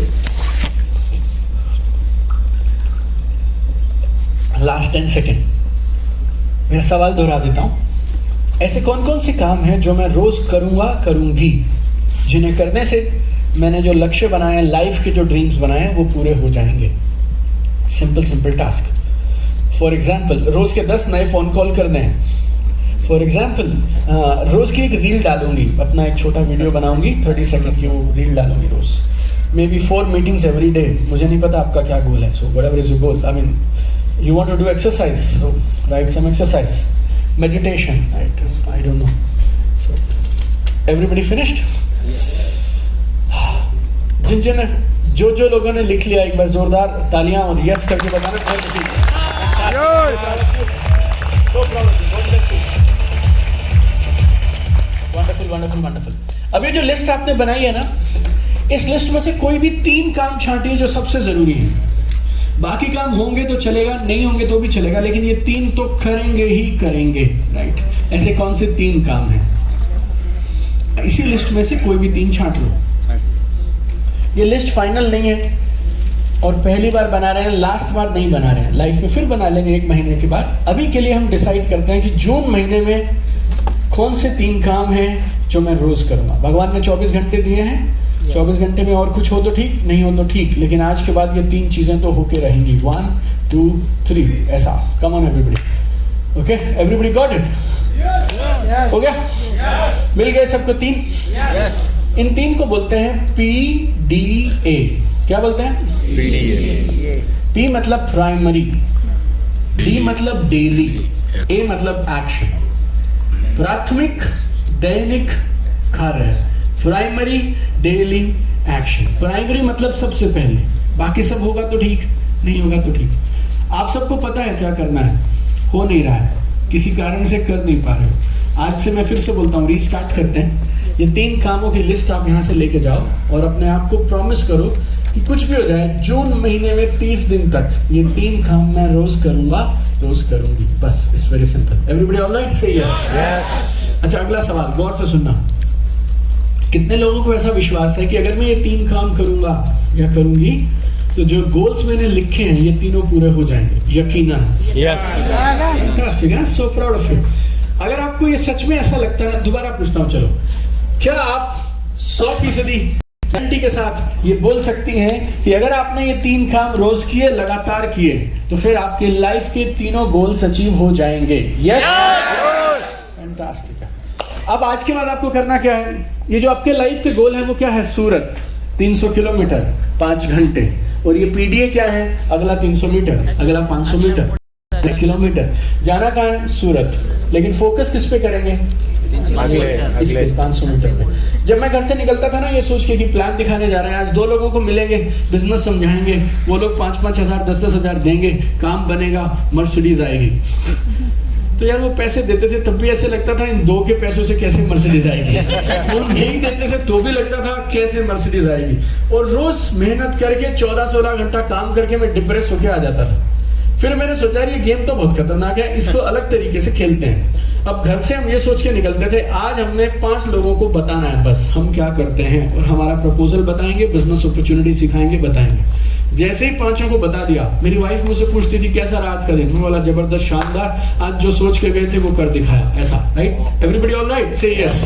last 10 second, मेरा सवाल दोहरा देता हूं। ऐसे कौन कौन से काम हैं जो मैं रोज करूंगा, करूंगी, जिन्हें करने से मैंने जो लक्ष्य बनाए हैं, लाइफ के जो ड्रीम्स बनाए हैं, वो पूरे हो जाएंगे? Simple task. फॉर एग्जाम्पल, रोज के 10 नए फोन कॉल करने हैं। फॉर एग्जाम्पल, रोज की एक रील डालूंगी, अपना एक छोटा वीडियो बनाऊंगी, 30 सेकंड की वो रील डालूंगी रोज। May be 4 meetings every day. मुझे नहीं पता आपका क्या गोल है, so whatever is your goal. I mean you want to do exercise, so write some exercise, meditation, right? I don't know. So everybody finished? जिन जो लोगों ने लिख लिया, एक बार जोरदार तालियां और यस करके बताना। वंडरफुल। अब ये जो लिस्ट आपने बनाई है ना, इस लिस्ट में से कोई भी 3 काम छांटिए जो सबसे जरूरी है। बाकी काम होंगे तो चलेगा, नहीं होंगे तो भी चलेगा, लेकिन ये 3 तो करेंगे ही करेंगे, राइट? ऐसे कौन से 3 काम हैं? इसी लिस्ट में से कोई भी 3 छांट लो। ये लिस्ट फाइनल नहीं है और पहली बार बना रहे हैं, लास्ट बार नहीं बना रहे हैं, लाइफ में फिर बना लेंगे 1 महीने के बाद। अभी के लिए हम डिसाइड करते हैं कि जून महीने में कौन से 3 काम हैं जो मैं रोज करूंगा। भगवान ने 24 घंटे दिए हैं, 24 घंटे में और कुछ हो तो ठीक, नहीं हो तो ठीक, लेकिन आज के बाद ये 3 चीजें तो होके रहेंगी। 1 2 3 ऐसा। Come on everybody, okay? Everybody got it? हो गया? मिल गए सबको 3? इन 3 को बोलते हैं PDA। क्या बोलते हैं? P मतलब प्राइमरी, D मतलब डेली, A मतलब एक्शन। प्राथमिक दैनिक कार्य, प्राइमरी डेली एक्शन। प्राइमरी मतलब सबसे पहले, बाकी सब होगा तो ठीक, नहीं होगा तो ठीक। आप सबको पता है क्या करना है, हो नहीं रहा है, किसी कारण से कर नहीं पा रहे हो। आज से मैं फिर से बोलता हूँ, रीस्टार्ट करते हैं। ये 3 कामों की लिस्ट आप यहाँ से लेके जाओ और अपने आप को प्रॉमिस करो कि कुछ भी हो जाए, जून महीने में 30 दिन तक ये 3 काम मैं रोज करूंगा, रोज करूंगी, बस। It's very simple. Everybody alright? से यस। अच्छा, अगला सवाल गौर से सुनना। कितने लोगों को ऐसा विश्वास है कि अगर मैं ये 3 काम करूंगा या करूंगी तो जो गोल्स मैंने लिखे हैं ये तीनों पूरे हो जाएंगे? यकीनन। So proud of you. अगर आपको ये सच में ऐसा लगता है, दोबारा पूछता हूँ, चलो, क्या आप 100% गारंटी के साथ ये बोल सकती हैं कि अगर आपने ये 3 काम रोज किए, लगातार किए, तो फिर आपके लाइफ के तीनों गोल्स अचीव हो जाएंगे? यस। फैंटास्टिक। अब आज के बाद आपको करना क्या है? ये जो आपके लाइफ के गोल है वो क्या है? सूरत 300 किलोमीटर 5 घंटे, और ये PDA क्या है? अगला 300 मीटर, अगला 500 मीटर, किलोमीटर। जाना कहाँ है? सूरत। लेकिन फोकस किस पे करेंगे? अगले 500 मीटर पे। जब मैं घर से निकलता था ना, ये सोच के कि प्लान दिखाने जा रहे हैं, आज 2 लोगों को मिलेंगे, बिजनेस समझाएंगे, वो लोग 5-5 हजार 10-10 हजार देंगे, काम बनेगा, मर्सिडीज आएगी। तो यार वो पैसे देते थे तब भी ऐसे लगता था इन 2 के पैसों से कैसे मर्सिडीज आएगी। वो नहीं देते थे तो भी लगता था कैसे मर्सिडीज आएगी। और रोज मेहनत करके 14-16 घंटा काम करके मैं डिप्रेस होके आ जाता था। फिर मैंने सोचा ये गेम तो बहुत खतरनाक है, इसको अलग तरीके से खेलते हैं। अब घर से हम ये सोच के निकलते थे आज हमने 5 लोगों को बताना है बस हम क्या करते हैं, और हमारा प्रपोजल बताएंगे, बिजनेस अपॉर्चुनिटी सिखाएंगे, बताएंगे। जैसे ही 5 को बता दिया, मेरी वाइफ मुझसे पूछती थी कैसा रहा आज का दिन, मैं बोला जबरदस्त, शानदार, आज जो सोच के गए थे वो कर दिखाया, ऐसा। Right, everybody all right, say yes.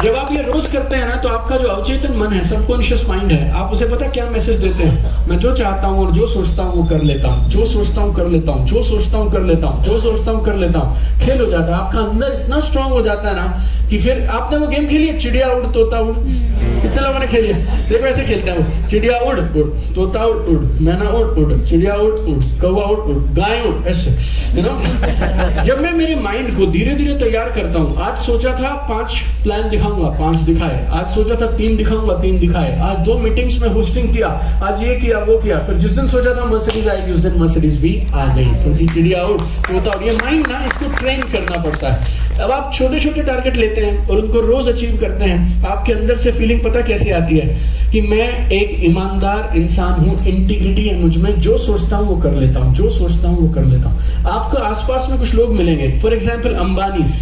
जब आप ये रोज करते हैं ना तो आपका जो अवचेतन मन है, सबकॉन्शियस माइंड है, आप उसे पता क्या मैसेज देते हैं, मैं जो चाहता हूँ और जो सोचता हूँ वो कर लेता हूँ, जो सोचता हूँ कर लेता हूँ, जो सोचता हूँ कर लेता हूँ, जो सोचता हूँ कर लेता हूँ। खेल हो जाता है, आपका अंदर इतना स्ट्रांग हो जाता है ना कि फिर आपने वो गेम खेली है, चिड़िया उड़ तोता उड़, कितने लोगों ने खेली है? देखो ऐसे खेलते हैं, चिड़िया उड़ उड़, तोता उड़ उड़, मैना उड़ उड़, चिड़िया उड़ उड़, कौवा उड़ उड़, गाय उड़, ऐसे, यू नो। जब मैं मेरे माइंड को धीरे धीरे तैयार करता हूँ, आज सोचा था 5 प्लान दिखाऊंगा, 5 दिखाए, आज सोचा था 3 दिखाऊंगा, 3 दिखाए, आज 2 मीटिंग्स में होस्टिंग किया, आज ये किया वो किया, फिर जिस दिन सोचा था मर्सिडीज आएगी उस दिन मर्सिडीज भी आ गई, क्योंकि चिड़िया उड़ तोता उड़। ये माइंड ना, इसको ट्रेन करना पड़ता है। अब आप छोटे छोटे टारगेट लेते हैं और उनको रोज अचीव करते हैं, आपके अंदर से फीलिंग पता कैसे आती है कि मैं एक ईमानदार इंसान हूँ, इंटीग्रिटी है मुझ में, जो सोचता हूँ वो कर लेता हूँ, जो सोचता हूँ वो कर लेता हूँ। आपको आसपास में कुछ लोग मिलेंगे, फॉर एग्जाम्पल अंबानीज,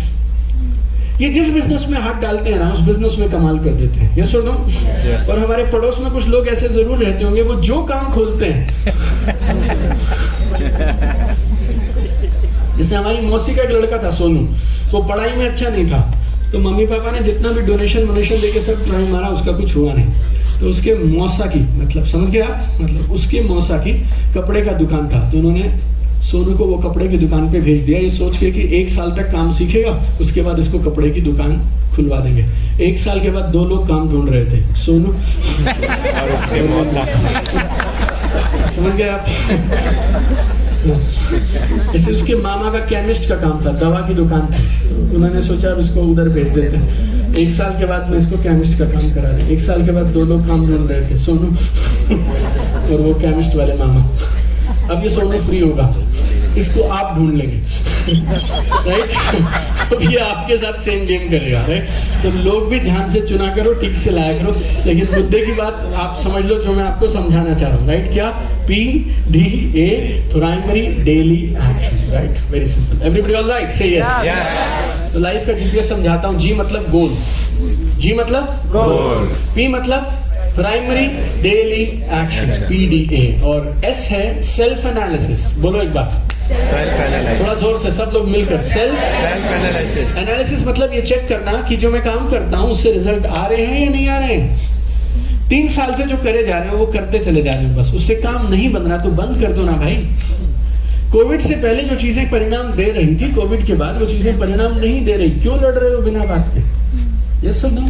ये जिस बिजनेस में हाथ डालते हैं ना उस बिजनेस में कमाल कर देते हैं, ये सुनो। और हमारे पड़ोस में कुछ लोग ऐसे जरूर रहते होंगे, वो जो काम खोलते हैं जैसे हमारी मौसी का एक लड़का था सोनू, वो पढ़ाई में अच्छा नहीं था, तो मम्मी पापा ने जितना भी डोनेशन देके सब ट्राई मारा, उसका कुछ हुआ नहीं। तो उसके मौसा की, मतलब समझ गए आप, मतलब उसके मौसा की कपड़े का दुकान था, तो उन्होंने सोनू को वो कपड़े की दुकान पे भेज दिया, ये सोच के कि 1 साल तक काम सीखेगा, उसके बाद इसको कपड़े की दुकान खुलवा देंगे। 1 साल के बाद 2 लोग काम ढूंढ रहे थे, सोनू समझ गए आप। जैसे उसके मामा का केमिस्ट का काम था, दवा की दुकान थी, तो उन्होंने सोचा अब इसको उधर भेज देते हैं। 1 साल के बाद में इसको केमिस्ट का काम करा दें। 1 साल के बाद 2 लोग काम ढूंढ रहे थे, सोनू और वो केमिस्ट वाले मामा। अब ये सोनू फ्री होगा, इसको आप ढूंढ लेंगे, राइट। तो ये आपके साथ सेम गेम करेगा, राइट। तो लोग भी ध्यान से चुना करो, ठीक से लाया करो, लेकिन मुद्दे की बात आप समझ लो जो मैं आपको समझाना चाह रहा हूँ, राइट। क्या PDA, primary daily action, right, very simple. Everybody all right, say yes. तो लाइफ का GPS समझाता हूँ। G मतलब गोल, G मतलब गोल, P मतलब प्राइमरी डेली एक्शन, PDA, और S है सेल्फ एनालिसिस। बोलो एक बार, थोड़ा जोर से सब लोग मिलकर, सेल्फ एनालिसिस मतलब ये चेक करना कि जो मैं काम करता हूँ उससे रिजल्ट आ रहे हैं या नहीं आ रहे हैं। 3 साल से जो करे जा रहे हो वो करते चले जा रहे हो, बस उससे काम नहीं बन रहा तो बंद कर दो ना भाई। कोविड से पहले जो चीजें परिणाम दे रही थी, कोविड के बाद वो चीजें परिणाम नहीं दे रही, क्यों लड़ रहे हो बिना बात के? यस और नो?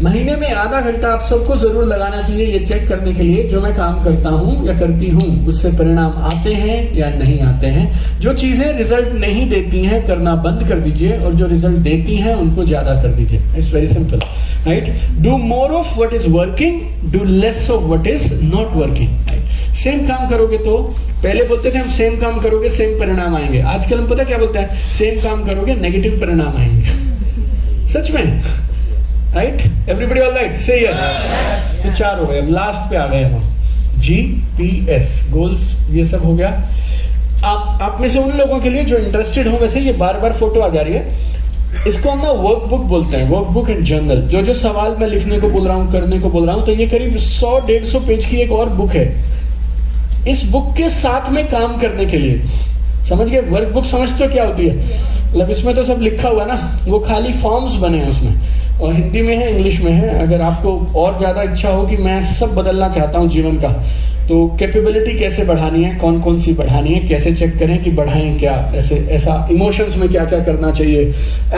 महीने में आधा घंटा आप सबको जरूर लगाना चाहिए ये चेक करने के लिए जो मैं काम करता हूँ या करती हूँ उससे परिणाम आते हैं या नहीं आते हैं। जो चीजें रिजल्ट नहीं देती हैं करना बंद कर दीजिए, और जो रिजल्ट देती हैं उनको ज्यादा कर दीजिए। It's very simple, right. Do more of what is working, do less of what is not working, right. Same काम करोगे तो, पहले बोलते थे हम सेम काम करोगे सेम परिणाम आएंगे, आजकल हम पता क्या बोलते हैं, सेम काम करोगे नेगेटिव परिणाम आएंगे। सच में, right. Everybody all right, say yes. तो 4 हो गए, अब लास्ट पे आ गए हम। GPS, गोल्स, ये सब हो गया। आप में से उन लोगों के लिए जो इंटरेस्टेड हो, वैसे ये बार फोटो आ जा रही है, इसको हम ना वर्कबुक बोलते हैं, वर्कबुक एंड जर्नल। जो सवाल मैं लिखने को बोल रहा हूँ, करने को बोल रहा हूँ, तो ये करीब 100-150 पेज की एक और बुक है। इस बुक के साथ में काम करने के लिए, समझ गए? वर्कबुक समझते हो क्या होती है? मतलब इसमें तो सब लिखा हुआ ना, वो खाली फॉर्म्स बने हैं उसमें, और हिंदी में है, इंग्लिश में है। अगर आपको और ज़्यादा इच्छा हो कि मैं सब बदलना चाहता हूँ जीवन का, तो कैपेबिलिटी कैसे बढ़ानी है, कौन कौन सी बढ़ानी है, कैसे चेक करें कि बढ़ाएं क्या, ऐसा इमोशंस में क्या क्या करना चाहिए,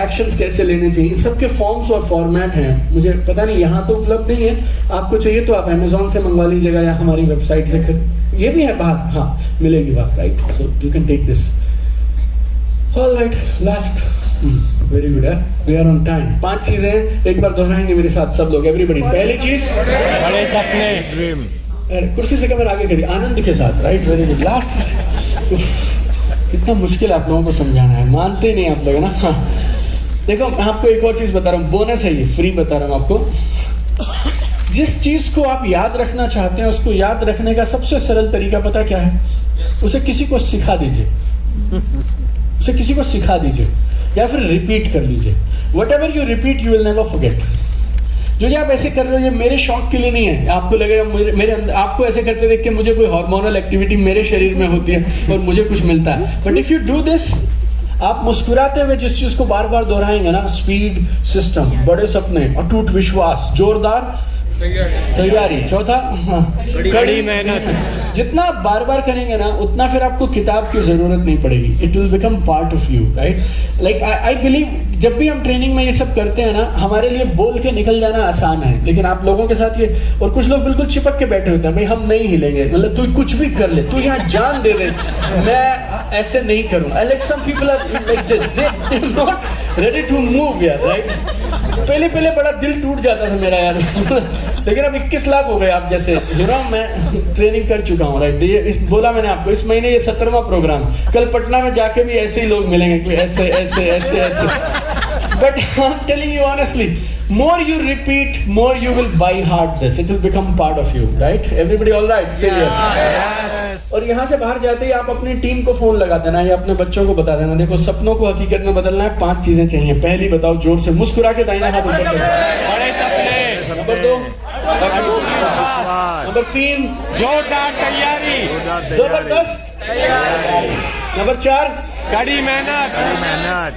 एक्शंस कैसे लेने चाहिए, सबके फॉर्म्स और फॉर्मेट हैं। मुझे पता नहीं यहाँ तो उपलब्ध नहीं है, आपको चाहिए तो आप अमेजोन से मंगवा लीजिएगा या हमारी वेबसाइट से, ये भी है बाहर, हाँ मिलेगी बात, right. So you can take this. All right, last, very good यार, वी आर ऑन टाइम। 5 चीजें एक बार दोहराएंगे मेरे साथ सब लोग, एवरीबॉडी। पहली चीज, बड़े सपने, ड्रीम। कुर्सी से कमर आगे करिए, आनंद के साथ, राइट, वेरी गुड। लास्ट, कितना मुश्किल आप लोगों को समझाना है, मानते नहीं आप लोग ना। हाँ। देखो मैं आपको एक और चीज बता रहा हूँ, बोनस है ये, फ्री बता रहा हूँ आपको। जिस चीज को आप याद रखना चाहते हैं उसको याद रखने का सबसे सरल तरीका पता क्या है? उसे किसी को सिखा दीजिए, उसे किसी को सिखा दीजिए या फिर रिपीट कर लीजिए। What ever you repeat you will never forget. जो ये आप ऐसे कर रहे हो ये मेरे शौक के लिए नहीं है। आपको लगेगा मेरे अंदर, आपको ऐसे करते देख के मुझे कोई हार्मोनल एक्टिविटी मेरे शरीर में होती है और मुझे कुछ मिलता है। But if you do this, आप मुस्कुराते हुए जिस चीज को बार बार दोहराएंगे ना, स्पीड, सिस्टम, बड़े सपने, अटूट विश्वास, जोरदार तैयारी, चौथा कड़ी मेहनत। जितना आप बार बार करेंगे ना उतना फिर आपको किताब की जरूरत नहीं पड़ेगी। It will become part of you, right? Like I believe जब भी हम ट्रेनिंग में ये सब करते हैं ना, हमारे लिए बोल के निकल जाना आसान है, लेकिन आप लोगों के साथ ये, और कुछ लोग बिल्कुल चिपक के बैठे होते हैं, भाई हम नहीं हिलेंगे, मतलब तू कुछ भी कर ले, तू यहाँ जान दे दे, मैं ऐसे नहीं करूँगा। Like some people are like this, they are not ready to move यार, राइट? पहले बड़ा दिल टूट जाता था मेरा यार लेकिन अब 21 लाख हो गए आप जैसे हीरो। मैं ट्रेनिंग कर चुका हूँ, राइट? ये बोला मैंने आपको, इस महीने ये 17वां प्रोग्राम। कल पटना में जाके भी ऐसे ही लोग मिलेंगे, कोई ऐसे ऐसे ऐसे ऐसे। But I am telling you honestly, more you repeat, more you will by heart this. It will become part of you, right? Everybody all right? Say yes. और यहाँ से बाहर जाते ही आप अपनी टीम को फोन लगा देना या अपने बच्चों को बता देना, देखो सपनों को हकीकत में बदलना है, 5 चीजें चाहिए। पहली बताओ जोर से, मुस्कुरा के दाहिना हाथ ऊपर करो। नंबर 2, नंबर 3, जोरदार तैयारी, जबरदस्त तैयारी। नंबर 4, कड़ी मेहनत।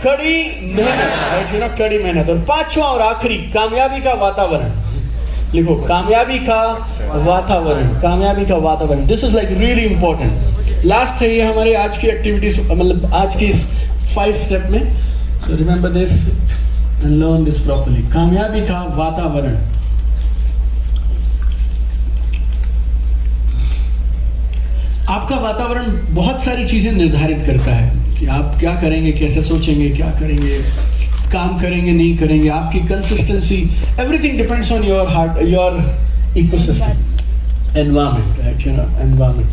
कड़ी मेहनत, कड़ी मेहनत। और 5वां और आखिरी, कामयाबी का वातावरण। लिखो, कामयाबी का वातावरण, कामयाबी का वातावरण। This is like really important. Last है ये हमारे आज की एक्टिविटीज, मतलब आज की इस 5 स्टेप में। So remember this and learn this properly. कामयाबी का वातावरण। आपका वातावरण बहुत सारी चीजें निर्धारित करता है कि आप क्या करेंगे, कैसे सोचेंगे, क्या करेंगे, काम करेंगे, नहीं करेंगे, आपकी consistency, everything depends on your heart, your ecosystem, environment, right? You know, environment.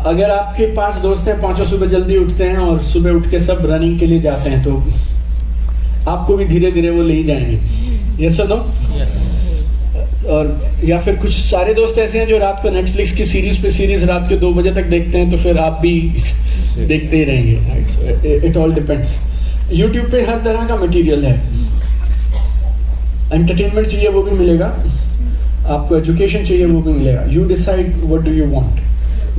अगर आपके 5 दोस्त हैं, 5 सुबह जल्दी उठते हैं और सुबह उठ के सब रनिंग के लिए जाते हैं, तो आपको भी धीरे धीरे वो ले ही जाएंगे। यस और नो? और या फिर कुछ सारे दोस्त ऐसे हैं जो रात को नेटफ्लिक्स की सीरीज पे सीरीज रात के 2 बजे तक देखते हैं, तो फिर आप भी देखते ही रहेंगे। It all depends. यूट्यूब पे हर तरह का मटेरियल है, एंटरटेनमेंट चाहिए वो भी मिलेगा, आपको एजुकेशन चाहिए वो भी मिलेगा। You decide what do you want.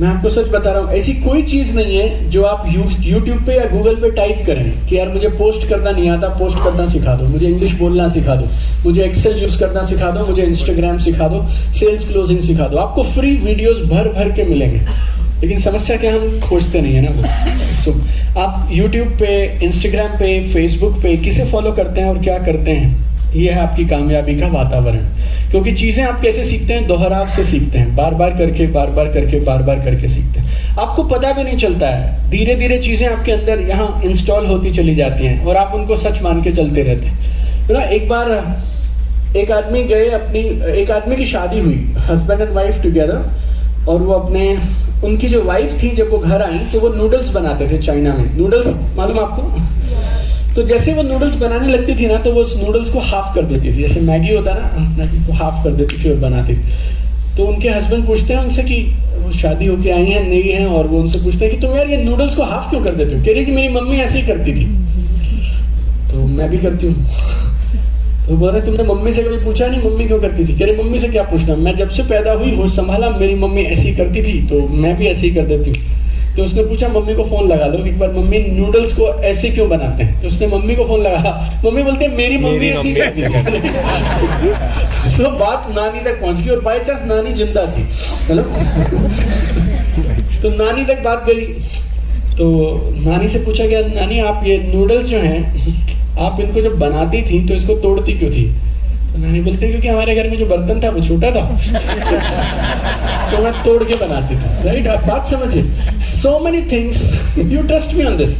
मैं आपको सच बता रहा हूँ, ऐसी कोई चीज़ नहीं है जो आप यूट्यूब पे या गूगल पे टाइप करें कि यार मुझे पोस्ट करना नहीं आता, पोस्ट करना सिखा दो, मुझे इंग्लिश बोलना सिखा दो, मुझे एक्सेल यूज़ करना सिखा दो, मुझे इंस्टाग्राम सिखा दो, सेल्स क्लोजिंग सिखा दो। आपको फ्री वीडियोस भर के मिलेंगे, लेकिन समस्या क्या, हम खोजते नहीं है ना वो। So, आप यूट्यूब पे, इंस्टाग्राम पे, फेसबुक पे किसे फॉलो करते हैं और क्या करते हैं, ये है आपकी कामयाबी का वातावरण। क्योंकि चीज़ें आप कैसे सीखते हैं, दोहराव से सीखते हैं, बार बार करके सीखते हैं। आपको पता भी नहीं चलता है, धीरे धीरे चीज़ें आपके अंदर यहाँ इंस्टॉल होती चली जाती हैं और आप उनको सच मान के चलते रहते हैं। तो ना एक बार एक आदमी की शादी हुई, हस्बैंड एंड वाइफ टुगेदर, और वो उनकी जो वाइफ थी, जब वो घर आई तो वो नूडल्स बनाते थे चाइना में। नूडल्स मालूम आपको? तो जैसे वो नूडल्स बनाने लगती थी ना, तो वो उस नूडल्स को हाफ कर देती थी, जैसे मैगी होता है ना, मैगी को हाफ कर देती थी और बनाती थी। तो उनके हस्बैंड पूछते हैं उनसे कि वो शादी होके आई हैं, नहीं हैं, और वो उनसे पूछते हैं कि तुम यार ये नूडल्स को हाफ क्यों कर देते हो? कह रही कि मेरी मम्मी ऐसे ही करती थी, तो मैं भी करती हूँ। तो बोल रहे तुमने मम्मी से कभी पूछा नहीं मम्मी क्यों करती थी? कह रही मम्मी से क्या पूछना, मैं जब से पैदा हुई होश संभाला मेरी मम्मी ऐसी ही करती थी, तो मैं भी ऐसे ही कर देती हूँ। तो उसने पूछा मम्मी को फोन लगा लो एक बार, मम्मी नूडल्स को ऐसे क्यों बनाते हैं? तो उसने मम्मी को फोन लगाया, मम्मी बोलते हैं मेरी मम्मी ऐसी करती थी। तो बात नानी तक पहुंच गई, और बाई चांस नानी जिंदा थी, तो नानी तक बात गई। तो नानी से पूछा गया, नानी आप ये नूडल्स जो हैं, आप इनको जब बनाती थी तो इसको तोड़ती क्यों थी? तो नानी बोलते क्योंकि हमारे घर में जो बर्तन था वो छोटा था तो मैं तोड़ के बनाती थी, राइट? आप बात समझिए। So many things, you trust me on this,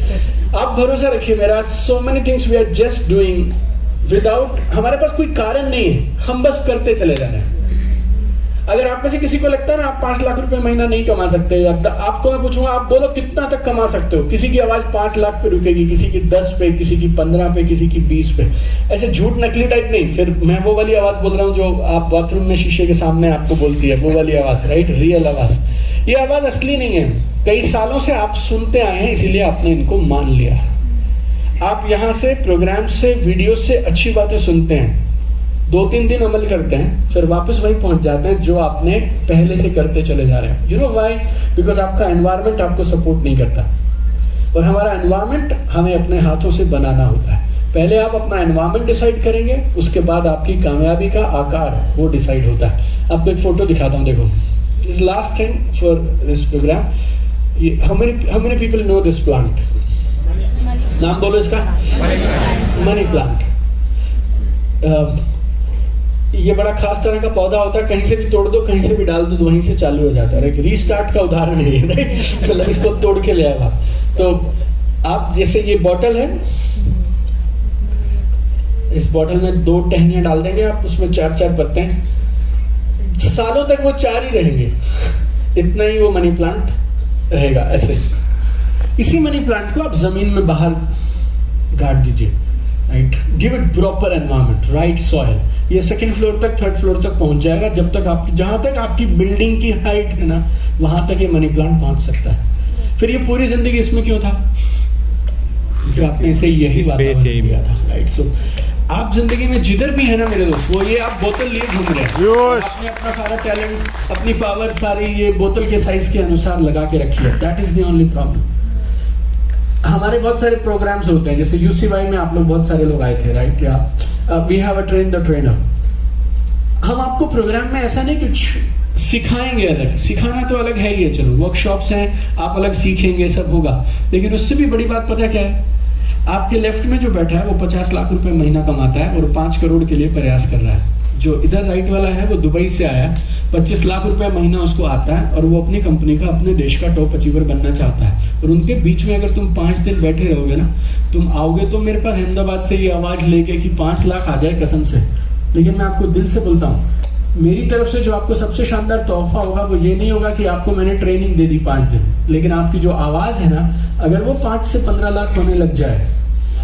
आप भरोसा रखिए मेरा, so many things we are just doing without, हमारे पास कोई कारण नहीं है, हम बस करते चले जा रहे हैं। अगर आप में से किसी को लगता है ना आप 5 लाख रुपए महीना नहीं कमा सकते, या आपको मैं पूछूंगा आप बोलो कितना तक कमा सकते हो? किसी की आवाज 5 लाख पे रुकेगी, किसी की 10 पे, किसी की 15 पे, किसी की 20 पे। ऐसे झूठ नकली टाइप नहीं, फिर मैं वो वाली आवाज बोल रहा हूँ जो आप बाथरूम में शीशे के सामने आपको बोलती है, वो वाली आवाज, राइट? रियल आवाज। ये आवाज असली नहीं है, कई सालों से आप सुनते आए हैं, इसीलिए आपने इनको मान लिया। आप यहाँ से प्रोग्राम से वीडियो से अच्छी बातें सुनते हैं, 2-3 दिन अमल करते हैं, फिर वापस वहीं पहुंच जाते हैं जो आपने पहले से करते चले जा रहे हैं। You know why? बिकॉज आपका एनवायरनमेंट आपको सपोर्ट नहीं करता, और हमारा एनवायरनमेंट हमें अपने हाथों से बनाना होता है। पहले आप अपना एनवायरनमेंट डिसाइड करेंगे, उसके बाद आपकी कामयाबी का आकार वो डिसाइड होता है। आपको एक फोटो दिखाता हूँ, देखो। This last thing for this program, how many people know this plant? नाम बोलो इसका। Money plant. ये बड़ा खास तरह का पौधा होता है, कहीं से भी तोड़ दो, कहीं से भी डाल दो, तो वहीं से चालू हो जाता है। रीस्टार्ट का उदाहरण है ये, मतलब इसको तोड़ के ले आया। तो आप जैसे ये बॉटल है, इस बॉटल में 2 टहनियां डाल देंगे आप, उसमें 4-4 पत्ते हैं, सालों तक वो 4 ही रहेंगे, इतना ही वो मनी प्लांट रहेगा। ऐसे इसी मनी प्लांट को आप जमीन में बाहर गाड़ दीजिए, right? Give it proper environment, right soil. ये 2nd फ्लोर तक, 3rd फ्लोर तक पहुंच जाएगा, जब तक आपकी, जहां तक आपकी बिल्डिंग की हाइट है ना, वहां तक ये मनी प्लांट पहुंच सकता है। फिर ये पूरी जिंदगी इसमें क्यों था? क्योंकि आपने इसे यही वातावरण दिया था, राइट? सो आप जिंदगी में जिधर भी है ना मेरे दोस्त, वो ये आप बोतल लिए घूम रहे हैं, आपने अपना सारा टैलेंट, अपनी पावर सारी ये बोतल के साइज के अनुसार लगा के रखी है। That is the only problem. हमारे बहुत सारे प्रोग्राम्स होते हैं, जैसे UCY में आप लोग बहुत सारे लोग आए थे, राइट? या we have a train the trainer. हम आपको प्रोग्राम में ऐसा नहीं कुछ सिखाएंगे, अलग सिखाना तो अलग है ही है, चलो वर्कशॉप्स हैं, आप अलग सीखेंगे, सब होगा, लेकिन उससे भी बड़ी बात पता क्या है? आपके लेफ्ट में जो बैठा है वो 50 लाख रुपए महीना कमाता है और 5 करोड़ के लिए प्रयास कर रहा है। जो इधर राइट वाला है वो दुबई से आया, 25 लाख रुपए महीना उसको आता है, और वो अपनी कंपनी का, अपने देश का टॉप अचीवर बनना चाहता है। और उनके बीच में अगर तुम 5 दिन बैठे रहोगे ना, तुम आओगे तो मेरे पास अहमदाबाद से ये आवाज लेके कि 5 लाख आ जाए कसम से, लेकिन मैं आपको दिल से बोलता हूँ, मेरी तरफ से जो आपको सबसे शानदार तोहफा होगा वो ये नहीं होगा कि आपको मैंने ट्रेनिंग दे दी 5 दिन, लेकिन आपकी जो आवाज है ना, अगर वो 5 से 15 लाख होने लग जाए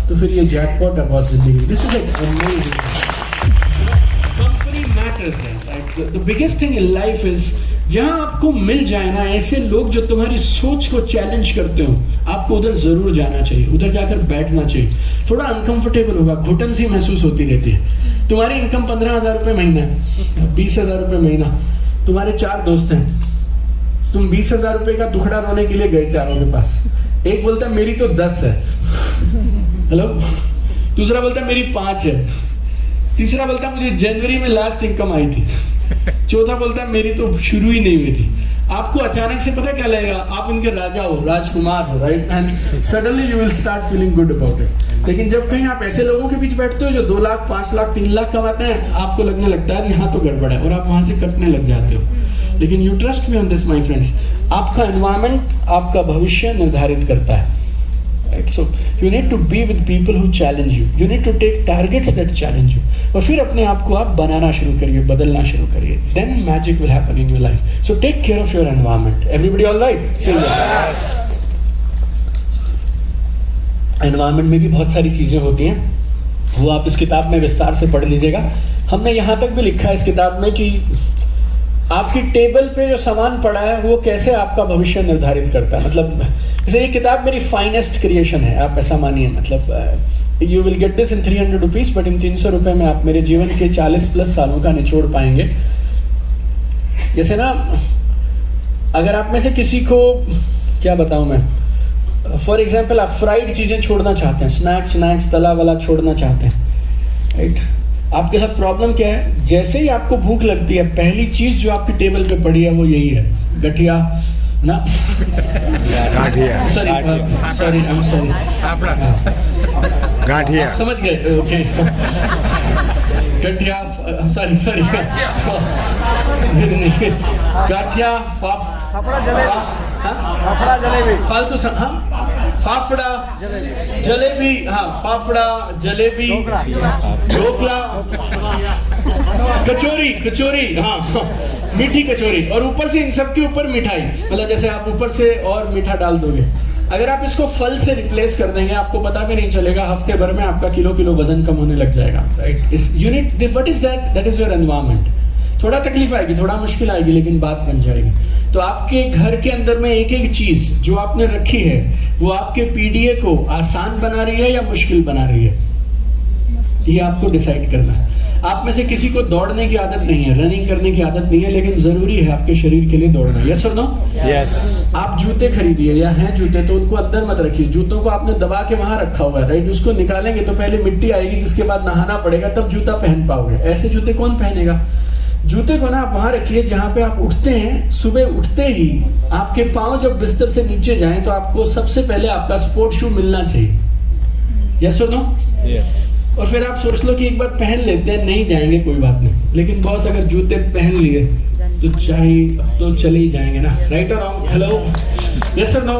तो फिर ये जैकपॉट है बहुत जिंदगी। This is amazing. Company matters है, right? The biggest thing in life is जहां आपको मिल जाए ना ऐसे लोग जो तुम्हारी सोच को चैलेंज करते हो, आपको उधर जरूर जाना चाहिए, उधर जाकर बैठना चाहिए। थोड़ा अनकंफर्टेबल होगा, घुटन सी महसूस होती रहती है। तुम्हारी इनकम 15,000 रुपये महीना है, 20,000 रुपये महीना, तुम्हारे 4 दोस्त हैं, तुम 20,000 रुपये का दुखड़ा रोने के लिए गए चारों के पास। एक बोलता है मेरी तो 10 है, हेलो, दूसरा बोलता है मेरी 5 है, तीसरा बोलता है मुझे जनवरी में लास्ट इनकम आई थी, चौथा बोलता है मेरी तो शुरू ही नहीं हुई थी। आपको अचानक से पता क्या लगेगा? आप इनके राजा हो, राजकुमार हो, right? And suddenly you will start feeling good about it. लेकिन जब कहीं आप ऐसे लोगों के बीच बैठते हो जो 2 लाख, 5 लाख, 3 लाख कमाते हैं, आपको लगने लगता है यहाँ तो गड़बड़ है, और आप वहां से कटने लग जाते हो। लेकिन you trust me on this my friends, आपका एनवायरनमेंट आपका भविष्य निर्धारित करता है, right? So you need to be with people who challenge you, you need to take targets that challenge you, और फिर अपने आप को आप बनाना शुरू करिए, बदलना शुरू करिए, then magic will happen in your life. So take care of your environment. Everybody all right? Say environment में भी बहुत सारी चीजें होती हैं, वो आप इस किताब में विस्तार से पढ़ लीजिएगा। हमने यहाँ तक भी लिखा है इस किताब में कि आपकी टेबल पे जो सामान पड़ा है वो कैसे आपका भविष्य निर्धारित करता है। मतलब जैसे ये किताब मेरी फाइनेस्ट क्रिएशन है, आप ऐसा मानिए। मतलब you will get this in 300 rupees, but in 300 रुपए में आप मेरे जीवन के 40+ सालों का निचोड़ पाएंगे। जैसे ना, अगर आप में से किसी को, क्या बताऊं मैं, फॉर एग्जाम्पल आप फ्राइड चीजें छोड़ना चाहते हैं, स्नैक्स तला वाला छोड़ना चाहते हैं, राइट? आपके साथ प्रॉब्लम क्या है? जैसे ही आपको भूख लगती है, पहली चीज जो आपकी टेबल पे पड़ी है वो यही है, गठिया ना, सॉरी, गांठिया, समझ गए? ओके, गठिया, सॉरी, गाठिया, फालतू, हाँ, फाफड़ा, जलेबी, हाँ, फाफड़ा, जलेबी, ढोकला, कचौरी, हाँ, मीठी कचौरी, और ऊपर से इन सब के ऊपर मिठाई। मतलब जैसे आप ऊपर से और मीठा डाल दोगे। अगर आप इसको फल से रिप्लेस कर देंगे, आपको पता भी नहीं चलेगा, हफ्ते भर में आपका किलो वजन कम होने लग जाएगा, राइट? इस unit, what is that? That is your environment. थोड़ा तकलीफ आएगी, थोड़ा मुश्किल आएगी, लेकिन बात बन जाएगी। तो आपके घर के अंदर में एक एक चीज जो आपने रखी है वो आपके पीडीए को आसान बना रही है या मुश्किल बना रही है, ये आपको डिसाइड करना है। आप में से किसी को दौड़ने की आदत नहीं है, रनिंग करने की आदत नहीं है, लेकिन जरूरी है आपके शरीर के लिए दौड़ना। यस और नो? यस। आप जूते खरीदिए या हैं जूते तो उनको अंदर मत रखिए, जूतों को आपने दबा के वहां रखा हुआ है, राइट? उसको निकालेंगे तो पहले मिट्टी आएगी, जिसके बाद नहाना पड़ेगा, तब जूता पहन पाओगे। ऐसे जूते कौन पहनेगा? जूते को ना आप वहां रखिए जहां पे आप उठते हैं, सुबह उठते ही आपके पांव जब बिस्तर से नीचे जाएं तो आपको सबसे पहले आपका स्पोर्ट शू मिलना चाहिए। यस और नो? यस। और फिर आप सोच लो कि एक बार पहन लेते हैं, नहीं जाएंगे कोई बात नहीं, लेकिन बॉस अगर जूते पहन लिए तो चाहिए तो चले ही जाएंगे ना, राइट और रॉन्ग? हेलो, यस और नो?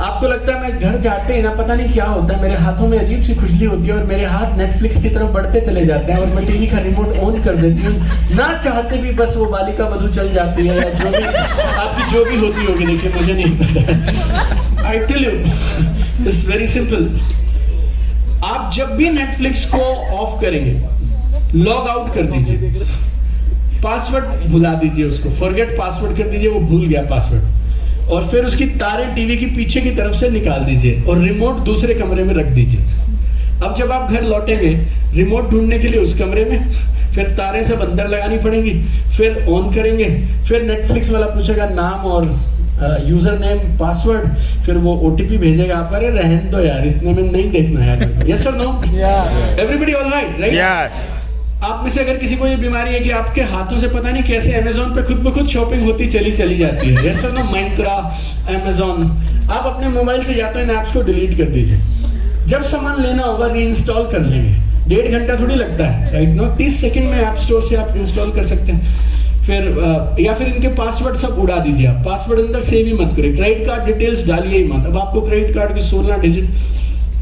आपको लगता है मैं घर जाते ही ना पता नहीं क्या होता है, मेरे हाथों में अजीब सी खुजली होती है और मेरे हाथ नेटफ्लिक्स की तरफ बढ़ते चले जाते हैं और मैं टीवी का रिमोट ऑन कर देती हूँ, ना चाहते भी बस वो बालिका वधू चल जाती है या जो भी आपकी जो भी होती होगी, देखिए मुझे नहीं पता। I tell you it's very simple. आप जब भी नेटफ्लिक्स को ऑफ करेंगे, लॉग आउट कर दीजिए, पासवर्ड भुला दीजिए, उसको फॉरगेट पासवर्ड कर दीजिए, वो भूल गया पासवर्ड, और फिर उसकी तारें टीवी की पीछे की तरफ से निकाल दीजिए और रिमोट दूसरे कमरे में रख दीजिए। अब जब आप घर लौटेंगे, रिमोट ढूंढने के लिए उस कमरे में, फिर तारें सब अंदर लगानी पड़ेंगी, फिर ऑन करेंगे, फिर नेटफ्लिक्स वाला पूछेगा नाम और यूजर नेम पासवर्ड, फिर वो ओटीपी भेजेगा, आप अरे रहन दो यार, इतने में नहीं देखना यार। यस और no? Everybody all right? Right? आप में से अगर किसी को ये बीमारी है कि आपके हाथों से पता नहीं कैसे अमेज़न पे खुद ब खुद शॉपिंग होती चली जाती है, यस और नो? मिंत्रा, अमेज़न, आप अपने मोबाइल से या तो इन ऐप्स को डिलीट कर दीजिए, जब सामान लेना होगा रीइंस्टॉल कर लेंगे, 1.5 घंटा थोड़ी लगता है, राइट? नो, 30 सेकंड में ऐप स्टोर से आप इंस्टॉल कर सकते हैं। फिर या फिर इनके पासवर्ड सब उड़ा दीजिए, आप पासवर्ड अंदर सेव ही मत करिए, क्रेडिट कार्ड डिटेल्स डालिए ही मत। अब आपको क्रेडिट कार्ड के 16 डिजिट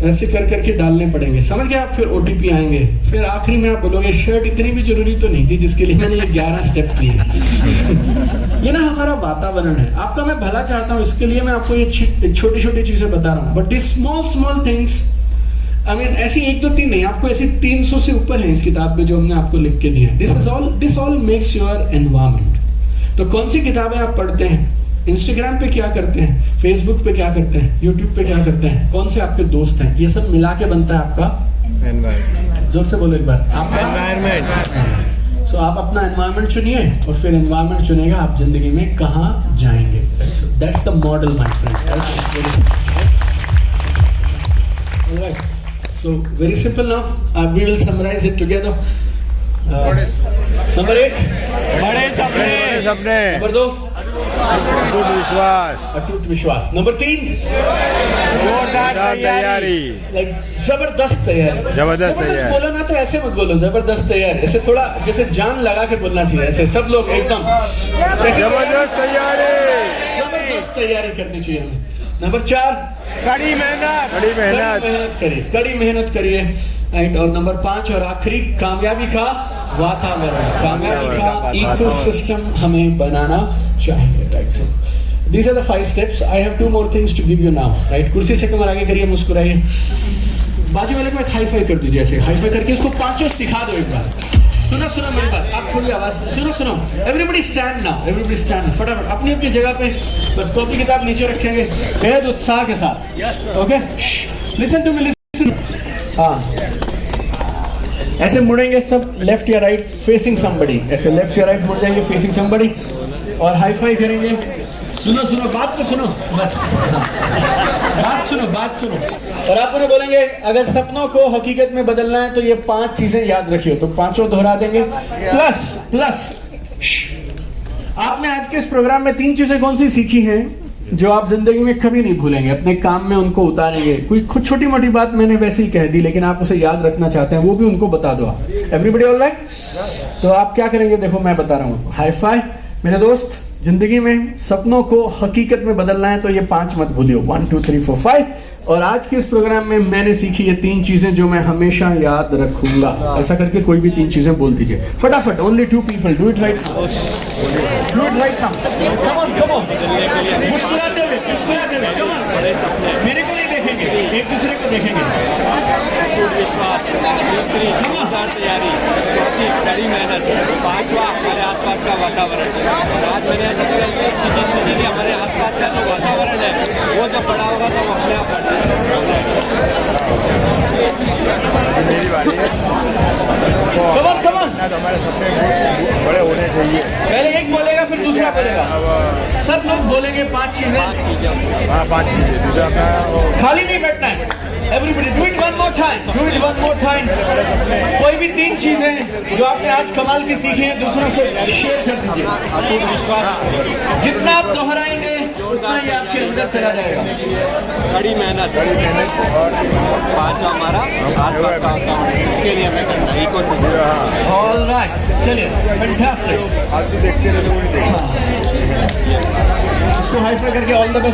ऐसे कर करके डालने पड़ेंगे, समझ गए आप? फिर ओटीपी आएंगे, फिर आखिरी में आप बोलोगे शर्ट इतनी भी जरूरी तो नहीं थी जिसके लिए मैंने ये 11 स्टेप किए। ये ना हमारा वातावरण है, आपका मैं भला चाहता हूँ, इसके लिए मैं आपको ये छोटी छोटी चीजें बता रहा हूँ, but this small things, I mean ऐसी 1 2 3 नहीं, आपको ऐसी 300 से ऊपर है इस किताब में जो हमने आपको लिख के दिया है। This all makes your environment. तो कौन सी किताबें आप पढ़ते हैं, इंस्टाग्राम पे क्या करते हैं, फेसबुक पे क्या करते हैं, यूट्यूब पे क्या करते हैं, कौन से आपके दोस्त हैं, ये सब मिला के बनता है आपका एनवायरमेंट। जोर से बोलो एक बार, आपका एनवायरमेंट। सो आप अपना एनवायरमेंट चुनिए और फिर एनवायरमेंट चुनेगा आप जिंदगी में कहाँ जाएंगे। That's the model my friend. Alright. So very simple now. We will summarize it together. Number 1, बड़े सपने। सपने। Number 2, अटूट विश्वास। अटूट विश्वास। Number 3, जोरदार तैयारी। like जबरदस्त तैयारी। जबरदस्त तैयारी। बोलो ना तो ऐसे मत बोलो, जबरदस्त तैयारी, ऐसे थोड़ा जैसे जान लगा के बोलना चाहिए, ऐसे सब लोग एकदम जबरदस्त तैयारी। जबरदस्त तैयारी करनी चाहिए हमें। नंबर 4, कड़ी मेहनत। बड़ी मेहनत। करिए, कड़ी मेहनत करिए, राइट? और नंबर 5 और आखिरी, कामयाबी का वातावरण, कामयाबी का इकोसिस्टम हमें बनाना चाहिए, right? So these are the 5 steps. I have 2 more things to give you now, right? कुर्सी से कमर आगे करिए, मुस्कुराइए, बाजू वाले को एक हाई फाई कर दीजिए, ऐसे हाई फाई करके उसको 5 सिखा दो एक बार। सुनो मेरी बात, आप खुली आवाज सुनो। Everybody stand now, everybody stand, फटाफट अपनी अपनी जगह पे, बस कॉपी किताब नीचे रखेंगे बेहद उत्साह के साथ। Okay, listen to me, listen. हाँ, ऐसे मुड़ेंगे सब, लेफ्ट या राइट फेसिंग समबडी, ऐसे लेफ्ट या राइट मुड़ जाएंगे फेसिंग समबडी और हाई फाई करेंगे। सुनो बात तो सुनो, बस बात सुनो। और आप उन्हें बोलेंगे अगर सपनों को हकीकत में बदलना है तो ये 5 चीजें याद रखियो, तो 5 दोहरा देंगे। प्लस आपने आज के इस प्रोग्राम में 3 चीजें कौन सी सीखी हैं जो आप जिंदगी में कभी नहीं भूलेंगे, अपने काम में उनको उतारेंगे। कोई कुछ छोटी मोटी बात मैंने वैसे ही कह दी, लेकिन आप उसे याद रखना चाहते हैं, वो भी उनको बता दो आप। Everybody all right? तो आप क्या करेंगे, देखो मैं बता रहा हूँ, हाई फाई। मेरे दोस्त, जिंदगी में सपनों को हकीकत में बदलना है तो ये 5 मत भूलियो, 1 2 3 4 5। और आज के इस प्रोग्राम में मैंने सीखी ये 3 चीजें जो मैं हमेशा याद रखूंगा। ऐसा करके कोई भी 3 चीजें बोल दीजिए फटाफट। Only 2 people, do it right now, do it right now. Come on, मुस्कुराते हुए, कम ऑन। मेरे को नहीं देखेंगे, एक दूसरे को देखेंगे। विश्वास, दूसरी जोरदार तैयारी, चौथी कड़ी मेहनत, 5वां हमारे आसपास विश्वास का वातावरण है। आज मैंने ऐसा किया कि जिस सिटी के हमारे आसपास का जो वातावरण है वो जब बड़ा होगा तो वो अपने आप बढ़ता है। मेरी बारी है कमन कमन ना, तो हमारे सपने बड़े होने चाहिए। पहले एक बोलेगा फिर दूसरा बोलेगा। अब सब लोग बोलेंगे 5 चीजें। हाँ 5 चीजें। दूसरा अपना वो खाली नहीं बैठना है। Everybody do it one more time, do it one more time. कोई भी 3 चीजें जो आपने आज कमाल की सीखी हैं दूसरों से शेयर कर दीजिए। अटूट विश्वास, जितना आप दोहराएंगे उतना ही आपके अंदर चला जाएगा। कड़ी मेहनत और पाँच जो हमारा आसपास का वातावरण है, उसके लिए हमें करना है इकोसिस्टम। ऑल राइट, चलिए फैंटास्टिक। आज भी देखते रहे तो इसको हाई फाई करके ऑल द बेस्ट